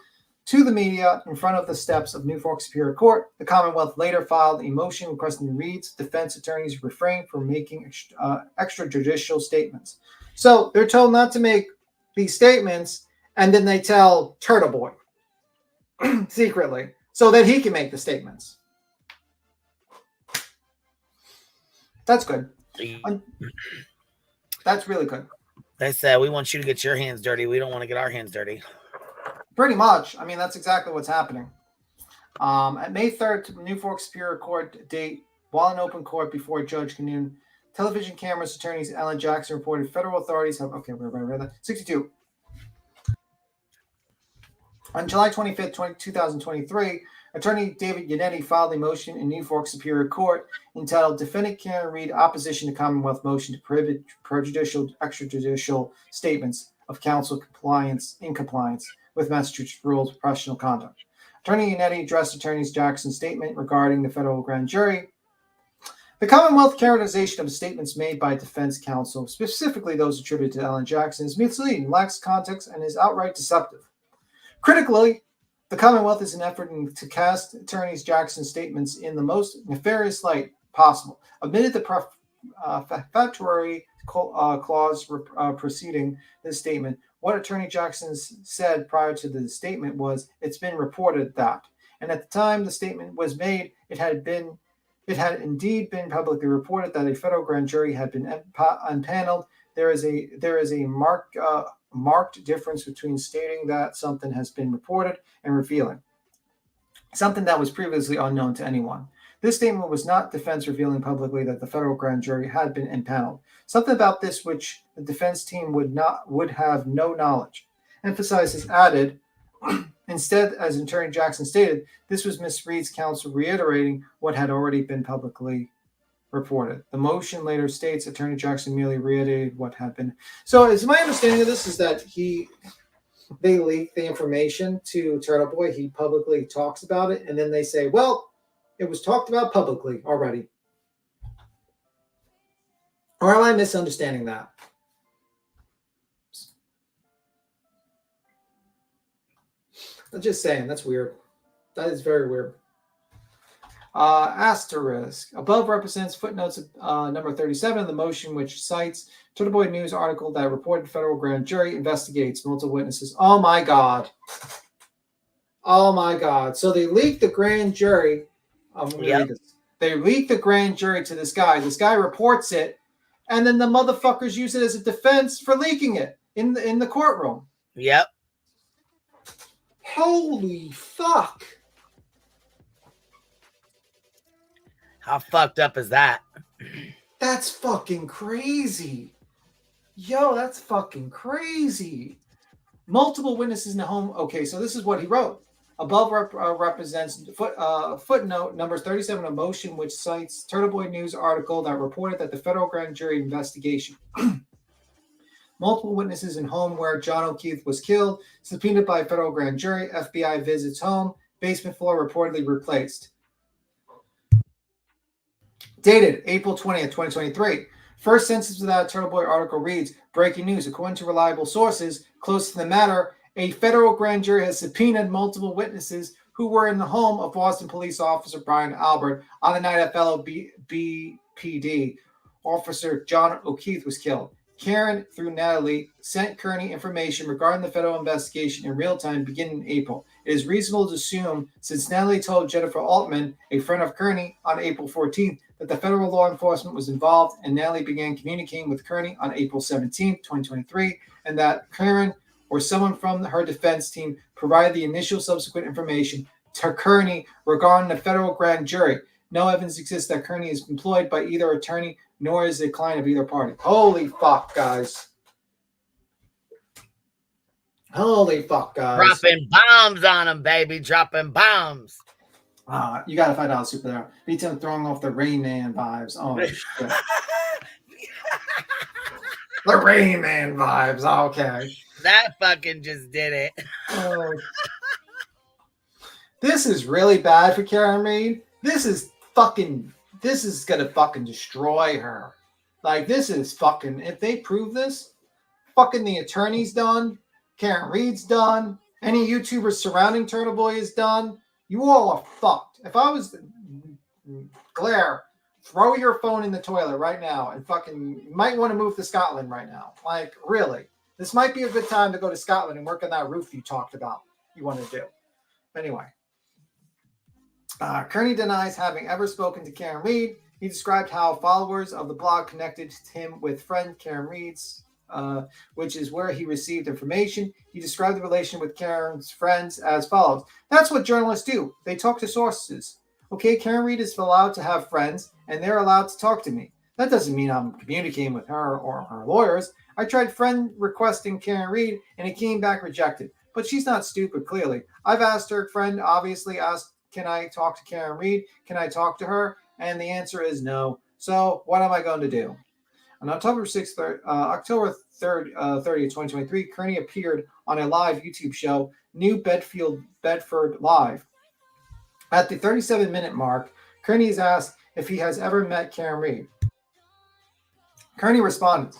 Speaker 14: to the media in front of the steps of New Fork Superior Court. The Commonwealth later filed a motion requesting Reed's defense attorneys refrain from making extrajudicial statements. So they're told not to make these statements, and then they tell Turtle Boy secretly so that he can make the statements. That's good. That's really good.
Speaker 1: They said, we want you to get your hands dirty. We don't want to get our hands dirty.
Speaker 14: Pretty much. I mean, that's exactly what's happening. At May 3rd, New Fork Superior Court date, while in open court before Judge Canoon, television cameras attorneys Alan Jackson reported federal authorities have... Okay, we're going to read that. 62. On July 25th, 2023, Attorney David Yannetti filed a motion in New Fork Superior Court entitled Defendant Karen Reed Opposition to Commonwealth Motion to Prohibit Extrajudicial Statements of Counsel in Compliance with Massachusetts Rules of Professional Conduct. Attorney Yannetti addressed Attorney Jackson's statement regarding the federal grand jury. The Commonwealth characterization of statements made by defense counsel, specifically those attributed to Alan Jackson, is misleading, lacks context, and is outright deceptive. Critically, the Commonwealth is an effort to cast Attorney Jackson's statements in the most nefarious light possible. Omitted the prefatory clause preceding this statement. What Attorney Jackson said prior to the statement was, "It's been reported that," and at the time the statement was made, it had indeed been publicly reported that a federal grand jury had been unpaneled. There is a marked difference between stating that something has been reported and revealing something that was previously unknown to anyone. This statement was not defense revealing publicly that the federal grand jury had been impaneled. Something about this which the defense team would have no knowledge. Emphasis is added. Instead, as Attorney Jackson stated, this was Ms. Reed's counsel reiterating what had already been publicly reported. The motion later states Attorney Jackson merely reiterated what had been. So, is my understanding of this is that they leak the information to Turtle Boy. He publicly talks about it, and then they say, "Well, it was talked about publicly already." Or am I misunderstanding that? I'm just saying, that's weird. That is very weird. Asterisk. Above represents footnotes number 37 of the motion, which cites Turtle Boy News article that reported federal grand jury investigates multiple witnesses. Oh my God. Oh my God. So they leaked the grand jury. They leaked the grand jury to this guy. This guy reports it, and then the motherfuckers use it as a defense for leaking it in the courtroom.
Speaker 1: Yep.
Speaker 14: Holy fuck.
Speaker 1: How fucked up is that?
Speaker 14: That's fucking crazy. Yo, that's fucking crazy. Multiple witnesses in the home. Okay, so this is what he wrote. Above represents footnote number 37 of motion, which cites Turtle Boy News article that reported that the federal grand jury investigation. Multiple witnesses in home where John O'Keefe was killed, subpoenaed by federal grand jury. FBI visits home. Basement floor reportedly replaced. Dated April 20th, 2023. First sentence of that Turtle Boy article reads, breaking news. According to reliable sources close to the matter, a federal grand jury has subpoenaed multiple witnesses who were in the home of Boston police officer Brian Albert on the night of fellow BPD officer John O'Keefe was killed. Karen, through Natalie, sent Kearney information regarding the federal investigation in real time beginning in April. It is reasonable to assume, since Natalie told Jennifer Altman, a friend of Kearney, on April 14th, that the federal law enforcement was involved, and Natalie began communicating with Kearney on April 17th, 2023, and that Karen or someone from her defense team provided the initial subsequent information to Kearney regarding the federal grand jury. No evidence exists that Kearney is employed by either attorney, nor is a client of either party. Holy fuck, guys. Holy fuck, guys.
Speaker 1: Dropping bombs on them, baby. Dropping bombs.
Speaker 14: You got to $5 super there. Beats him throwing off the Rain Man vibes. Oh, shit. The Rain Man vibes. Okay.
Speaker 1: That fucking just did it.
Speaker 14: Oh. This is really bad for Karen Reed. This is going to fucking destroy her. Like, this is fucking, if they prove this, fucking the attorney's done. Karen Reed's done. Any YouTubers surrounding Turtle Boy is done. You all are fucked. If I was Claire, throw your phone in the toilet right now and fucking, you might want to move to Scotland right now. Like, really. This might be a good time to go to Scotland and work on that roof you talked about you want to do. Anyway. Kearney denies having ever spoken to Karen Reed. He described how followers of the blog connected him with friend Karen Reed's, which is where he received information. He described the relation with Karen's friends as follows. That's what journalists do. They talk to sources. Okay, Karen Reed is allowed to have friends, and they're allowed to talk to me. That doesn't mean I'm communicating with her or her lawyers. I tried friend requesting Karen Reed, and it came back rejected. But she's not stupid, clearly. I've asked her friend, obviously asked, can I talk to Karen Reed? Can I talk to her? And the answer is no. So what am I going to do? On October 3rd, 2023, Kearney appeared on a live YouTube show, New Bedford Live. At the 37-minute mark, Kearney is asked if he has ever met Karen Reed. Kearney responded,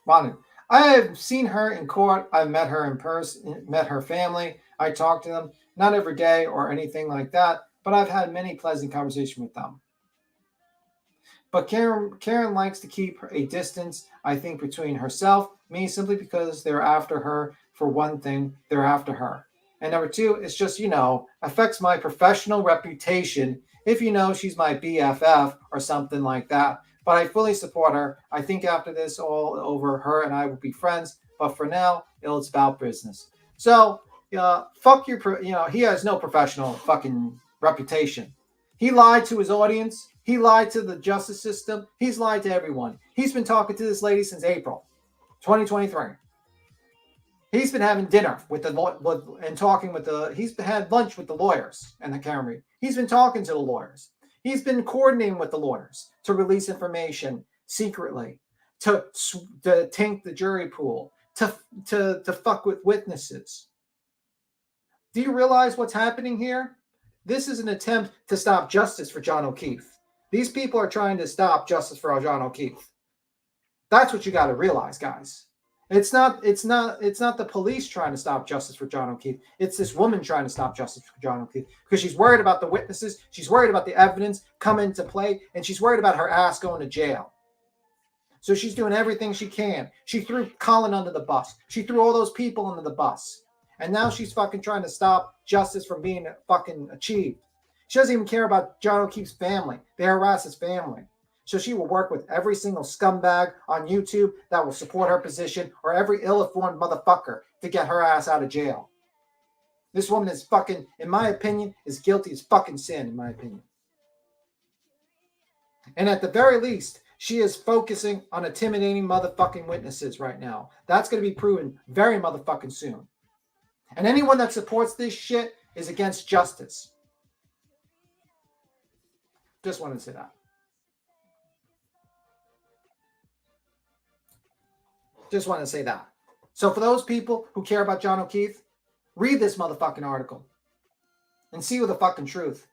Speaker 14: I have seen her in court. I've met her in person, met her family. I talked to them, not every day or anything like that, but I've had many pleasant conversations with them. But Karen likes to keep a distance, I think, between herself, me, simply because they're after her. For one thing, they're after her. And number two, it's just, affects my professional reputation if she's my BFF or something like that. But I fully support her. I think after this all over, her and I will be friends. But for now, it's about business. So, fuck your, he has no professional fucking reputation. He lied to his audience. He lied to the justice system. He's lied to everyone. He's been talking to this lady since April 2023. He's been having dinner with he's had lunch with the lawyers and the Karen Reed. He's been talking to the lawyers. He's been coordinating with the lawyers to release information secretly, to tank the jury pool, to fuck with witnesses. Do you realize what's happening here? This is an attempt to stop justice for John O'Keefe. These people are trying to stop justice for John O'Keefe. That's what you got to realize, guys. It's not the police trying to stop justice for John O'Keefe. It's this woman trying to stop justice for John O'Keefe because she's worried about the witnesses. She's worried about the evidence coming into play, and she's worried about her ass going to jail. So she's doing everything she can. She threw Colin under the bus. She threw all those people under the bus. And now she's fucking trying to stop justice from being fucking achieved. She doesn't even care about John O'Keefe's family. They harass his family. So she will work with every single scumbag on YouTube that will support her position or every ill-informed motherfucker to get her ass out of jail. This woman is fucking, in my opinion, is guilty as fucking sin, in my opinion. And at the very least, she is focusing on intimidating motherfucking witnesses right now. That's going to be proven very motherfucking soon. And anyone that supports this shit is against justice. Just wanted to say that. Just want to say that. So for those people who care about John O'Keefe, read this motherfucking article and see the fucking truth.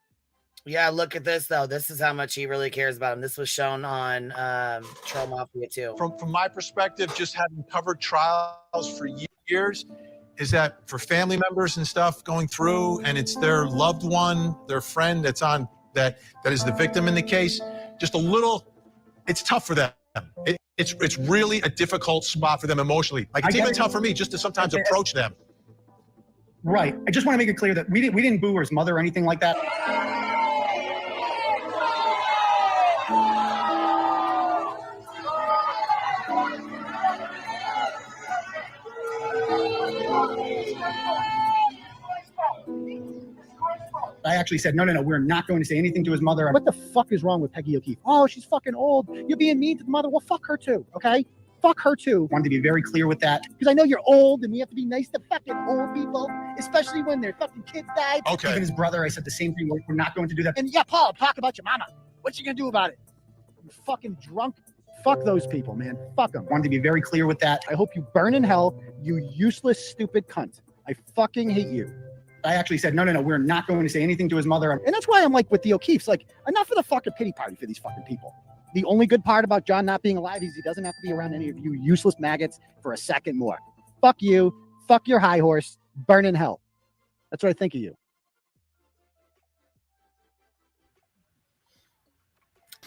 Speaker 1: Yeah, look at this, though. This is how much he really cares about him. This was shown on Troll Mafia, too.
Speaker 16: From my perspective, just having covered trials for years, is that for family members and stuff going through, and it's their loved one, their friend that's on that is the victim in the case, just a little, it's tough for them. It's really a difficult spot for them emotionally. Like, it's even tough for me just to sometimes approach them.
Speaker 17: Right. I just want to make it clear that we didn't boo his mother or anything like that. I actually said, no, we're not going to say anything to his mother. What the fuck is wrong with Peggy O'Keefe? Oh, she's fucking old. You're being mean to the mother. Well, fuck her too, okay? fuck her too. Wanted to be very clear with that because I know you're old and we have to be nice to fucking old people, especially when their fucking kids died.
Speaker 16: Okay.
Speaker 17: Even his brother, I said the same thing. We're not going to do that. And yeah, Paul, talk about your mama. What you gonna do about it? You fucking drunk. Fuck those people, man. Fuck them. Wanted to be very clear with that. I hope you burn in hell, you useless, stupid cunt. I fucking hate you. I actually said, no, we're not going to say anything to his mother. And that's why I'm like with the O'Keefe's, like, enough of the fucking pity party for these fucking people. The only good part about John not being alive is he doesn't have to be around any of you useless maggots for a second more. Fuck you. Fuck your high horse. Burn in hell. That's what I think of you.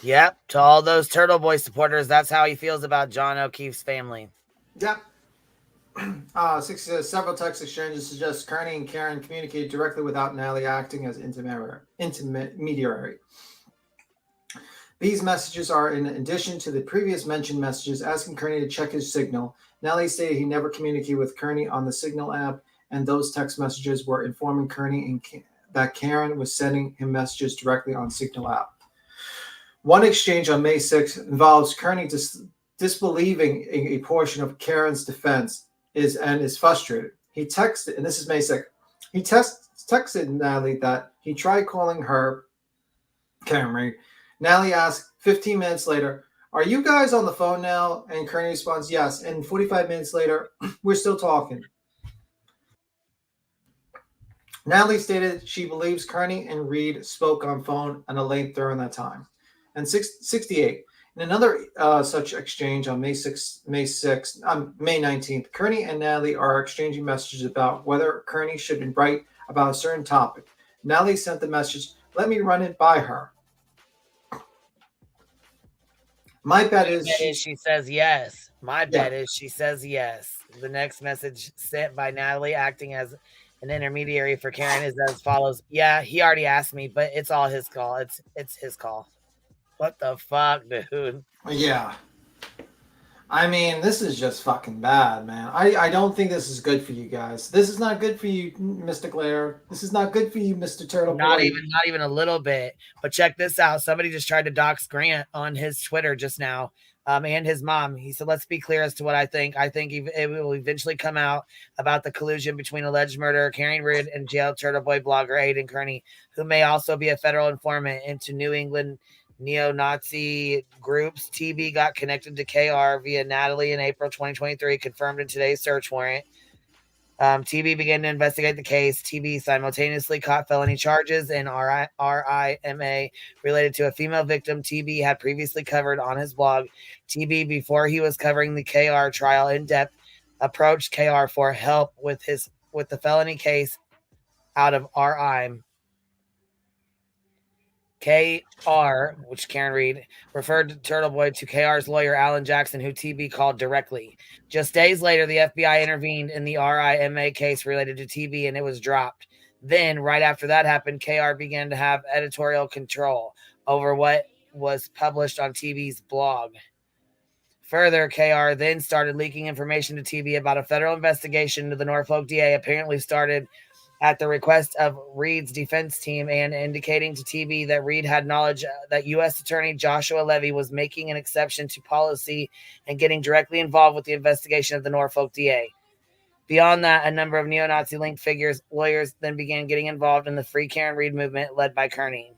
Speaker 1: Yep, to all those Turtle Boy supporters, that's how he feels about John O'Keefe's family.
Speaker 14: Yep. Several text exchanges suggest Kearney and Karen communicated directly without Natalie acting as intermediary. These messages are in addition to the previous mentioned messages asking Kearney to check his signal. Natalie stated he never communicated with Kearney on the Signal app, and those text messages were informing Kearney that Karen was sending him messages directly on Signal app. One exchange on May 6th involves Kearney disbelieving a portion of Karen's defense is frustrated. He texted, and this is May 6th, he texted Natalie that he tried calling her, Karen Reed. Natalie asked 15 minutes later, "Are you guys on the phone now?" And Kearney responds, "Yes." And 45 minutes later, "We're still talking." Natalie stated she believes Kearney and Reed spoke on phone at a length during that time. And 68. In another such exchange on May 19th, Kearney and Natalie are exchanging messages about whether Kearney should write about a certain topic. Natalie sent the message, "Let me run it by her." My bet is
Speaker 1: she says yes. My bet is she says yes. The next message sent by Natalie acting as an intermediary for Karen is as follows. Yeah, he already asked me, but it's all his call. It's his call. What the fuck, dude?
Speaker 14: Yeah. I mean, this is just fucking bad, man. I don't think this is good for you guys. This is not good for you, Mr. Glare. This is not good for you, Mr. Turtle
Speaker 1: Not
Speaker 14: Boy.
Speaker 1: even a little bit. But check this out. Somebody just tried to dox Grant on his Twitter just now, and his mom. He said, "Let's be clear as to what I think. I think it will eventually come out about the collusion between alleged murderer Karen Reed and jailed Turtle Boy blogger Aidan Kearney, who may also be a federal informant into New England neo-Nazi groups. TB got connected to KR via Natalie in April 2023, confirmed in today's search warrant. TB began to investigate the case. TB simultaneously caught felony charges in RIMA related to a female victim TB had previously covered on his blog. TB, before he was covering the KR trial in depth, approached KR for help with the felony case out of RIMA. KR, which Karen Reed, referred to Turtle Boy to KR's lawyer, Alan Jackson, who TB called directly. Just days later, the FBI intervened in the RIMA case related to TB, and it was dropped. Then, right after that happened, KR began to have editorial control over what was published on TB's blog. Further, KR then started leaking information to TB about a federal investigation into the Norfolk DA, apparently started at the request of Reed's defense team, and indicating to TB that Reed had knowledge that U.S. Attorney Joshua Levy was making an exception to policy and getting directly involved with the investigation of the Norfolk DA. Beyond that, a number of neo-Nazi linked lawyers then began getting involved in the Free Karen Reed movement led by Kearney.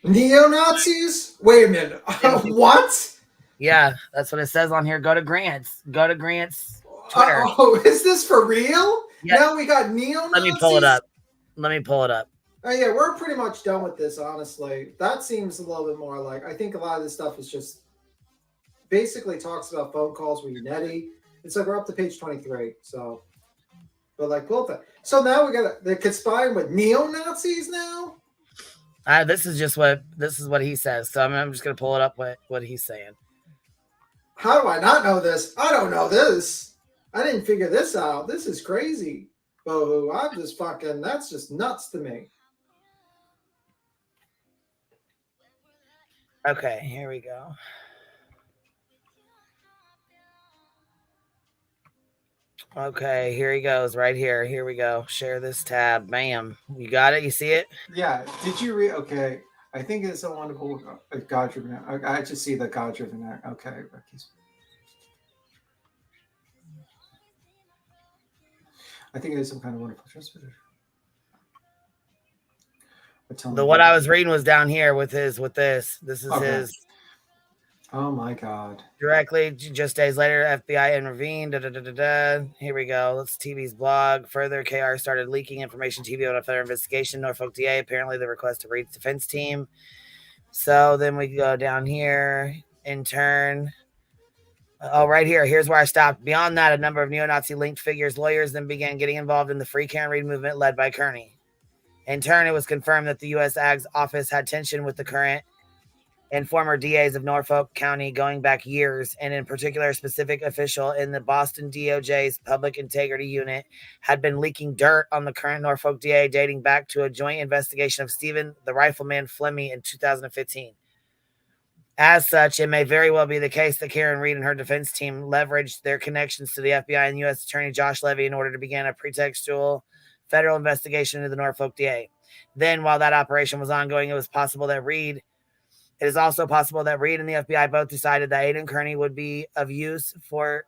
Speaker 14: Neo-Nazis? Wait a minute. What?
Speaker 1: Yeah, that's what it says on here. Go to Grant's Twitter.
Speaker 14: Is this for real?
Speaker 1: Yeah.
Speaker 14: Now we got neo-Nazis?
Speaker 1: Let me pull it up.
Speaker 14: Oh, yeah, we're pretty much done with this, honestly. That seems a little bit more like, I think a lot of this stuff is just basically talks about phone calls with Nettie. It's like we're up to page 23. So, but like, both. So now they're conspiring with neo-Nazis now?
Speaker 1: This is what he says. So I'm just going to pull it up what he's saying.
Speaker 14: How do I not know this? I don't know this. I didn't figure this out. This is crazy. Oh, I'm just fucking, that's just nuts to me.
Speaker 1: Okay, here we go. Okay, here he goes right here. Here we go. Share this tab. Bam. You got it? You see it?
Speaker 14: Yeah. Did you read? Okay. I think it's a wonderful God-driven. I just see the God-driven. Okay. I think it's some kind of wonderful transmitter.
Speaker 1: The what I was reading was down here with this. This is his.
Speaker 14: Oh my God.
Speaker 1: Directly, just days later, FBI intervened. Here we go. Let's TV's blog. Further, KR started leaking information TV on a federal investigation. Norfolk DA, apparently the request to Reed's defense team. So then we go down here. In turn. Oh, right here. Here's where I stopped. Beyond that, a number of neo-Nazi linked figures, lawyers, then began getting involved in the Free Karen Reed movement led by Kearney. In turn, it was confirmed that the U.S. Ag's office had tension with the current and former DAs of Norfolk County going back years, and in particular, a specific official in the Boston DOJ's Public Integrity Unit had been leaking dirt on the current Norfolk DA dating back to a joint investigation of Stephen the Rifleman Fleming in 2015. As such, it may very well be the case that Karen Reed and her defense team leveraged their connections to the FBI and U.S. Attorney Josh Levy in order to begin a pretextual federal investigation into the Norfolk DA. Then, while that operation was ongoing, it is also possible that Reed and the FBI both decided that Aidan Kearney would be of use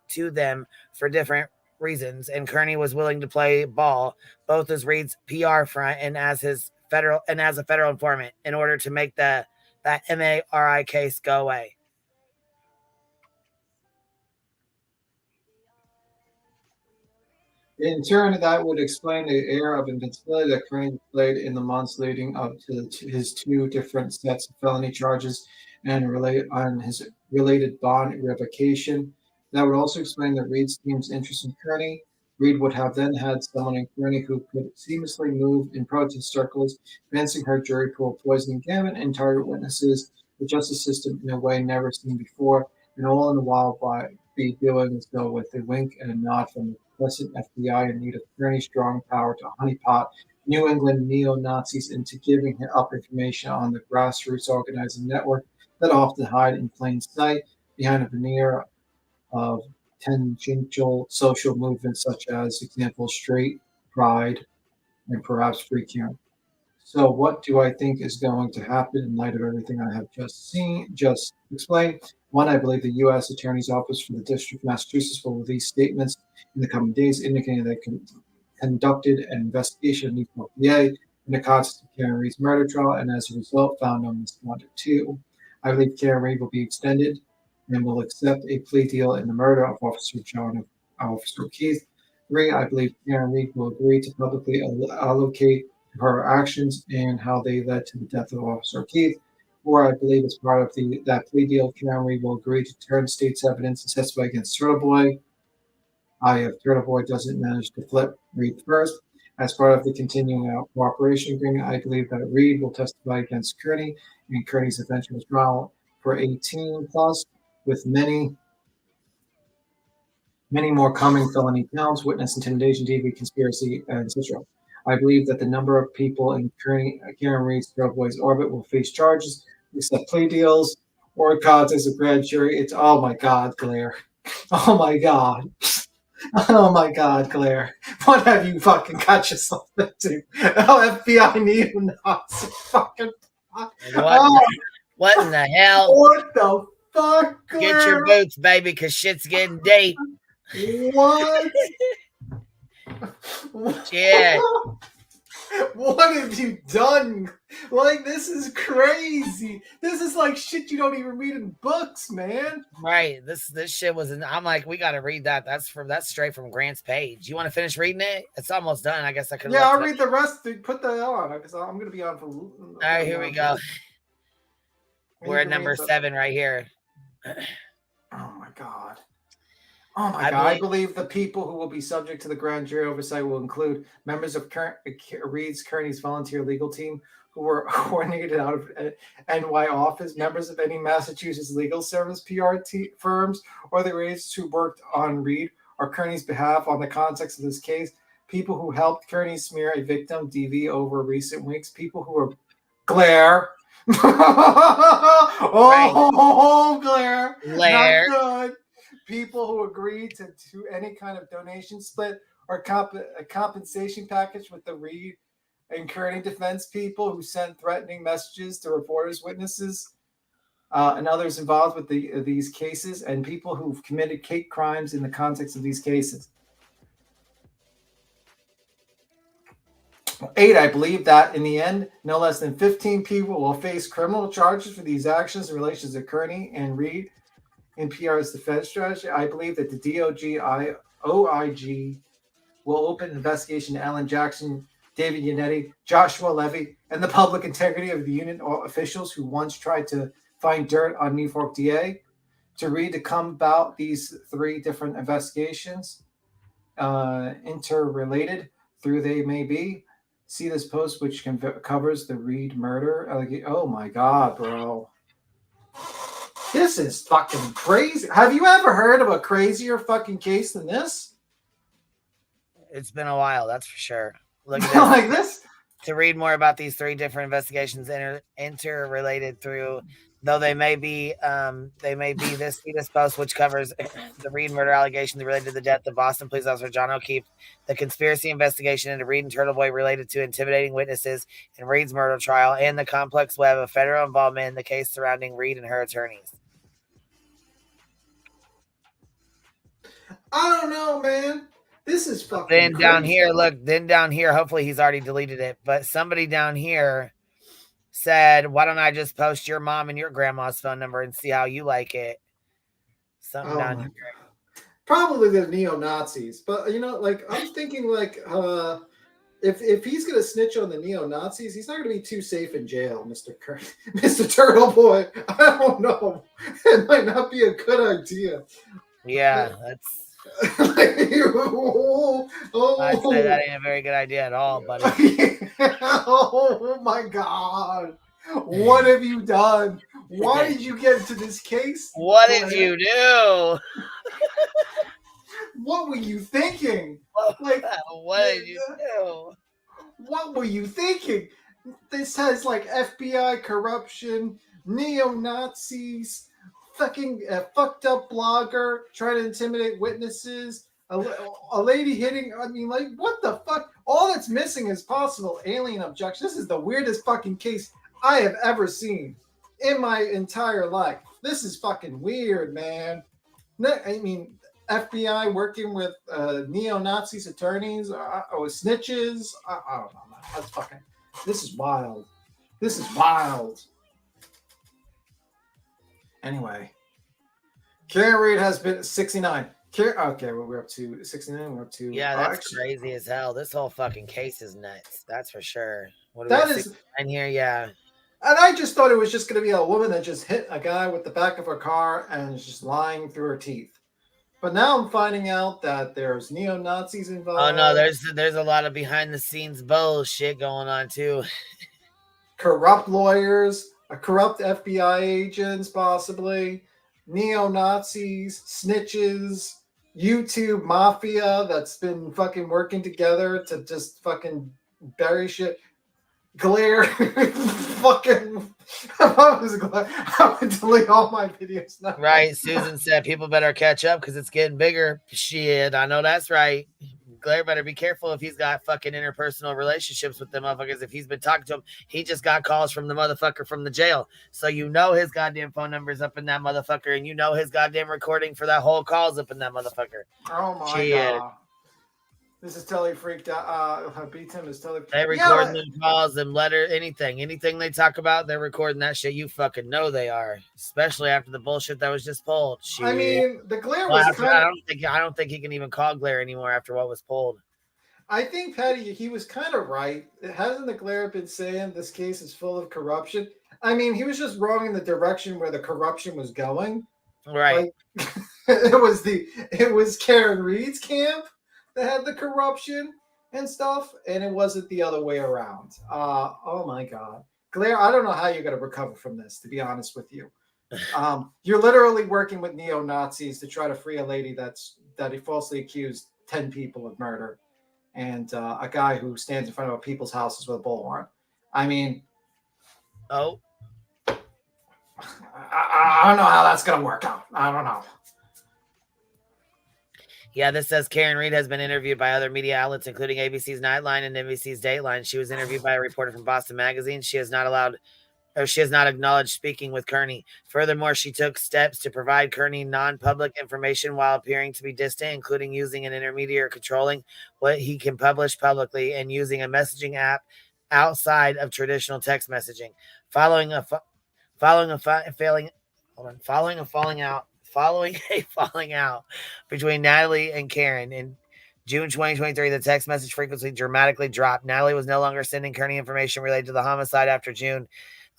Speaker 1: to them for different reasons, and Kearney was willing to play ball, both as Reed's PR front and as a federal informant, in order to make that MARI case go away.
Speaker 14: In turn, that would explain the air of invincibility that Kearney displayed in the months leading up to his two different sets of felony charges and his related bond revocation. That would also explain that Reed's team's interest in Kearney. Reed would have then had someone in Kearney who could seamlessly move in protest circles, advancing her jury pool, poisoning Gavin, and target witnesses, the justice system in a way never seen before, and all in the while be doing so with a wink and a nod from the present FBI in need of Kearney's strong power to honeypot New England neo-Nazis into giving up information on the grassroots organizing network that often hide in plain sight behind a veneer of tangential social movements such as, example, straight pride and perhaps free Karen. So what do I think is going to happen in light of everything I have just explained? One, I believe the U.S. Attorney's Office for the District of Massachusetts will release statements in the coming days indicating they conducted an investigation of Norfolk PA in the context of Karen Reed's murder trial, and as a result found no misconduct. Two, I believe Karen Reed will be extended and will accept a plea deal in the murder of Officer Keith. Three, I believe Karen Reed will agree to publicly allocate her actions and how they led to the death of Officer Keith. Four, I believe as part of that plea deal, Karen Reed will agree to turn state's evidence and testify against Turtle Boy. If Turtle Boy doesn't manage to flip Reed first. As part of the continuing cooperation agreement, I believe that Reed will testify against Kearney in Kearney's eventual trial for 18 plus, with many more coming felony counts, witness intimidation, DV, conspiracy, and etc. I believe that the number of people in Karen Reed's Turtle Boy's orbit will face charges, accept plea deals, or contest a grand jury. It's, oh my God, Claire. Oh my God. Oh my God, Claire. What have you fucking got yourself into? Oh, FBI neo-Nazi fucking.
Speaker 1: What in the hell?
Speaker 14: What the fuck, Claire?
Speaker 1: Get your boots, baby, because shit's getting deep.
Speaker 14: What?
Speaker 1: Shit.
Speaker 14: What have you done? Like, this is crazy. This is like shit you don't even read in books, man.
Speaker 1: Right. This shit was I'm like, we gotta read that. That's straight from Grant's page. You want to finish reading it? It's almost done. I guess I could.
Speaker 14: Yeah, I'll read the rest. Put that on because I'm gonna be on for. All
Speaker 1: right, here we go. We're at number 7 right here.
Speaker 14: Oh my God. Oh my God. I believe the people who will be subject to the grand jury oversight will include members of Kearney's volunteer legal team who were coordinated out of NY office, members of any Massachusetts legal service PRT firms, or the agents who worked on Reed or Kearney's behalf on the context of this case, people who helped Kearney smear a victim DV over recent weeks, people who were Glare. Glare. Not good. People who agreed to any kind of donation split or a compensation package with the Reed and Kearney defense people who sent threatening messages to reporters, witnesses, and others involved with these cases, and people who've committed hate crimes in the context of these cases. 8, I believe that in the end, no less than 15 people will face criminal charges for these actions in relation to Kearney and Reed in PR's defense strategy. I believe that the OIG will open an investigation to Alan Jackson, David Yannetti, Joshua Levy, and the public integrity of the union officials who once tried to find dirt on New Fork DA. To Reed to come about these 3 different investigations, interrelated through they may be. See this post, which covers the Reed murder. Oh my God, bro. This is fucking crazy. Have you ever heard of a crazier fucking case than this?
Speaker 1: It's been a while, that's for sure. Look at this.
Speaker 14: Like this?
Speaker 1: To read more about these 3 different investigations interrelated through, though they may be this post, which covers the Reed murder allegation related to the death of Boston police officer John O'Keefe, the conspiracy investigation into Reed and Turtle Boy related to intimidating witnesses in Reed's murder trial, and the complex web of federal involvement in the case surrounding Reed and her attorneys.
Speaker 14: I don't know, man. This is fucking
Speaker 1: Then
Speaker 14: crazy.
Speaker 1: down here, hopefully he's already deleted it, but somebody down here said, why don't I just post your mom and your grandma's phone number and see how you like it? Something down here.
Speaker 14: Probably the neo-Nazis, but like I'm thinking like if he's gonna snitch on the neo-Nazis, he's not gonna be too safe in jail, Mr. Turtle Boy. I don't know. It might not be a good idea.
Speaker 1: Yeah, that's I'd say that ain't a very good idea at all, buddy.
Speaker 14: Oh my God. What have you done? Why did you get into this case?
Speaker 1: What did you do?
Speaker 14: What were you thinking?
Speaker 1: Like, what did you do?
Speaker 14: What were you thinking? This has like FBI corruption, neo-Nazis, fucking fucked up blogger trying to intimidate witnesses, a lady hitting. I mean, like, what the fuck? All that's missing is possible alien abduction. This is the weirdest fucking case I have ever seen in my entire life. This is fucking weird, man. I mean, FBI working with neo-Nazis attorneys or snitches. I don't know, man. That's fucking. This is wild. This is wild. Anyway, Karen Reed has been 69. Okay, well, we're up to 69. We're up to
Speaker 1: that's crazy as hell. This whole fucking case is nuts. That's for sure. What
Speaker 14: that is
Speaker 1: 69 here, yeah.
Speaker 14: And I just thought it was just going to be a woman that just hit a guy with the back of her car and is just lying through her teeth. But now I'm finding out that there's neo-Nazis involved.
Speaker 1: Oh no, there's a lot of behind the scenes bullshit going on too.
Speaker 14: Corrupt lawyers, corrupt FBI agents, possibly neo-Nazis, snitches, YouTube mafia that's been fucking working together to just fucking bury shit. Glare, fucking. I would delete all my videos now.
Speaker 1: Right, Susan said people better catch up because it's getting bigger. Shit, I know that's right. Glare better be careful if he's got fucking interpersonal relationships with them motherfuckers. If he's been talking to him, he just got calls from the motherfucker from the jail. So you know his goddamn phone number's up in that motherfucker, and you know his goddamn recording for that whole call's up in that motherfucker.
Speaker 14: Oh my God. This is totally freaked out. Beat him is totally.
Speaker 1: They record them calls, them letter, anything they talk about. They're recording that shit. You fucking know they are, especially after the bullshit that was just pulled. Shit.
Speaker 14: I mean, the Glare was
Speaker 1: I don't think he can even call Glare anymore after what was pulled.
Speaker 14: I think Patty, he was kind of right. Hasn't the Glare been saying this case is full of corruption? I mean, he was just wrong in the direction where the corruption was going.
Speaker 1: Right.
Speaker 14: Like, it was Karen Reed's camp that had the corruption and stuff, and it wasn't the other way around. Oh my God. Glare, I don't know how you're going to recover from this, to be honest with you. You're literally working with neo-Nazis to try to free a lady that he falsely accused 10 people of murder, and a guy who stands in front of people's houses with a bullhorn. I mean, I don't know how that's going to work out. I don't know.
Speaker 1: Yeah, this says Karen Reed has been interviewed by other media outlets, including ABC's Nightline and NBC's Dateline. She was interviewed by a reporter from Boston Magazine. She is not allowed She has not acknowledged speaking with Kearney. Furthermore, she took steps to provide Kearney non-public information while appearing to be distant, including using an intermediary controlling what he can publish publicly and using a messaging app outside of traditional text messaging. Following a falling out between Natalie and Karen in June 2023, the text message frequency dramatically dropped. Natalie was no longer sending Kearney information related to the homicide after June.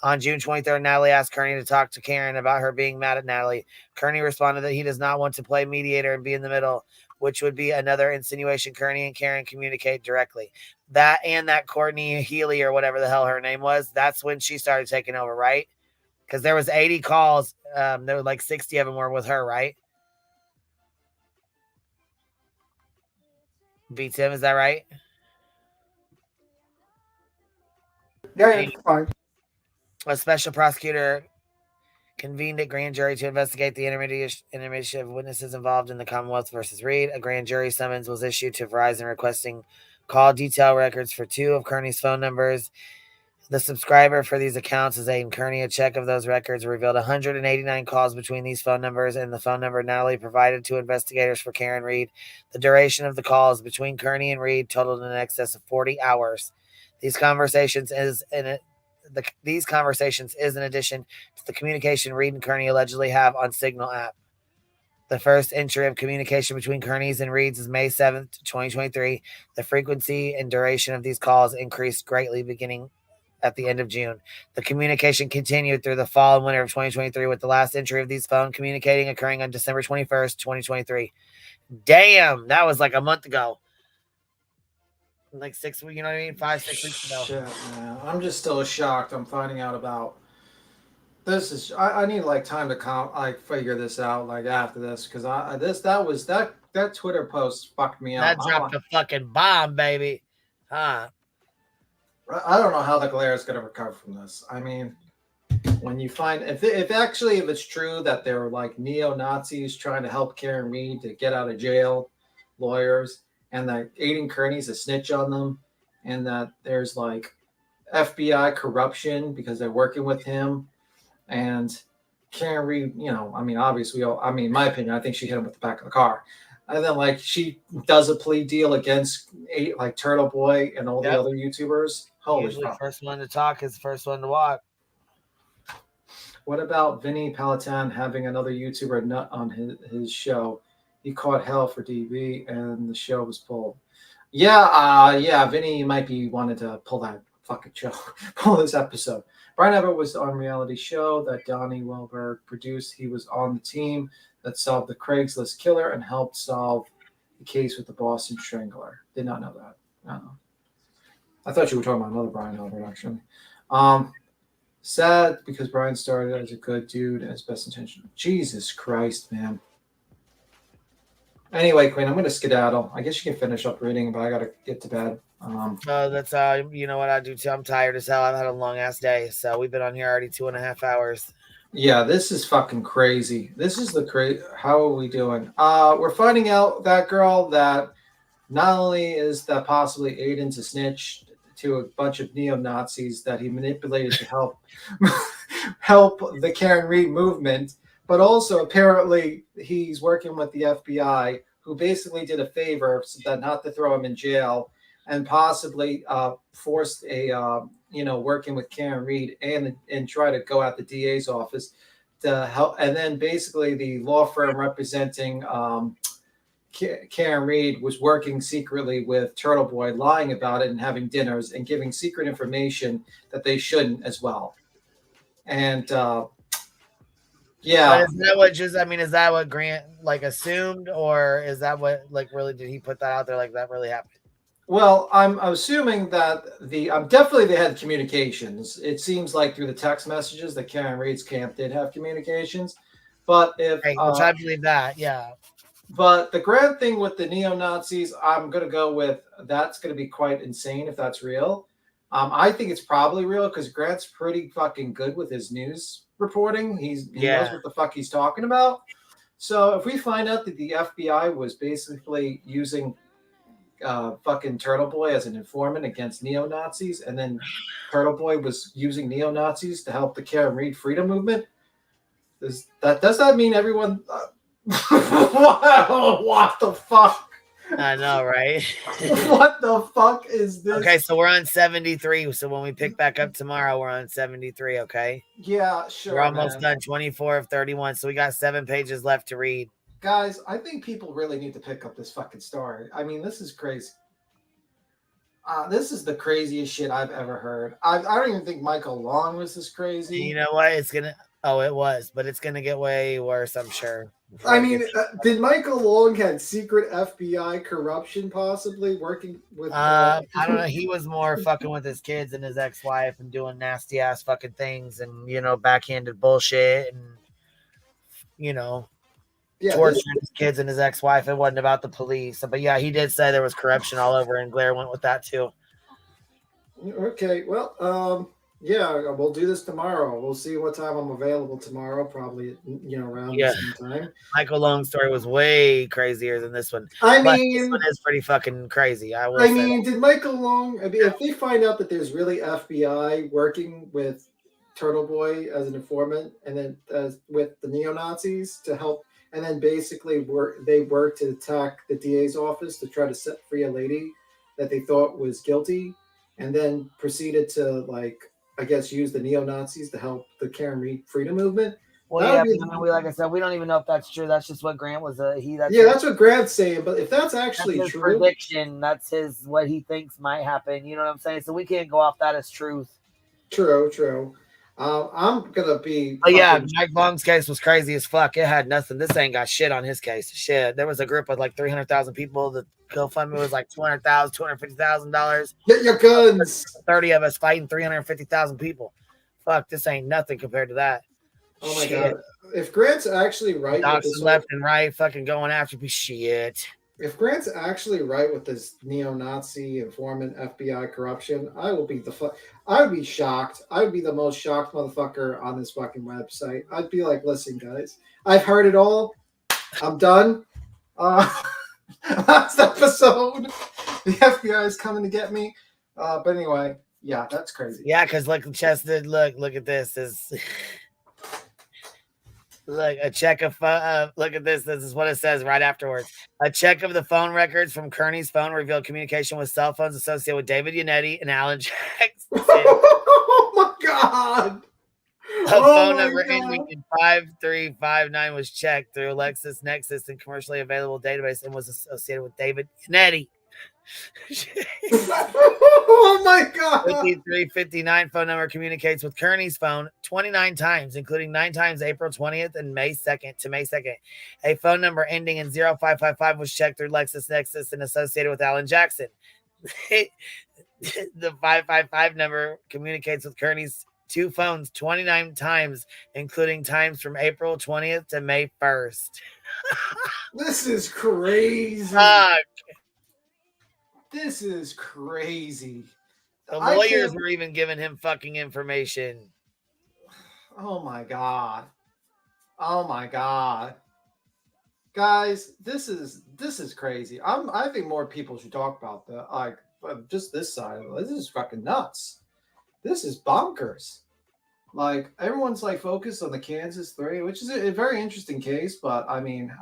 Speaker 1: On June 23rd, Natalie asked Kearney to talk to Karen about her being mad at Natalie. Kearney responded that he does not want to play mediator and be in the middle, which would be another insinuation Kearney and Karen communicate directly. That Courtney Healy or whatever the hell her name was, that's when she started taking over, right? Because there was 80 calls. There were like 60 of them were with her, right? Beats him, is that right?
Speaker 14: Yeah, fine.
Speaker 1: A special prosecutor convened a grand jury to investigate the intermission of witnesses involved in the Commonwealth versus Reed. A grand jury summons was issued to Verizon requesting call detail records for 2 of Kearney's phone numbers. The subscriber for these accounts is Aiden Kearney. A check of those records revealed 189 calls between these phone numbers and the phone number Natalie provided to investigators for Karen Reed. The duration of the calls between Kearney and Reed totaled in excess of 40 hours. These conversations is in addition to the communication Reed and Kearney allegedly have on Signal app. The first entry of communication between Kearney's and Reed's is May 7th, 2023. The frequency and duration of these calls increased greatly beginning at the end of June. The communication continued through the fall and winter of 2023, with the last entry of these phone communicating occurring on December 21st, 2023. Damn, that was like a month ago. Like 6 weeks, you know what I mean? 5-6 weeks ago.
Speaker 14: Shit, man. I'm just still shocked. I'm finding out about this. I need like time to figure this out like after this, because that Twitter post fucked me up.
Speaker 1: That dropped a fucking bomb, baby. Huh.
Speaker 14: I don't know how the Galera is going to recover from this. I mean, when you find if it's true that they're like neo-Nazis trying to help Karen Reed to get out of jail, lawyers, and that Aiden Kearney's a snitch on them, and that there's like FBI corruption because they're working with him, and Karen Reed, obviously, in my opinion, I think she hit him with the back of the car. And then, like, she does a plea deal against Turtle Boy and all the other YouTubers. Holy
Speaker 1: Usually
Speaker 14: fuck.
Speaker 1: First one to talk is the first one to walk.
Speaker 14: What about Vinny Palatine having another YouTuber nut on his show? He caught hell for DB and the show was pulled. Yeah, Vinny might be wanted to pull that fucking show, pull this episode. Brian Everett was on reality show that Donnie Wahlberg produced. He was on the team that solved the Craigslist killer and helped solve the case with the Boston Strangler. Did not know that. I thought you were talking about another Brian Albert, actually. Sad because Brian started as a good dude and his best intention. Jesus Christ, man. Anyway, Queen, I'm going to skedaddle. I guess you can finish up reading, but I got to get to bed.
Speaker 1: That's you know what I do too. I'm tired as hell. I've had a long ass day, so we've been on here already 2.5 hours.
Speaker 14: Yeah, this is fucking crazy. This is the crazy. How are we doing? We're finding out that girl that not only is that possibly Aiden's a snitch to a bunch of neo-Nazis that he manipulated to help the Karen Reed movement, but also apparently he's working with the FBI, who basically did a favor so that not to throw him in jail and possibly forced a working with Karen Reed and try to go at the DA's office to help. And then basically the law firm representing Karen Reed was working secretly with Turtle Boy, lying about it and having dinners and giving secret information that they shouldn't as well. And yeah.
Speaker 1: But is that what Grant assumed, or is that what really did he put that out there that really happened?
Speaker 14: Well, I'm assuming that definitely they had communications. It seems like through the text messages that Karen Reed's camp did have communications, but which
Speaker 1: I believe that, yeah.
Speaker 14: But the grand thing with the neo-Nazis, I'm going to go with that's going to be quite insane if that's real. I think it's probably real because Grant's pretty fucking good with his news reporting. He knows what the fuck he's talking about. So if we find out that the FBI was basically using fucking Turtle Boy as an informant against neo-Nazis, and then Turtle Boy was using neo-Nazis to help the Karen Reed freedom movement. Does that mean everyone? What the fuck?
Speaker 1: I know, right?
Speaker 14: What the fuck is this?
Speaker 1: Okay, so we're on 73. So when we pick back up tomorrow, we're on 73. Okay.
Speaker 14: Yeah, sure.
Speaker 1: We're almost
Speaker 14: man.
Speaker 1: done. 24 of 31. So we got 7 pages left to read.
Speaker 14: Guys, I think people really need to pick up this fucking story. I mean, this is crazy. This is the craziest shit I've ever heard. I don't even think Michael Long was this crazy.
Speaker 1: You know what? It's gonna. Oh, it was, but it's gonna get way worse, I'm sure.
Speaker 14: I mean, did Michael Long had secret FBI corruption possibly working with?
Speaker 1: I don't know. He was more fucking with his kids and his ex-wife and doing nasty ass fucking things and backhanded bullshit and torturing his kids and his ex-wife. It wasn't about the police, but yeah, he did say there was corruption all over, and Blair went with that too.
Speaker 14: Okay, well, yeah, we'll do this tomorrow. We'll see what time I'm available tomorrow. Probably, around the same time.
Speaker 1: Michael Long's story was way crazier than this one.
Speaker 14: I
Speaker 1: But
Speaker 14: mean,
Speaker 1: this one is pretty fucking crazy. I
Speaker 14: mean, did Michael Long? I mean, if they find out that there's really FBI working with Turtle Boy as an informant, and then with the neo-Nazis to help, and then basically they work to attack the DA's office to try to set free a lady that they thought was guilty, and then proceeded to I guess use the neo-Nazis to help the Karen Reed freedom movement.
Speaker 1: Well, yeah, like I said, we don't even know if that's true. That's just what Grant was.
Speaker 14: That's what Grant's saying. But if that's actually
Speaker 1: his
Speaker 14: true,
Speaker 1: prediction, that's what he thinks might happen. You know what I'm saying? So we can't go off that as truth.
Speaker 14: True. I'm gonna be.
Speaker 1: But yeah, Mike Long's case was crazy as fuck. It had nothing. This ain't got shit on his case. Shit, there was a group of 300,000 people. The GoFundMe was $200,000, $250,000.
Speaker 14: Get your guns.
Speaker 1: 30 of us fighting 350,000 people. Fuck, this ain't nothing compared to that.
Speaker 14: Oh my god! If Grant's actually right,
Speaker 1: with left and right, fucking going after me, shit.
Speaker 14: If Grant's actually right with this neo-Nazi informant FBI corruption, I will be I would be shocked. I would be the most shocked motherfucker on this fucking website. I'd be like, listen, guys, I've heard it all. I'm done. Last episode, the FBI is coming to get me. But anyway, yeah, that's crazy.
Speaker 1: Yeah, because Chester, look at this. Look, a check of look at this. This is what it says right afterwards. A check of the phone records from Kearney's phone revealed communication with cell phones associated with David Yannetti and Alan Jackson.
Speaker 14: Oh my god!
Speaker 1: A phone number ending in 5359 was checked through Lexis Nexus and commercially available database and was associated with David Yannetti.
Speaker 14: Oh my god!
Speaker 1: 5359 phone number communicates with Kearney's phone 29 times, including 9 times April 20th and May 2nd to May 2nd. A phone number ending in 0555 was checked through Lexis Nexus and associated with Alan Jackson. The 555 number communicates with Kearney's 2 phones 29 times, including times from April 20th to May 1st.
Speaker 14: This is crazy.
Speaker 1: Fuck.
Speaker 14: This is crazy.
Speaker 1: The lawyers were even giving him fucking information.
Speaker 14: Oh my god. Oh my god. Guys, this is crazy. I think more people should talk about that. Just this side of it. This is fucking nuts. This is bonkers. Everyone's focused on the Kansas 3, which is a very interesting case, but I mean,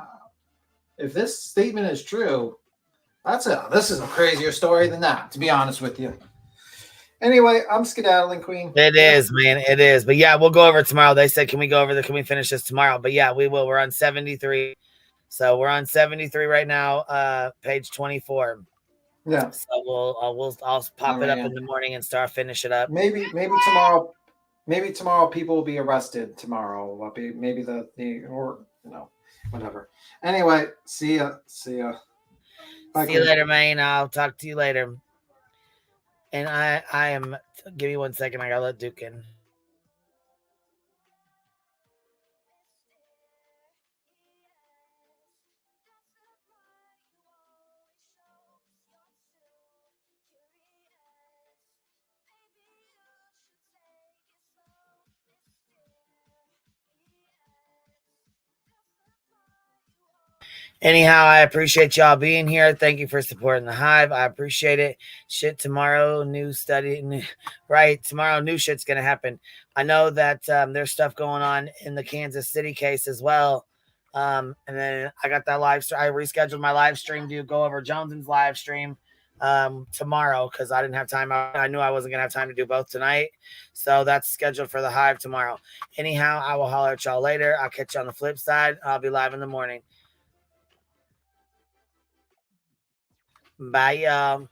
Speaker 14: if this statement is true, this is a crazier story than that, to be honest with you. Anyway, I'm skedaddling, Queen.
Speaker 1: It is, man. It is. But yeah, we'll go over it tomorrow. They said, can we finish this tomorrow? But yeah, we will. We're on 73. So we're on 73 right now, page 24.
Speaker 14: Yeah.
Speaker 1: So I'll pop it up in the morning and finish it up.
Speaker 14: Maybe tomorrow people will be arrested tomorrow. Maybe whatever. Anyway, see ya.
Speaker 1: Bye, see you later, man. I'll talk to you later. And I am. Give me 1 second. I gotta let Duke in. Anyhow, I appreciate y'all being here. Thank you for supporting the Hive. I appreciate it. Shit, tomorrow, new study. Right, tomorrow, new shit's going to happen. I know that there's stuff going on in the Kansas City case as well. And then I got that live stream. I rescheduled my live stream to go over Jones's live stream tomorrow because I didn't have time. I knew I wasn't going to have time to do both tonight. So that's scheduled for the Hive tomorrow. Anyhow, I will holler at y'all later. I'll catch you on the flip side. I'll be live in the morning. Bye, y'all.